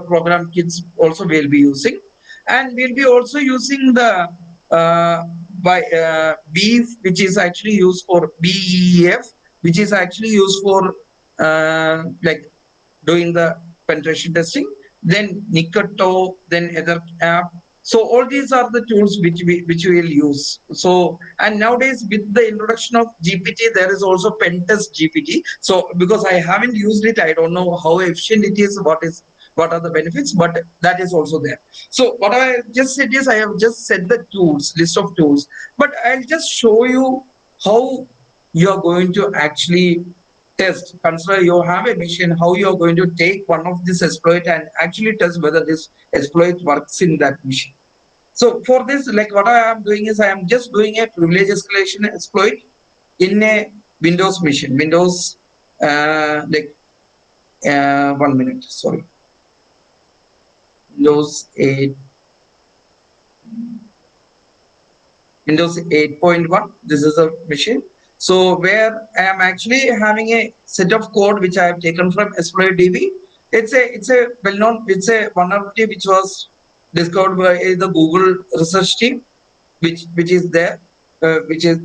program kits also will be using, and we'll be also using the beef, which is actually used for BEF, which is actually used for like doing the penetration testing, then Nikato, then other app. So all these are the tools which we will use. So and nowadays with the introduction of GPT, there is also Pentest GPT. So because I haven't used it, I don't know how efficient it is. What are the benefits? But that is also there. So what I just said is I have just said the tools list of tools, but I'll just show you how you are going to actually test. Consider you have a mission, how you are going to take one of this exploit and actually test whether this exploit works in that mission. So for this, like what I am doing is I am just doing a privilege escalation exploit in a Windows mission. Windows, like 1 minute, sorry. Windows 8, Windows 8.1. This is a machine. So where I am actually having a set of code which I have taken from exploit DB. It's a well-known, it's a vulnerability which was discovered by the Google research team, which is there, which is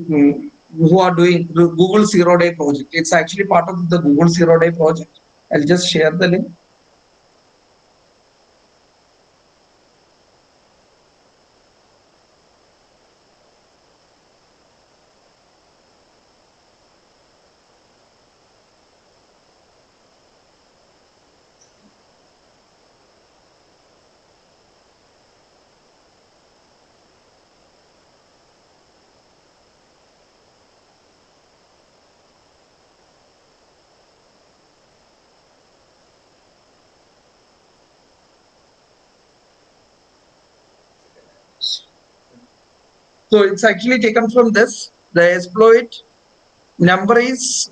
who are doing the Google Zero Day project. It's actually part of the Google Zero Day project. I'll just share the link. So it's actually taken from this. The exploit number is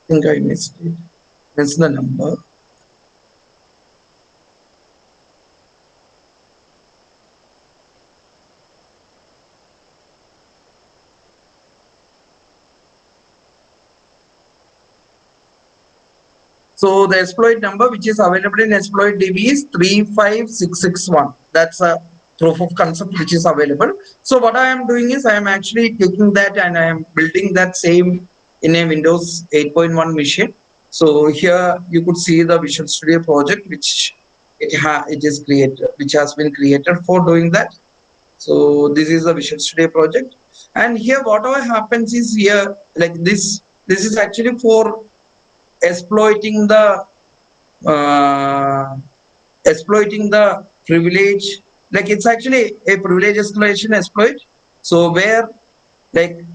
think I missed it. That's the number. So the exploit number which is available in exploit DB is 35661. That's a proof of concept which is available. So what I am doing is I am actually taking that and I am building that same in a Windows 8.1 machine. So here you could see the Visual Studio project which it is created, which has been created for doing that. So this is a Visual Studio project, and here whatever happens is here like this. This is actually for exploiting the uh, privilege. Like it's actually a privilege escalation exploit. So where like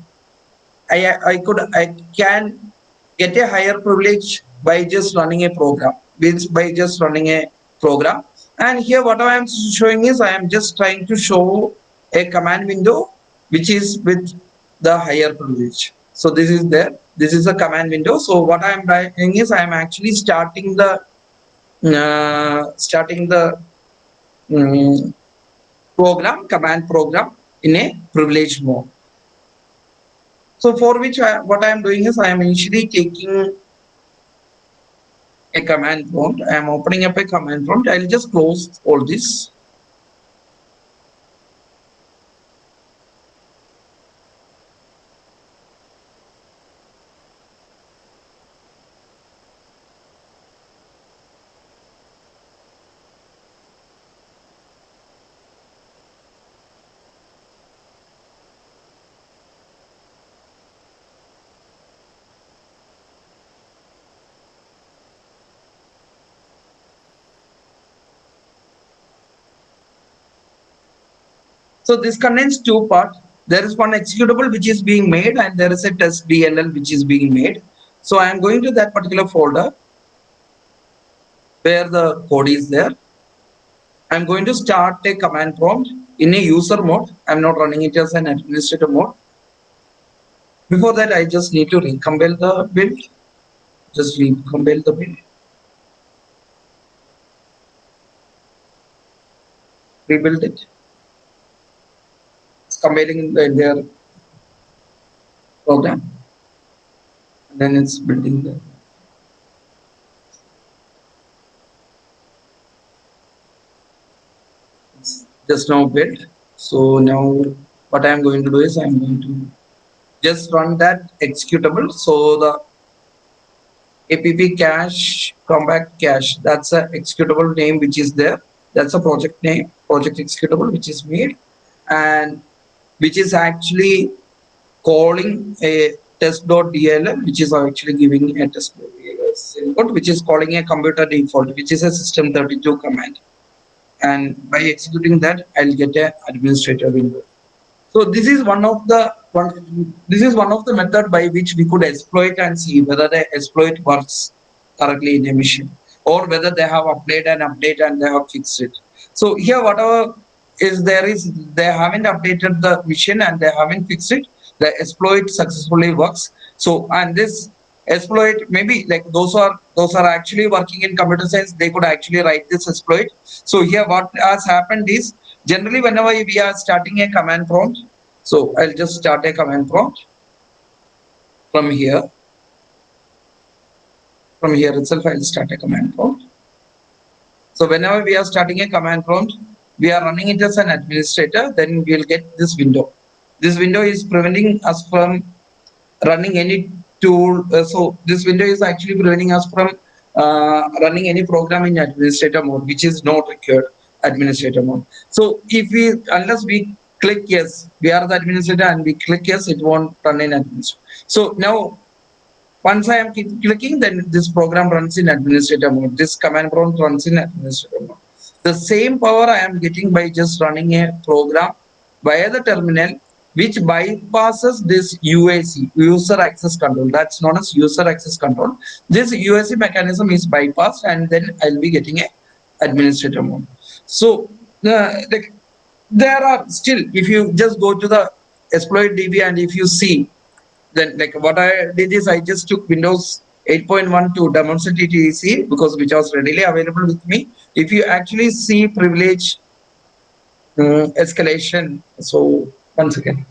I can get a higher privilege by just running a program, means by just running a program. And here what I am showing is I am just trying to show a command window which is with the higher privilege. So this is there. This is a command window. So what I am doing is I am actually starting the um, command program in a privileged mode. So for which what I am doing is I am initially taking a command prompt. I am opening up a command prompt. I'll just close all this. So this contains two parts. There is one executable which is being made and there is a test DLL which is being made. So I am going to that particular folder where the code is there. I'm going to start a command prompt in a user mode. I'm not running it as an administrator mode. Before that, I just need to recompile the build. Just recompile the build. Rebuild it. It's compiling the entire program. And then it's building the it's just now built. So now what I'm going to do is I'm going to just run that executable. So the app cache compact cache, that's a executable name which is there. That's a project name, project executable which is made and which is actually calling a test.dll, which is actually giving a test.dll input, which is calling a computer default, which is a system32 command. And by executing that, I'll get a administrator window. So this is one of the method by which we could exploit and see whether the exploit works correctly in a machine or whether they have applied an update and they have fixed it. So here whatever is there is they haven't updated the machine and they haven't fixed it. The exploit successfully works. So and this exploit maybe like those are actually working in computer science, they could actually write this exploit. So here what has happened is generally whenever we are starting a command prompt, so I'll just start a command prompt from here. From here itself, I'll start a command prompt. So whenever we are starting a command prompt, we are running it as an administrator, then we'll get this window. This window is preventing us from running any tool. So this window is actually preventing us from running any program in administrator mode, which is not required administrator mode. So if we, unless we click yes, we are the administrator and we click yes, it won't run in administrator. So now once I am clicking, then this program runs in administrator mode. This command prompt runs in administrator mode. The same power I am getting by just running a program via the terminal, which bypasses this UAC, user access control. That's known as user access control. This UAC mechanism is bypassed, and then I'll be getting a administrator mode. So there are still, if you just go to the exploit DB and if you see, then like what I did is I just took Windows 8.1 to demonstrate it easy because which was readily available with me. If you actually see privilege escalation, so once again.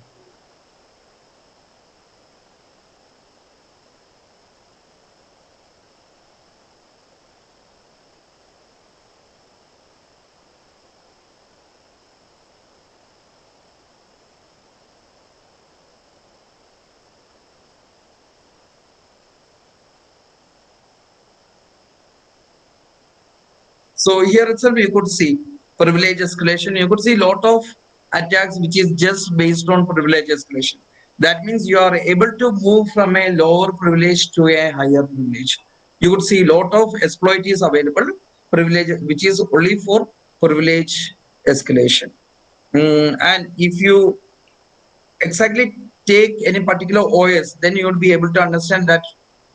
So here itself you could see privilege escalation. You could see lot of attacks which is just based on privilege escalation. That means you are able to move from a lower privilege to a higher privilege. You could see lot of exploit is available, privilege which is only for privilege escalation. And if you exactly take any particular OS, then you will be able to understand that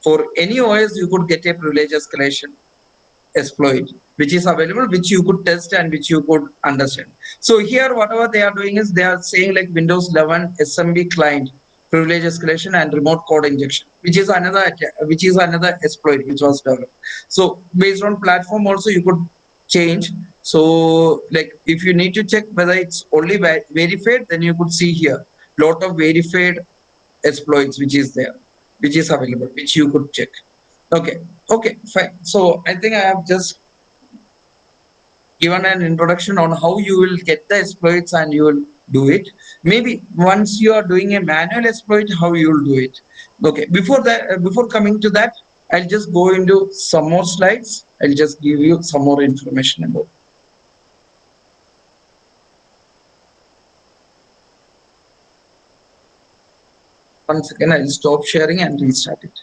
for any OS you could get a privilege escalation exploit which is available, which you could test and which you could understand. So here whatever they are doing is they are saying like Windows 11 SMB client privilege escalation and remote code injection, which is another exploit which was developed. So based on platform also you could change. So like if you need to check whether it's only verified, then you could see here lot of verified exploits which is there, which is available, which you could check. Okay, okay, fine. So I think I have just given an introduction on how you will get the exploits and you will do it. Maybe once you are doing a manual exploit, how you will do it. Okay, before that, before coming to that, I'll just go into some more slides. I'll just give you some more information about. Once again, I'll stop sharing and restart it.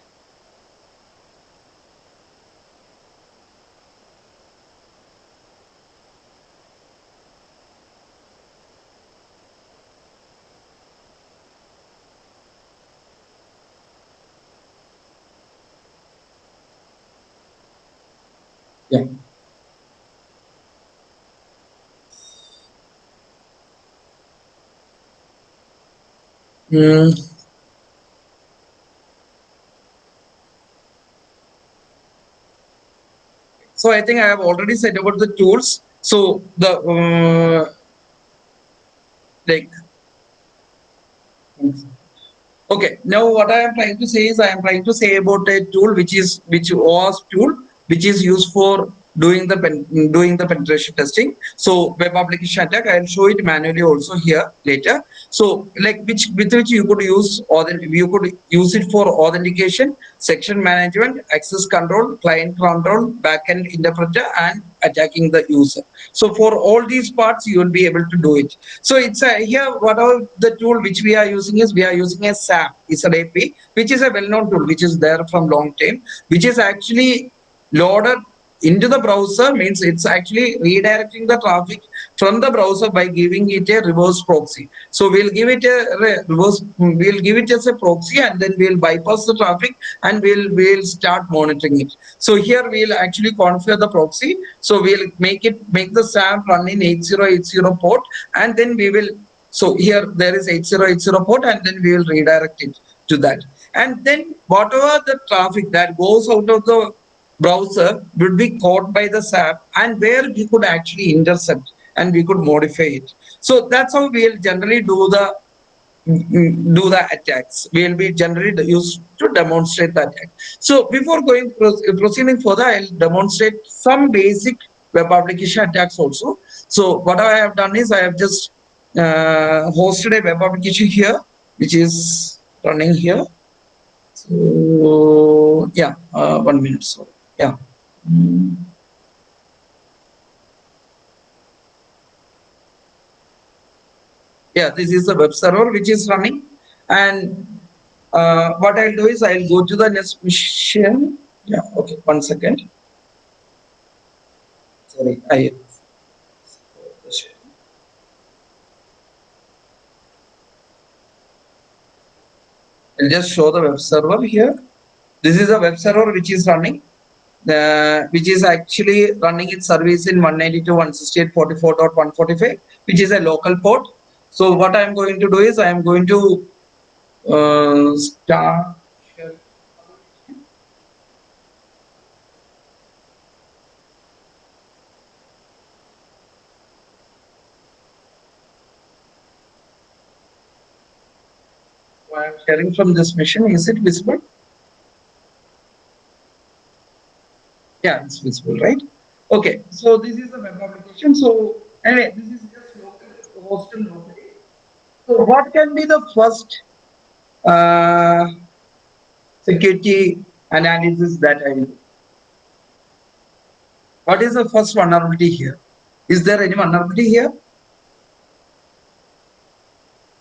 Yeah. Mm, so I think I have already said about the tools. So the like okay, now what I am trying to say is I am trying to say about a tool which was tool which is used for doing the penetration testing. So web application attack, I'll show it manually also here later. So like which with which you could use, or you could use it for authentication, section management, access control, client control, backend interpreter, and attacking the user. So for all these parts you will be able to do it. So it's here whatever the tool which we are using is we are using a SAP, SAP, which is a well-known tool which is there from long time, which is actually loaded into the browser, means it's actually redirecting the traffic from the browser by giving it a reverse proxy. So we'll give it a we'll give it as a proxy, and then we'll bypass the traffic and we'll start monitoring it. So here we'll actually configure the proxy. So we'll make the SAP run in 8080 port, and then we will, so here there is 8080 port, and then we will redirect it to that. And then whatever the traffic that goes out of the browser would be caught by the SAP, and where we could actually intercept and we could modify it. So that's how we'll generally do the attacks. We'll be generally used to demonstrate the attack. So before proceeding further, I'll demonstrate some basic web application attacks also. So what I have done is I have just hosted a web application here, which is running here. So yeah, 1 minute. So yeah. Yeah, this is the web server which is running, and what I'll do is I'll go to the next mission. Yeah, okay, 1 second. Sorry, I'll just show the web server here. This is a web server which is running, which is actually running its service in 192.168.44.145, which is a local port. So what I'm going to do is I am going to start. I am sharing from this machine. Is it visible? Yeah, it's visible, right? Okay, so this is a web application. So anyway, this is just local hosted locally. So what can be the first uh, security analysis that I will do? What is the first vulnerability here? Is there any vulnerability here?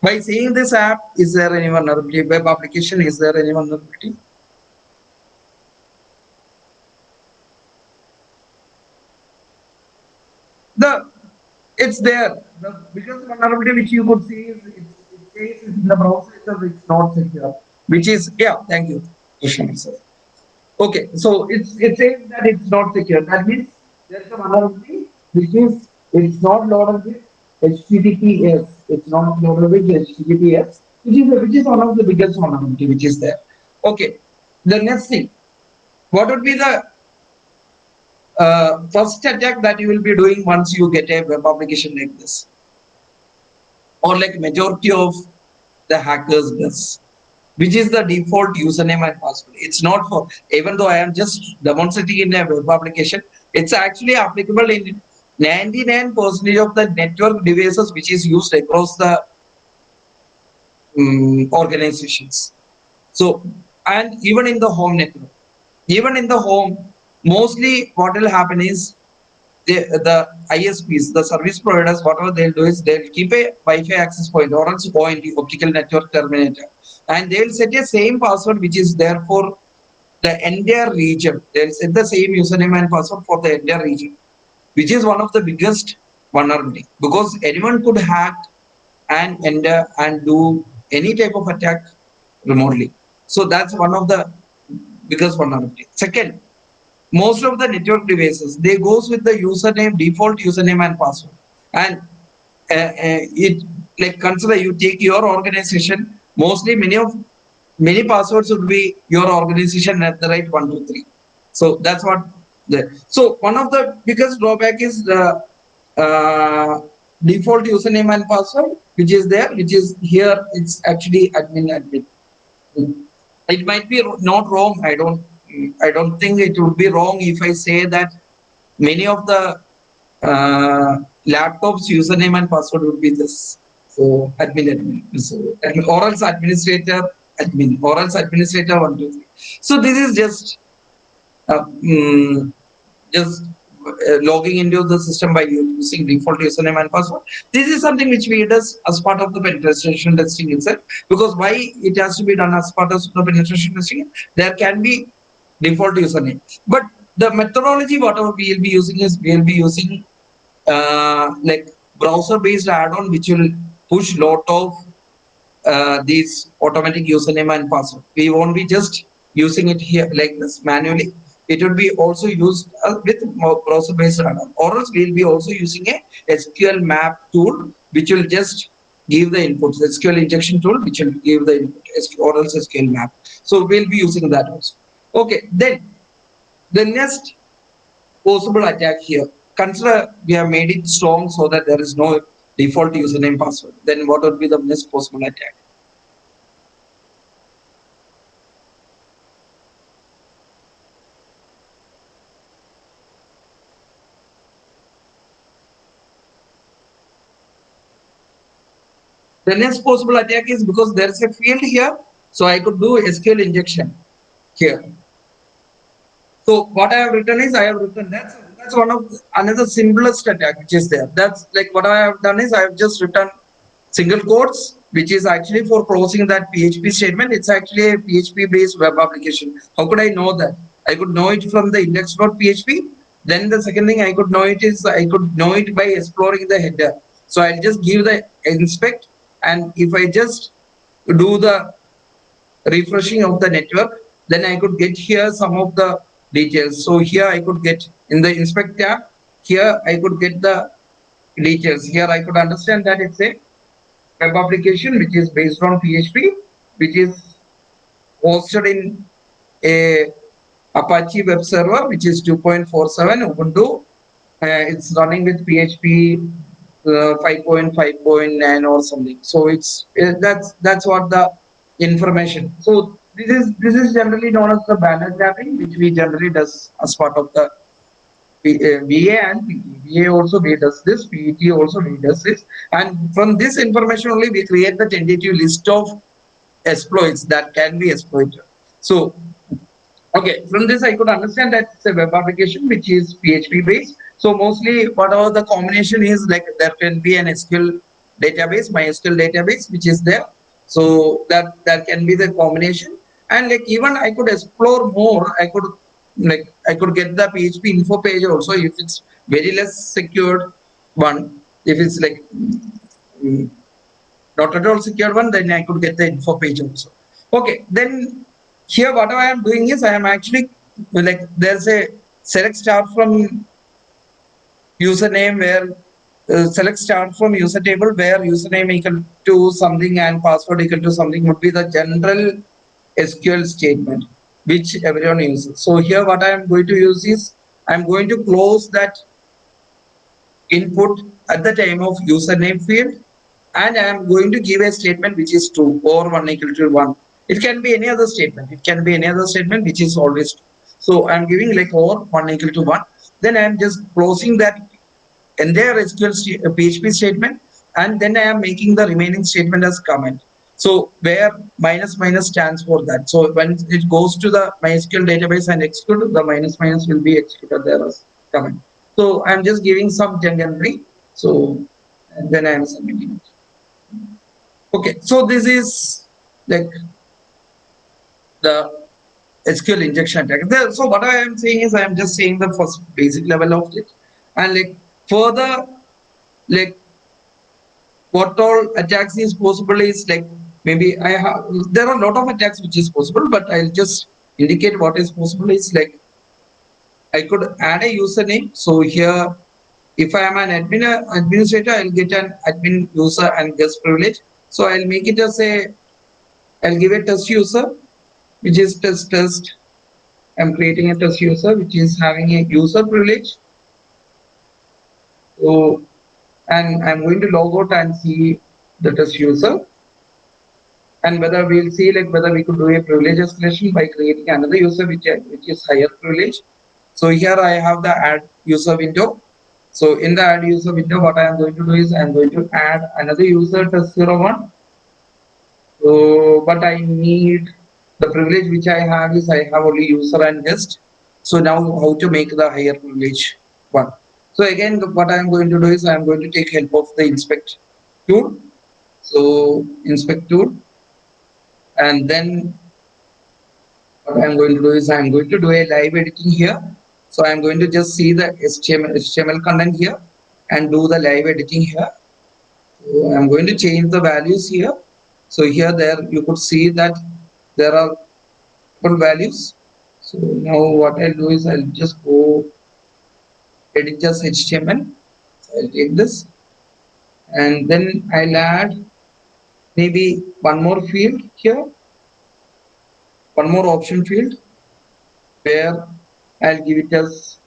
By seeing this app, is there any vulnerability? Web application, is there any vulnerability? It's there. The biggest vulnerability which you could see is it says in the browser itself it's not secure. Which is, yeah, thank you, Krishna, sir. Okay, so it says that it's not secure. That means there is a vulnerability which is it's not loaded with HTTPS. It's not loaded with HTTPS, which is one of the biggest vulnerability which is there. Okay, the next thing, what would be the first attack that you will be doing once you get a web application like this, or like majority of the hackers does, which is the default username and password. It's not for, even though I am just demonstrating in a web application, it's actually applicable in 99% of the network devices which is used across the organizations. So, and even in the home network, even in the home, mostly what will happen is the ISPs, the service providers, whatever they'll do is they'll keep a Wi-Fi access point or else ONT, optical network terminator, and they'll set a same password which is there for the entire region. They'll set the same username and password for the entire region, which is one of the biggest vulnerability because anyone could hack and enter and do any type of attack remotely. So that's one of the biggest vulnerability. Second, most of the network devices they goes with the username, default username and password, and it, like, consider you take your organization, mostly many passwords would be your organization at the right 123. So that's what so one of the biggest drawback is the uh, default username and password which is there, which is here. It's actually admin. It might be not wrong. I don't think it would be wrong if I say that many of the laptops username and password would be this. So admin. So and or else administrator admin or else administrator 123. So this is uh, mm, just logging into the system by using default username and password. This is something which we does as part of the penetration testing itself. Because why it has to be done as part of the penetration testing? There can be default username, but the methodology whatever we will be using is we will be using like browser based add-on which will push lot of these automatic username and password. We won't be just using it here like this manually. It will be also used with browser based add-on, or else we'll be also using a SQL map tool which will just give the inputs, SQL injection tool which will give the input, or else SQL map. So we'll be using that also. Okay, then the next possible attack here. Consider we have made it strong so that there is no default username password. Then what would be the next possible attack? The next possible attack is because there is a field here, so I could do SQL injection here. So what I have written is I have written that's one of another simplest attack which is there. That's like what I have done is I have just written single quotes which is actually for closing that PHP statement. It's actually a PHP based web application. How could I know that? I could know it from the index.php. Then the second thing I could know it is I could know it by exploring the header. So I'll just give the inspect, and if I just do the refreshing of the network, then I could get here some of the details. So here I could get in the inspect tab, here I could get the details. Here I could understand that it's a web application which is based on PHP, which is hosted in a Apache web server, which is 2.47 Ubuntu. It's running with PHP 5.5.9 or something. So it's that's what the information. So this is generally known as the banner mapping, which we generally does as part of the VA and PT. VA also we does this, PT also we does this, and from this information only we create the tentative list of exploits that can be exploited. So okay, from this I could understand that it's a web application which is PHP based. So mostly whatever the combination is, like there can be an SQL database, MySQL database, which is there. So that can be the combination. And like even I could explore more. I could get the PHP info page also if it's very less secured one. If it's like mm, not at all secured one, then I could get the info page also. Okay, then here what I am doing is I am actually like there's a select start from username where select start from user table where username equal to something and password equal to something would be the general SQL statement which everyone uses. So here what I am going to use is I am going to close that input at the time of username field, and I am going to give a statement which is true or 1 equal to 1. It can be any other statement. It can be any other statement which is always true. So I am giving like or 1 equal to 1. Then I am just closing that entire PHP statement, and then I am making the remaining statement as comment. So where minus minus stands for that. So when it goes to the MySQL database and execute, the minus minus will be executed there as comment. So I'm just giving some generic. So and then I am submitting it. Okay, so this is like the SQL injection attack. So what I am saying is I am just saying the first basic level of it, and like further like what all attacks is possible is like maybe I have there are a lot of attacks which is possible, but I'll just indicate what is possible is like I could add a username. So here if I am an administrator, I'll get an admin user and guest privilege. So I'll make it as I'll give a test user which is test. I'm creating a test user which is having a user privilege. So and I'm going to log out and see the test user, and whether we'll see like whether we could do a privilege escalation by creating another user which is higher privilege. So here I have the add user window. So in the add user window, what I am going to do is I am going to add another user test01. So but I need the privilege which I have is I have only user and guest. So now how to make the higher privilege one. So again what I am going to do is I am going to take help of the inspect tool. So inspect tool, and then what I'm going to do is I'm going to do a live editing here. So I'm going to just see the HTML content here and do the live editing here. So I'm going to change the values here. So here there you could see that there are multiple values. So now what I'll do is I'll just go edit just HTML. So I'll take this and then I'll add maybe one more field here, one more option field where I'll give it as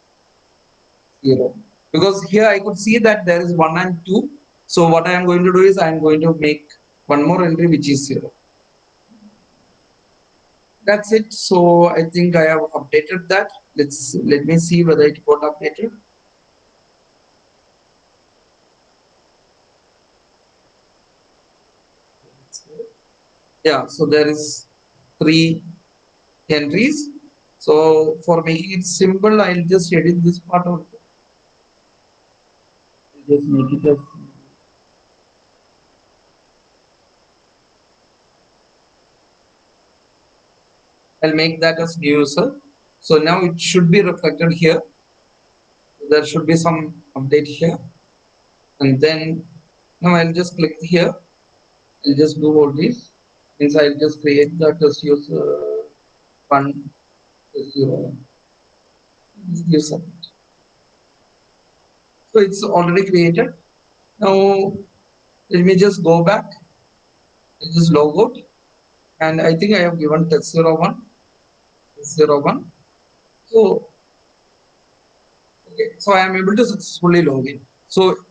0, because here I could see that there is 1 and 2. So what I am going to do is I am going to make one more entry which is 0. That's it. So I think I have updated that. Let me see whether it got updated. Yeah, so there is 3 entries. So for making it simple, I'll just edit this part of it. Just make it as I'll make that as new user. So now it should be reflected here. There should be some update here, and then now I'll just click here. I'll just do all this. Means I'll just create the test user one test user. Give submit. So it's already created. Now let me just go back. I'll just log out, and I think I have given test01. Test01. So okay, so I am able to successfully log in. So,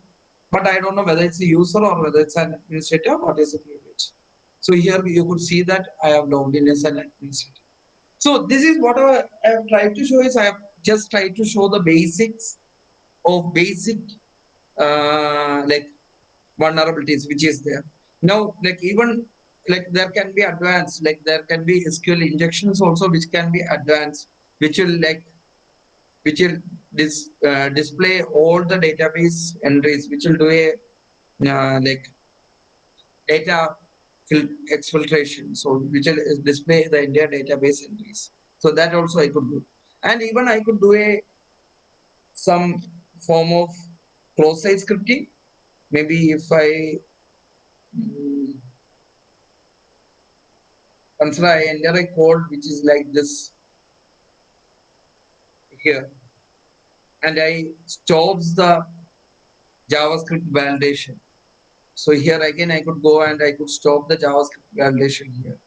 but I don't know whether it's a user or whether it's an administrator. What is the privilege? So here you could see that I have logged in as an administrator. So this is what I have tried to show is I have just tried to show the basics of basic like vulnerabilities which is there. Now like even like there can be advanced, like there can be SQL injections also which can be advanced, which will display all the database entries, which will do a like data exfiltration, so which will display the entire database entries. So that also I could do, and even I could do a some form of cross-site scripting. Maybe if I mm, consider I enter a code which is like this here, and I stops the JavaScript validation. So here again I could go and I could stop the JavaScript validation here.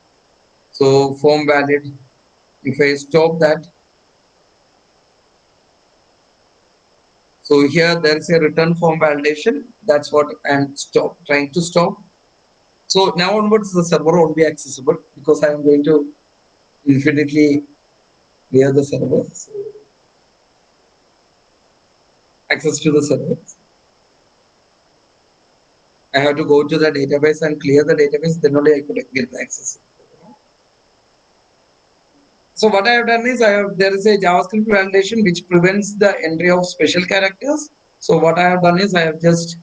So form valid, if I stop that, so here there is a return form validation. That's what I'm trying to stop. So now onwards the server won't be accessible because I am going to infinitely clear the server. So access to the server. I have to go to the database and clear the database, then only I could get the access. So what I have done is there is a JavaScript validation which prevents the entry of special characters. So what I have done is I have just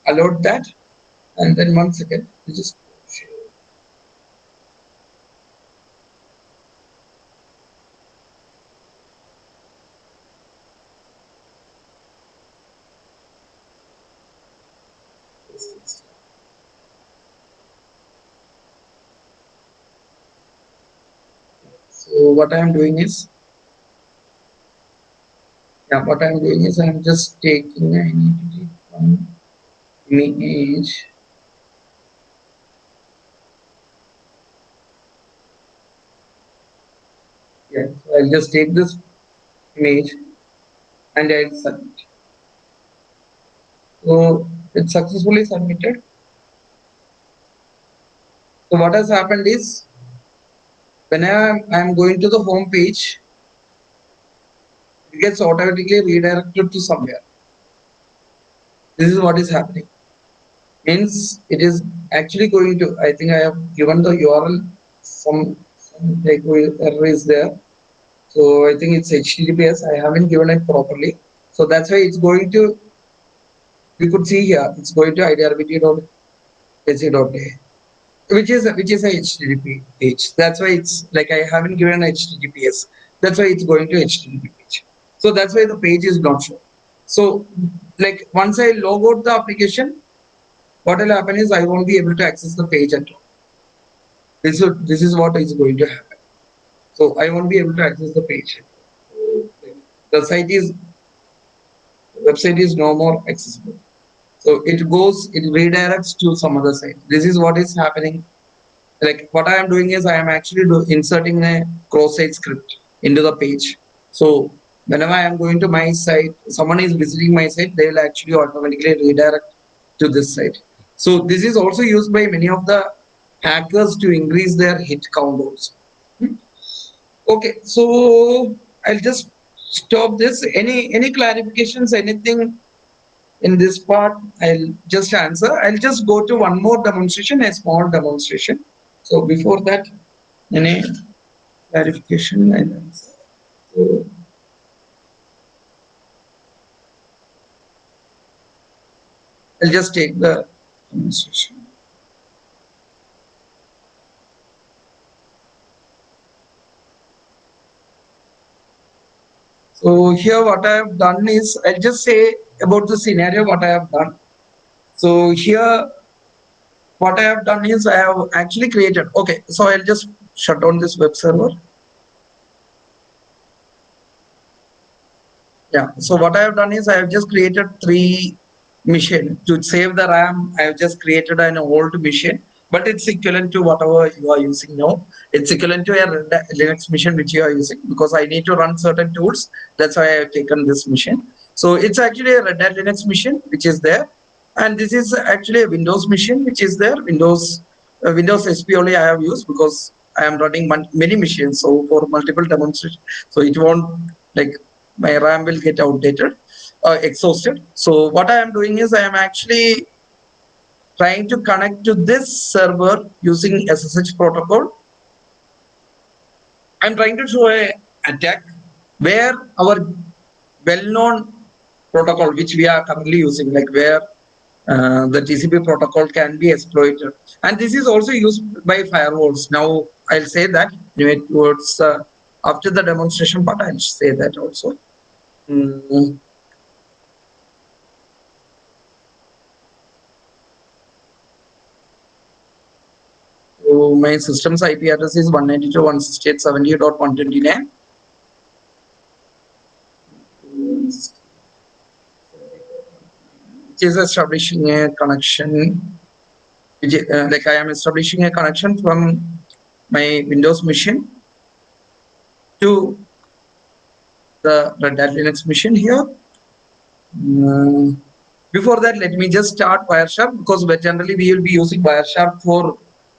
allowed that, and then 1 second, you just so what I am doing is I am just taking, I need to take one image. Yeah, so I'll just take this image and I'll submit. So it's successfully submitted. So what has happened is whenever I'm going to the home page, it gets automatically redirected to somewhere. This is what is happening. Means it is actually going to, I think I have given the URL, some like error is there. So I think it's HTTPS. I haven't given it properly. So that's why it's going to, we could see here, it's going to idrabt.ac.a, which is a HTTP page. That's why it's like I haven't given HTTPS. That's why it's going to HTTP page. So that's why the page is not shown. So like once I log out the application, what will happen is I won't be able to access the page at all. This is what is going to happen. So I won't be able to access the page. The website is no more accessible. So it redirects to some other site. This is what is happening. Like what I am doing is I am actually inserting a cross-site script into the page. So whenever I am going to my site, someone is visiting my site, they will actually automatically redirect to this site. So this is also used by many of the hackers to increase their hit count also. Okay, so I'll just stop this. Any clarifications, anything in this part, I'll just answer. I'll just go to one more demonstration, a small demonstration. So before that, any clarification, I'll answer. So I'll just take the demonstration. So here what I have done is, I'll just say about the scenario what I have done. So here what I have done is I have actually created, okay, so I'll just shut down this web server. Yeah, so what I have done is I have just created 3 machine to save the RAM. I have just created an old machine, but it's equivalent to whatever you are using now. It's equivalent to a Linux machine which you are using, because I need to run certain tools. That's why I have taken this machine. So it's actually a Red Hat Linux machine which is there. And this is actually a Windows machine which is there. Windows SP only I have used because I am running many machines, so for multiple demonstrations, so it won't, like, my RAM will get outdated, exhausted. So what I am doing is I am actually trying to connect to this server using SSH protocol. I'm trying to show a attack where our well-known protocol which we are currently using, like where the TCP protocol can be exploited, and this is also used by firewalls. Now I'll say that anyway towards after the demonstration, but I'll say that also. Mm. So my system's IP address is 192.168.70.129. Which is establishing a connection, which like I am establishing a connection from my Windows machine to the Red Hat Linux machine here. Before that, let me just start Wireshark, because generally we will be using Wireshark for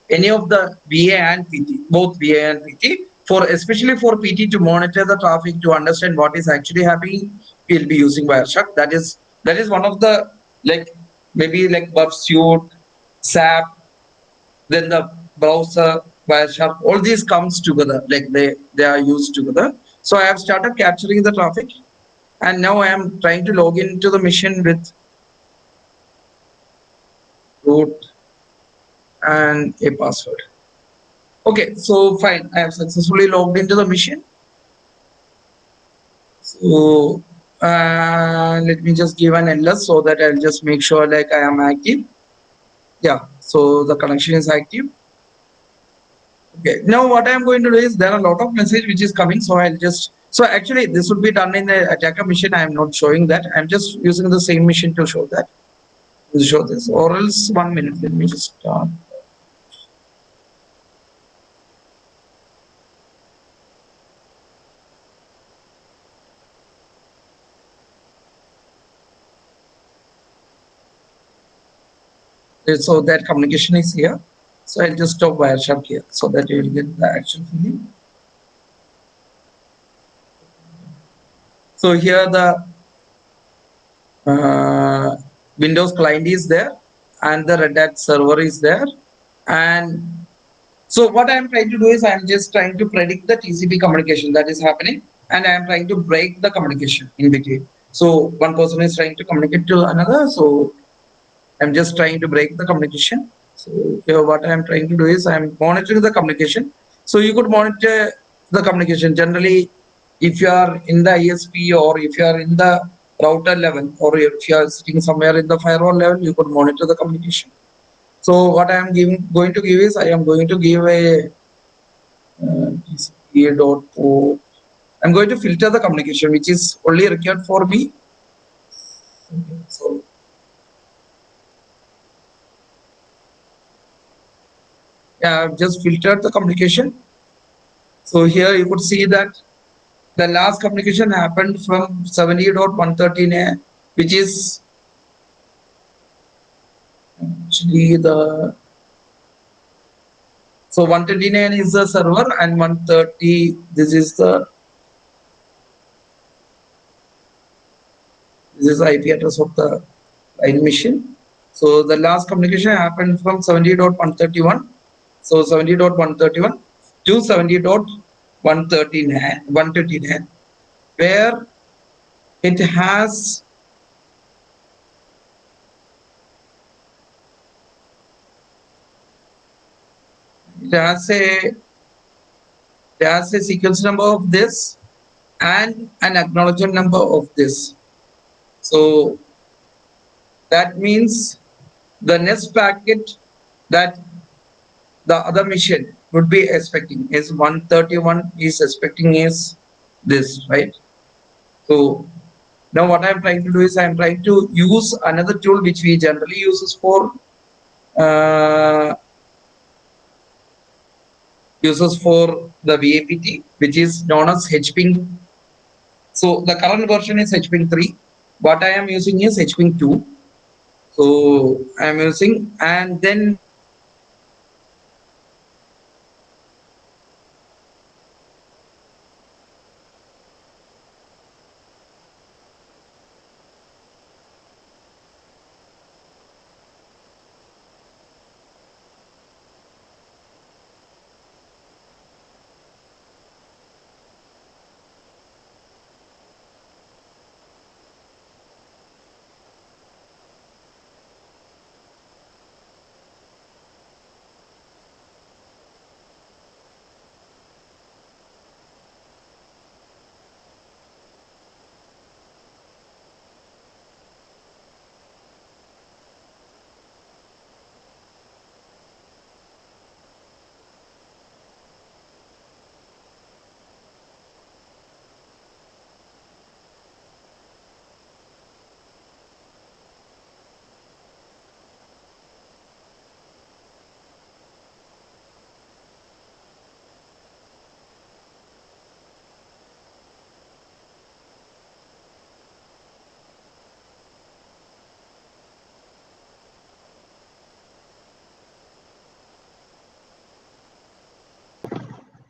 any of the VA and PT, both VA and PT, for especially for PT to monitor the traffic, to understand what is actually happening. We'll be using Wireshark. That is one of the, like, maybe like Suite, SAP, then the browser, Wireshark, all these comes together, like they are used together. So I have started capturing the traffic, and now I am trying to log into the machine with root and a password. Okay, so fine, I have successfully logged into the machine. So let me just give an LS so that I'll just make sure like I am active. Yeah, so the connection is active. Okay, now what I'm going to do is there are a lot of message which is coming, so I'll just, so actually this would be done in the attacker machine. I am not showing that. I'm just using the same machine to show that, to show this, or else 1 minute. Let me just start. So that communication is here. So I'll just stop Wireshark here so that you will get the actual feeling. So here the Windows client is there and the Red Hat server is there. And so what I'm trying to do is I'm just trying to predict the TCP communication that is happening, and I'm trying to break the communication in between. So one person is trying to communicate to another, so I'm just trying to break the communication. So here what I'm trying to do is I'm monitoring the communication. So you could monitor the communication generally if you are in the ISP, or if you are in the router level, or if you are sitting somewhere in the firewall level, you could monitor the communication. So what I am going to give is I am going to give a TCP dot port. I'm going to filter the communication which is only required for me. Okay, so yeah, I've just filtered the communication. So here you could see that the last communication happened from 70.113, which is actually the, so 129 is the server and 130 this is the IP address of the line machine. So the last communication happened from 70.131. So 70.131 to 70.139, where it has a sequence number of this and an acknowledgement number of this. So that means the next packet that the other machine would be expecting is 131 is expecting is this, right? So now what I'm trying to do is I'm trying to use another tool which we generally uses for the VAPT, which is known as HPing. So the current version is HPing 3. What I am using is HPing 2. So I'm using, and then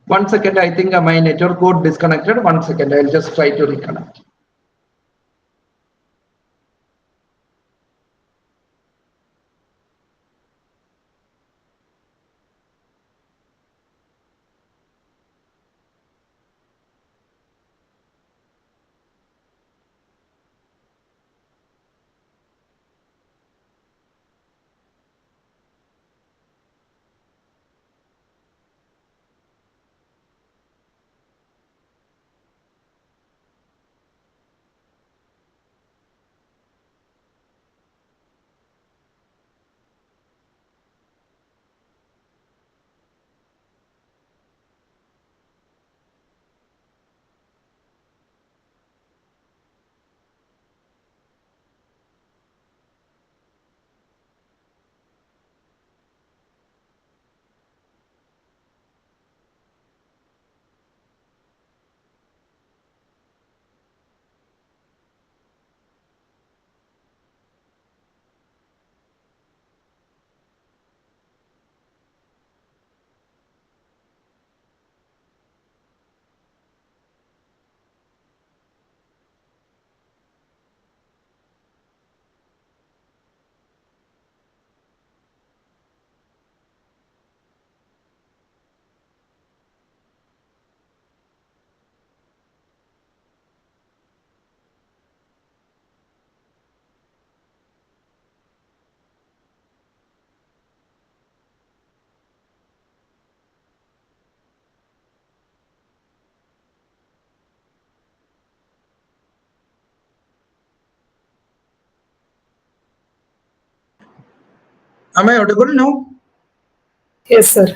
one second, I think my network got disconnected. 1 second, I'll just try to reconnect. Am I audible now? Yes, sir.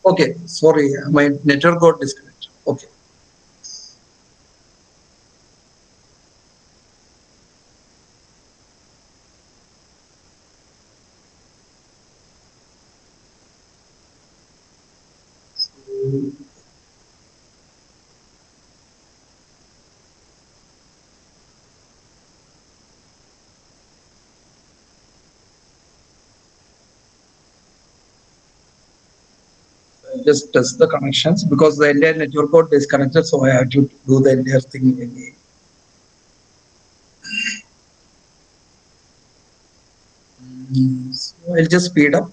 Okay, sorry, my network got disconnected. Okay. Just test the connections because the entire network got disconnected, so I have to do the entire thing again. So I'll just speed up.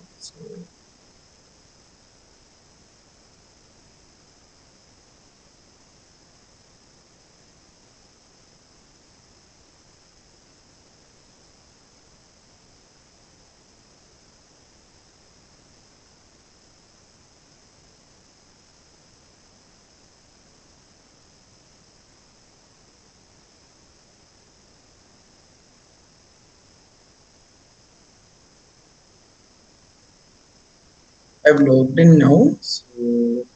I've logged in now, so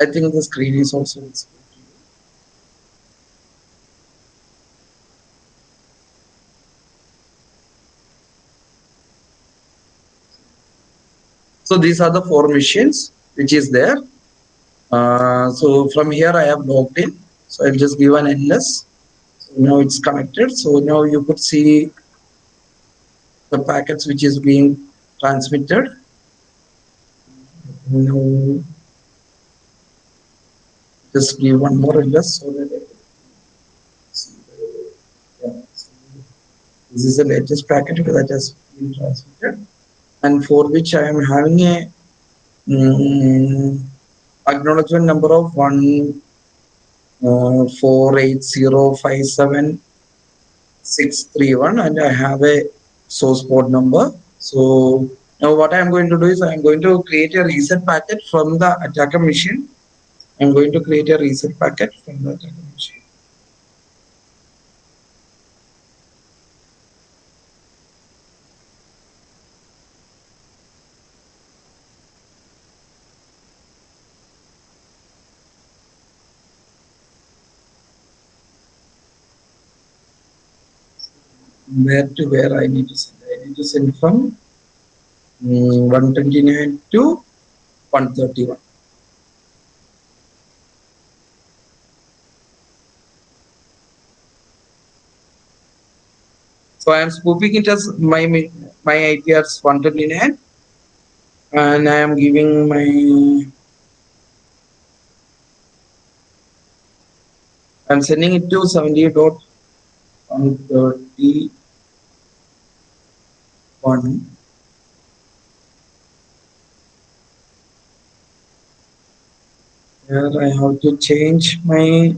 I think the screen is also visible. So these are the 4 machines which is there. So from here I have logged in. So I'll just give an LS. So now it's connected. So now you could see the packets which is being transmitted. Now, just give one more address so that I can see. Yeah. So this is the latest packet that has been transmitted, and for which I am having a acknowledgement number of 148057631, and I have a source port number. So now what I am going to do is I am going to create a reset packet from the attacker machine. I am going to create a reset packet from the attacker machine. Where to where I need to send? I need to send from 129 to 131. So I am spoofing it as my IP as 129, and I am giving I'm sending it to 70.131. Here I have to change my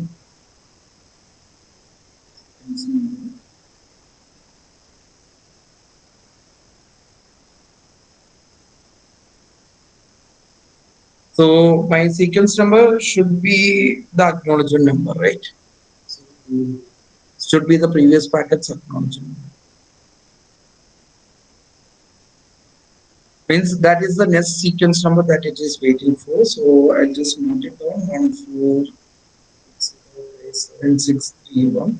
so my sequence number should be the acknowledgement number, right? So should be the previous packet's acknowledgement. Means that is the next sequence number that it is waiting for. So I just note it down 1460631.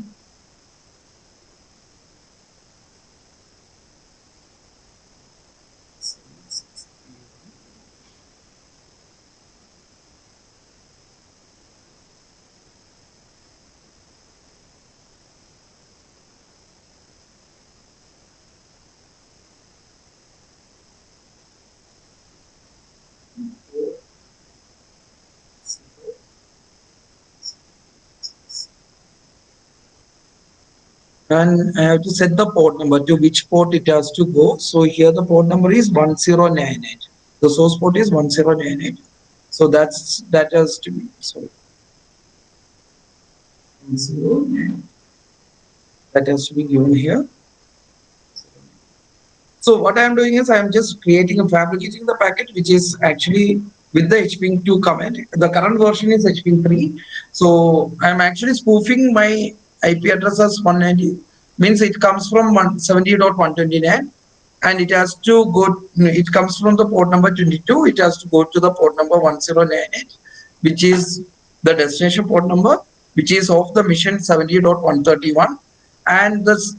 And I have to set the port number to which port it has to go. So here the port number is 1098. The source port is 1098. So that has to be, sorry, 1098. That has to be given here. So what I am doing is I am just creating and fabricating the packet, which is actually with the HPing2 command. The current version is HPing3. So I am actually spoofing my IP address as 190, means it comes from 170.129, and it has to go, it comes from the port number 22, it has to go to the port number 1098, which is the destination port number, which is of the mission 70.131. And this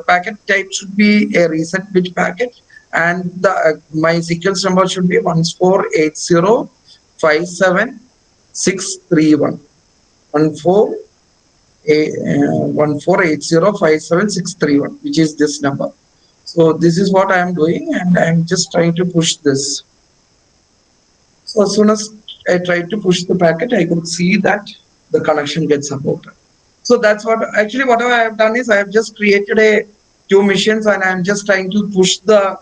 packet type should be a reset bit packet, and the my sequence number should be 148057631. 148057631, which is this number. So this is what I am doing, and I am just trying to push this. So as soon as I tried to push the packet, I could see that the connection gets aborted. So that's what actually what I have done is I have just created a two missions, and I'm just trying to push the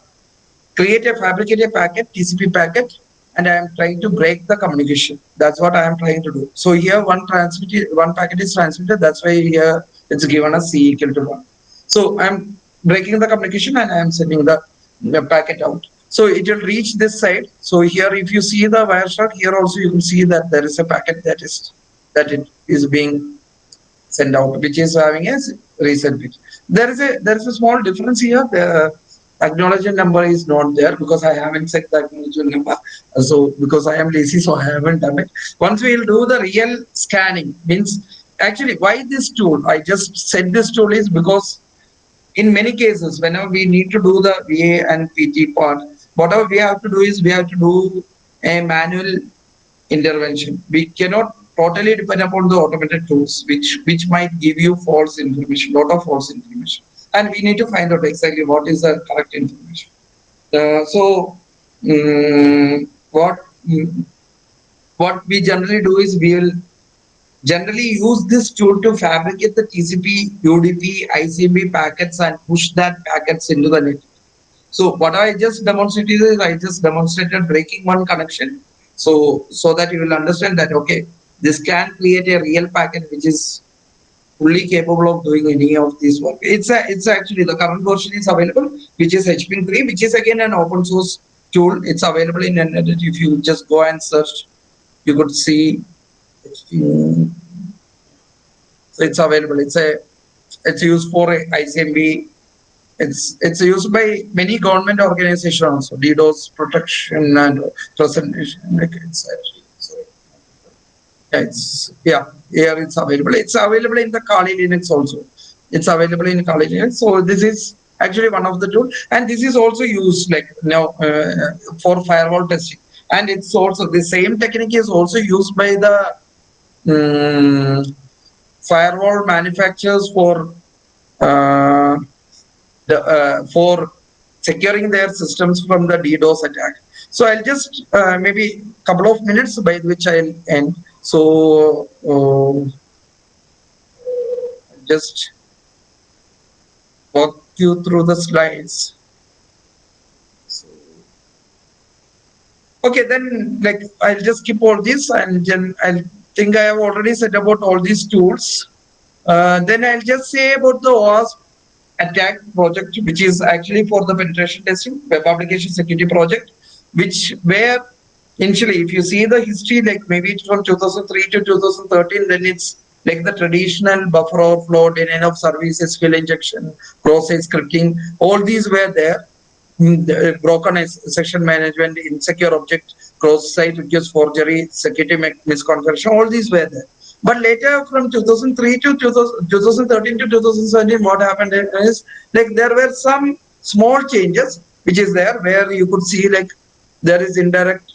create a fabricated packet, TCP packet, and I am trying to break the communication. That's what I am trying to do. So here one packet is transmitted. That's why here it's given as C equal to 1. So I'm breaking the communication, and I am sending the packet out. So it will reach this side. So here, if you see the wire shot, here also you can see that there is a packet that it is being sent out, which is having a reset bit. There is a small difference here. The acknowledgement number is not there because I haven't set the acknowledgement number. So because I am lazy, so I haven't done it. Once we will do the real scanning, means actually why this tool? I just said this tool is because in many cases, whenever we need to do the VA and PT part, whatever we have to do is we have to do a manual intervention. We cannot totally depend upon the automated tools, which might give you false information, lot of false information. and we need to find out exactly what is the correct information. So what what we generally do is we will generally use this tool to fabricate the TCP, UDP, ICMP packets and push that packets into the network. So what I just demonstrated is I just demonstrated breaking one connection. So that you will understand that okay, this can create a real packet which is fully capable of doing any of this work. It's actually the current version is available, which is HPIN 3, which is again an open source tool. It's available in internet. If you just go and search, you could see it's available. It's used for ICMP. It's used by many government organizations also. DDoS protection and presentation. Like it's actually so yeah, here it's available. It's available in the Kali Linux also. It's available in Kali Linux. So this is actually one of the tools, and this is also used like now for firewall testing. And it's also the same technique is also used by the firewall manufacturers uh, for securing their systems from the DDoS attack. So I'll just maybe couple of minutes by which I'll end. So just walk you through the slides. So, okay, then like I'll just skip all this and then I'll think I have already said about all these tools. Then I'll just say about the OWASP attack project, which is actually for the penetration testing, web application security project, which where initially, if you see the history, like maybe it's from 2003 to 2013, then it's like the traditional buffer overflow, denial of service, SQL injection, cross-site scripting, all these were there. The broken session management, insecure object, cross-site request forgery, security misconfiguration, all these were there. But later from 2003 to 2013 to 2017, what happened is like there were some small changes which is there where you could see like there is indirect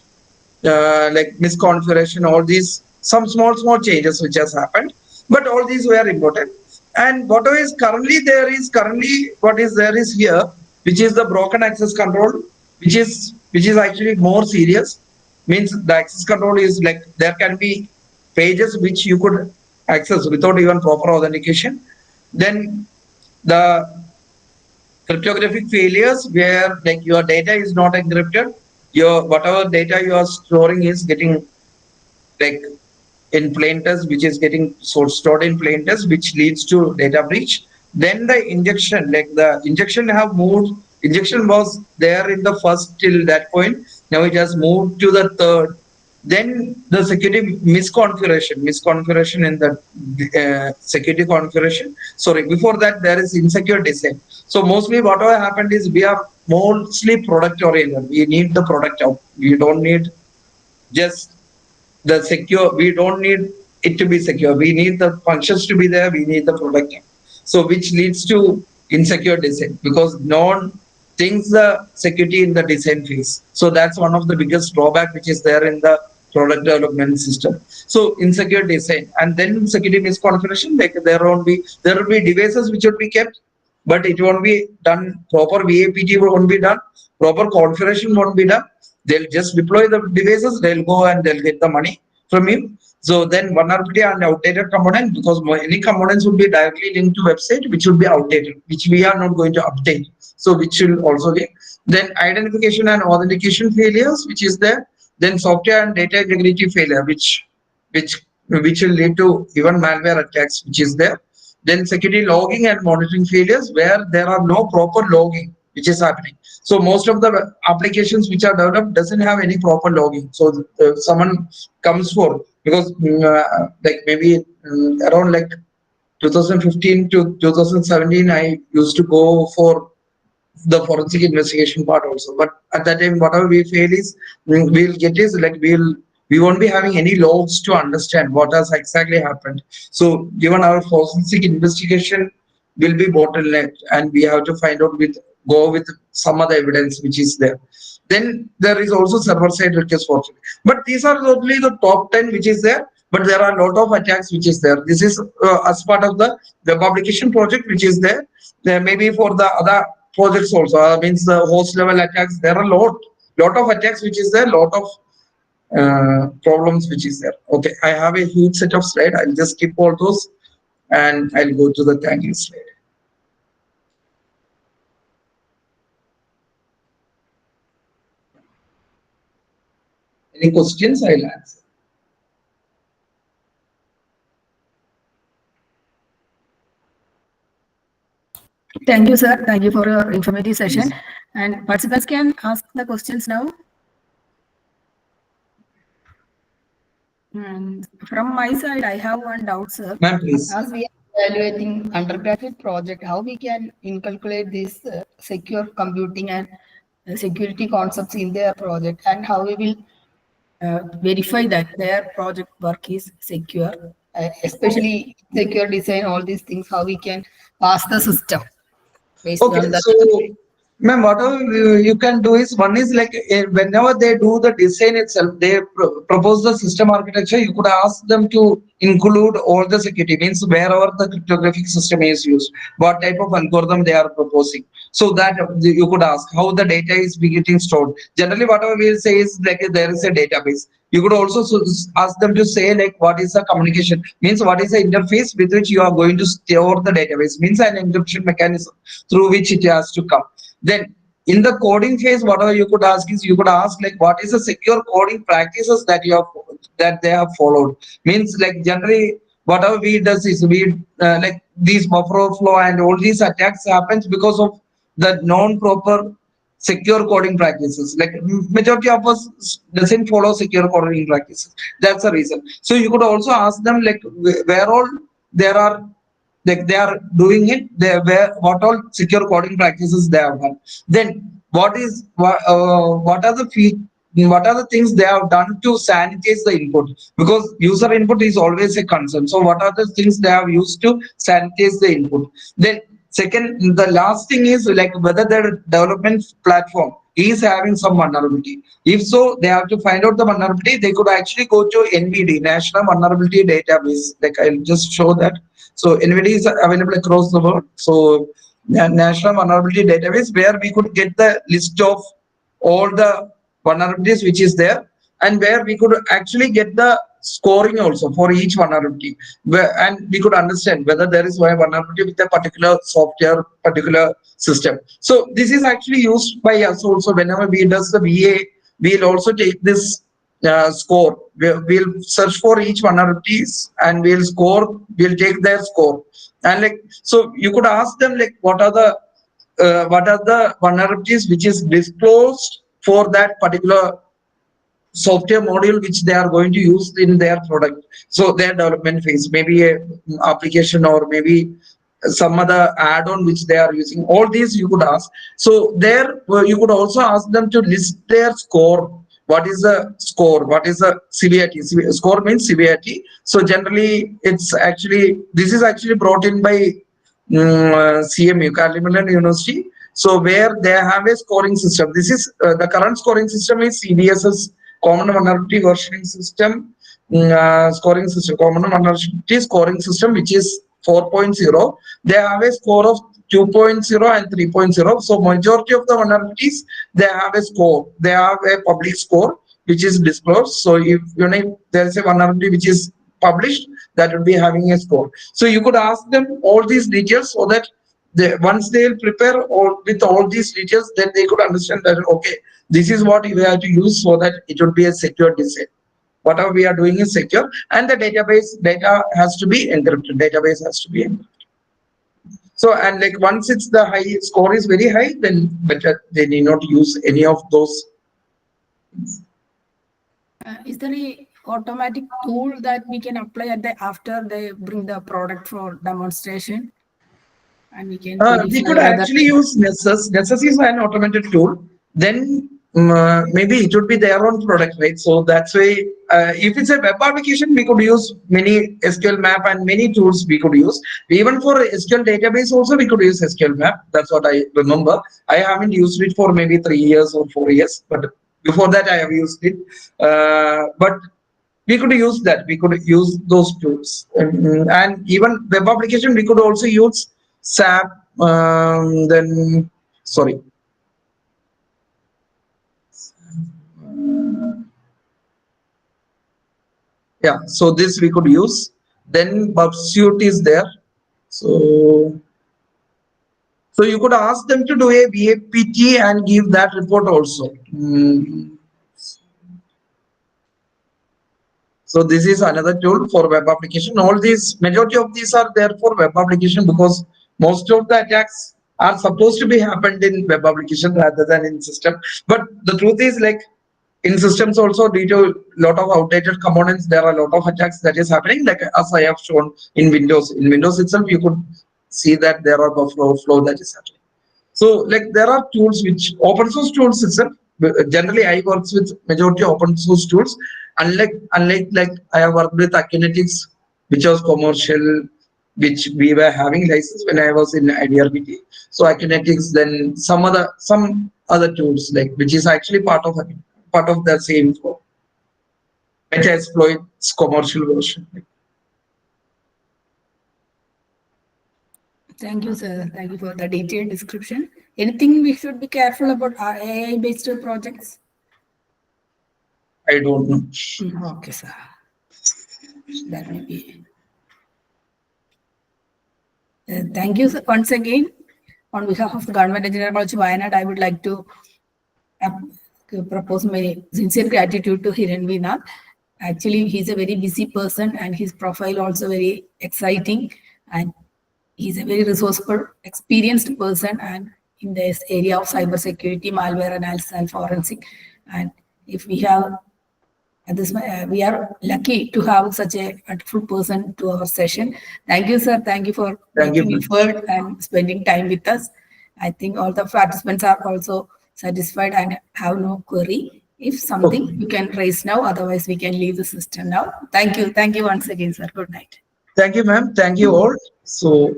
like misconfiguration, all these some small changes which has happened, but all these were important. And whatever is currently there is currently what is there is here, which is the broken access control, which is actually more serious. Means the access control is like there can be pages which you could access without even proper authentication. Then the cryptographic failures where like your data is not encrypted, your whatever data you are storing is getting like in plain text, which is getting stored in plain text, which leads to data breach. Then the injection, like the injection have moved. Injection was there in the first till that point. Now it has moved to the third. Then the security misconfiguration in the security configuration. Sorry, before that there is insecure design. So mostly what happened is we are mostly product oriented. We need the product out. We don't need just the secure. We don't need it to be secure. We need the functions to be there. We need the product. So which leads to insecure design because no one thinks the security in the design phase. So that's one of the biggest drawback which is there in the product development system. So insecure design and then security misconfiguration. Like there will be devices which will be kept, but it won't be done proper. VAPT won't be done. Proper configuration won't be done. They'll just deploy the devices, they'll go and they'll get the money from you. So then vulnerability and outdated component, because any components would be directly linked to website, which would be outdated, which we are not going to update. So which will also be. Then identification and authentication failures, which is there. Then software and data integrity failure, which will lead to even malware attacks, which is there. Then security logging and monitoring failures, where there are no proper logging, which is happening. So most of the applications which are developed doesn't have any proper logging. So someone comes for because like maybe around like 2015 to 2017, I used to go for the forensic investigation part also. But at that time, whatever we fail is we'll get is like we won't be having any logs to understand what has exactly happened. So given our forensic investigation will be bottlenecked, and we have to find out go with some other evidence which is there. Then there is also server side request forgery. But these are only the top 10 which is there. but there are a lot of attacks which is there. This is as part of the web application project which is there. There may be for the other projects also. Means the host level attacks. There are lot of attacks which is there. Lot of problems which is there. Okay, I have a huge set of slides. I'll just skip all those and I'll go to the thanking slide. Any questions? I'll answer. Thank you, sir. Thank you for your informative session. And participants can ask the questions now. And from my side, I have one doubt, sir. Ma'am, please. As we are evaluating undergraduate project, how we can inculcate this secure computing and security concepts in their project, and how we will verify that their project work is secure, especially secure design, all these things, how we can pass the system based Okay, on that. so ma'am, whatever you can do is, one is like whenever they do the design itself, they propose the system architecture. You could ask them to include all the security, means wherever the cryptographic system is used, what type of algorithm they are proposing. So that you could ask how the data is getting stored. Generally, whatever we say is like there is a database. You could also ask them to say like what is the communication, means what is the interface with which you are going to store the database, means an encryption mechanism through which it has to come. Then in the coding phase, whatever you could ask is, you could ask like what is the secure coding practices that you have that they have followed. Means like generally whatever we does is we like these buffer overflow and all these attacks happens because of the non-proper secure coding practices. Like majority of us doesn't follow secure coding practices. That's the reason. So you could also ask them like where all there are, like they are doing it, they where what all secure coding practices they have done. Then what are the things they have done to sanitize the input, because user input is always a concern. So what are the things they have used to sanitize the input? Then second, the last thing is like whether their development platform is having some vulnerability. If so, they have to find out the vulnerability. They could actually go to NVD, National Vulnerability Database. Like I'll just show that. So NVD is available across the world. So National Vulnerability Database, where we could get the list of all the vulnerabilities which is there, and where we could actually get the scoring also for each vulnerability, and we could understand whether there is a vulnerability with a particular software, particular system. So this is actually used by us also. Whenever we does the VA, we'll also take this score. We'll search for each vulnerabilities and we'll take their score. And like, so you could ask them like what are the vulnerabilities which is disclosed for that particular software module which they are going to use in their product. So their development phase, maybe a application or maybe some other add-on which they are using. All these you could ask. So there you could also ask them to list their score. What is the score? What is the severity? Score means severity. So generally it's actually, this is actually brought in by CMU, California University. So where they have a scoring system. This is the current scoring system is CVSS, Common Vulnerability Versioning System, scoring system, Common Vulnerability Scoring System, which is 4.0. They have a score of 2.0 and 3.0. So majority of the vulnerabilities, they have a score. They have a public score which is disclosed. So if there is a vulnerability which is published, that would be having a score. So you could ask them all these details so that once they prepare with all these details, then they could understand that okay, this is what we have to use so that it would be a secure design. Whatever we are doing is secure, and the database data has to be encrypted. Database has to be encrypted. So, and like once it's the high score is very high, then better they need not use any of those. Is there any automatic tool that we can apply after they bring the product for demonstration? And we can we could actually use Nessus. Nessus is an automated tool. Then maybe it would be their own product, right? So that's why if it's a web application, we could use many SQL map and many tools we could use. Even for SQL database also we could use SQL map. That's what I remember. I haven't used it for maybe 3 years or 4 years, but before that I have used it. But we could use that. We could use those tools, and even web application. We could also use SAP. Then sorry. Yeah, so this we could use. Then Suite is there. So you could ask them to do a VAPT and give that report also. So this is another tool for web application. All these, majority of these are there for web application because most of the attacks are supposed to be happened in web application rather than in system. But the truth is, like, in systems also, due to a lot of outdated components, there are a lot of attacks that is happening, like as I have shown in Windows. In Windows itself, you could see that there are buffer overflow that is happening. So like there are tools which open source tools itself. Generally, I works with majority open source tools. Unlike like I have worked with Akinetics, which was commercial, which we were having license when I was in IDRBT. So Akinetics, then some other tools like which is actually part of the same flow. Metasploit's commercial version. Thank you, sir. Thank you for the detailed description. Anything we should be careful about our AI-based projects? I don't know. Okay, sir. That may be. Thank you, sir, once again. On behalf of the Government Engineering College Wayanad, I would like to propose my sincere gratitude to Hiranvinath. Actually, he's a very busy person and his profile also very exciting, and he's a very resourceful, experienced person and in this area of cybersecurity, malware analysis and forensic. And if we have this, we are lucky to have such a wonderful person to our session. Thank you, sir. Thank you for making effort and spending time with us. I think all the participants are also satisfied and have no query. If something you can raise now, otherwise we can leave the system now. Thank you. Thank you once again, sir. Good night. Thank you, ma'am. Thank you all. So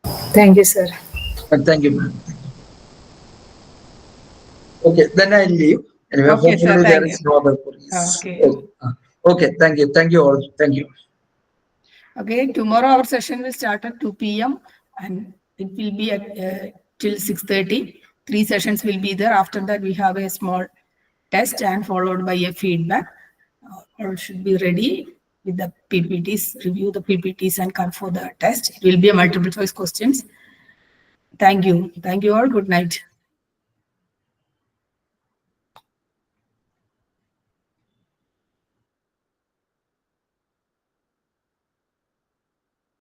Thank you, sir. thank you, ma'am. Okay, then I'll leave. Anyway, Okay, hopefully sir, there thank is you. no other queries. Okay. Okay, thank you. Thank you all. Thank you. Okay, tomorrow our session will start at 2 p.m. and it will be at till 6:30. 3 sessions will be there. After that, we have a small test and followed by a feedback. All should be ready with the PPTs, review the PPTs and come for the test. It will be a multiple choice questions. Thank you. Thank you all. Good night.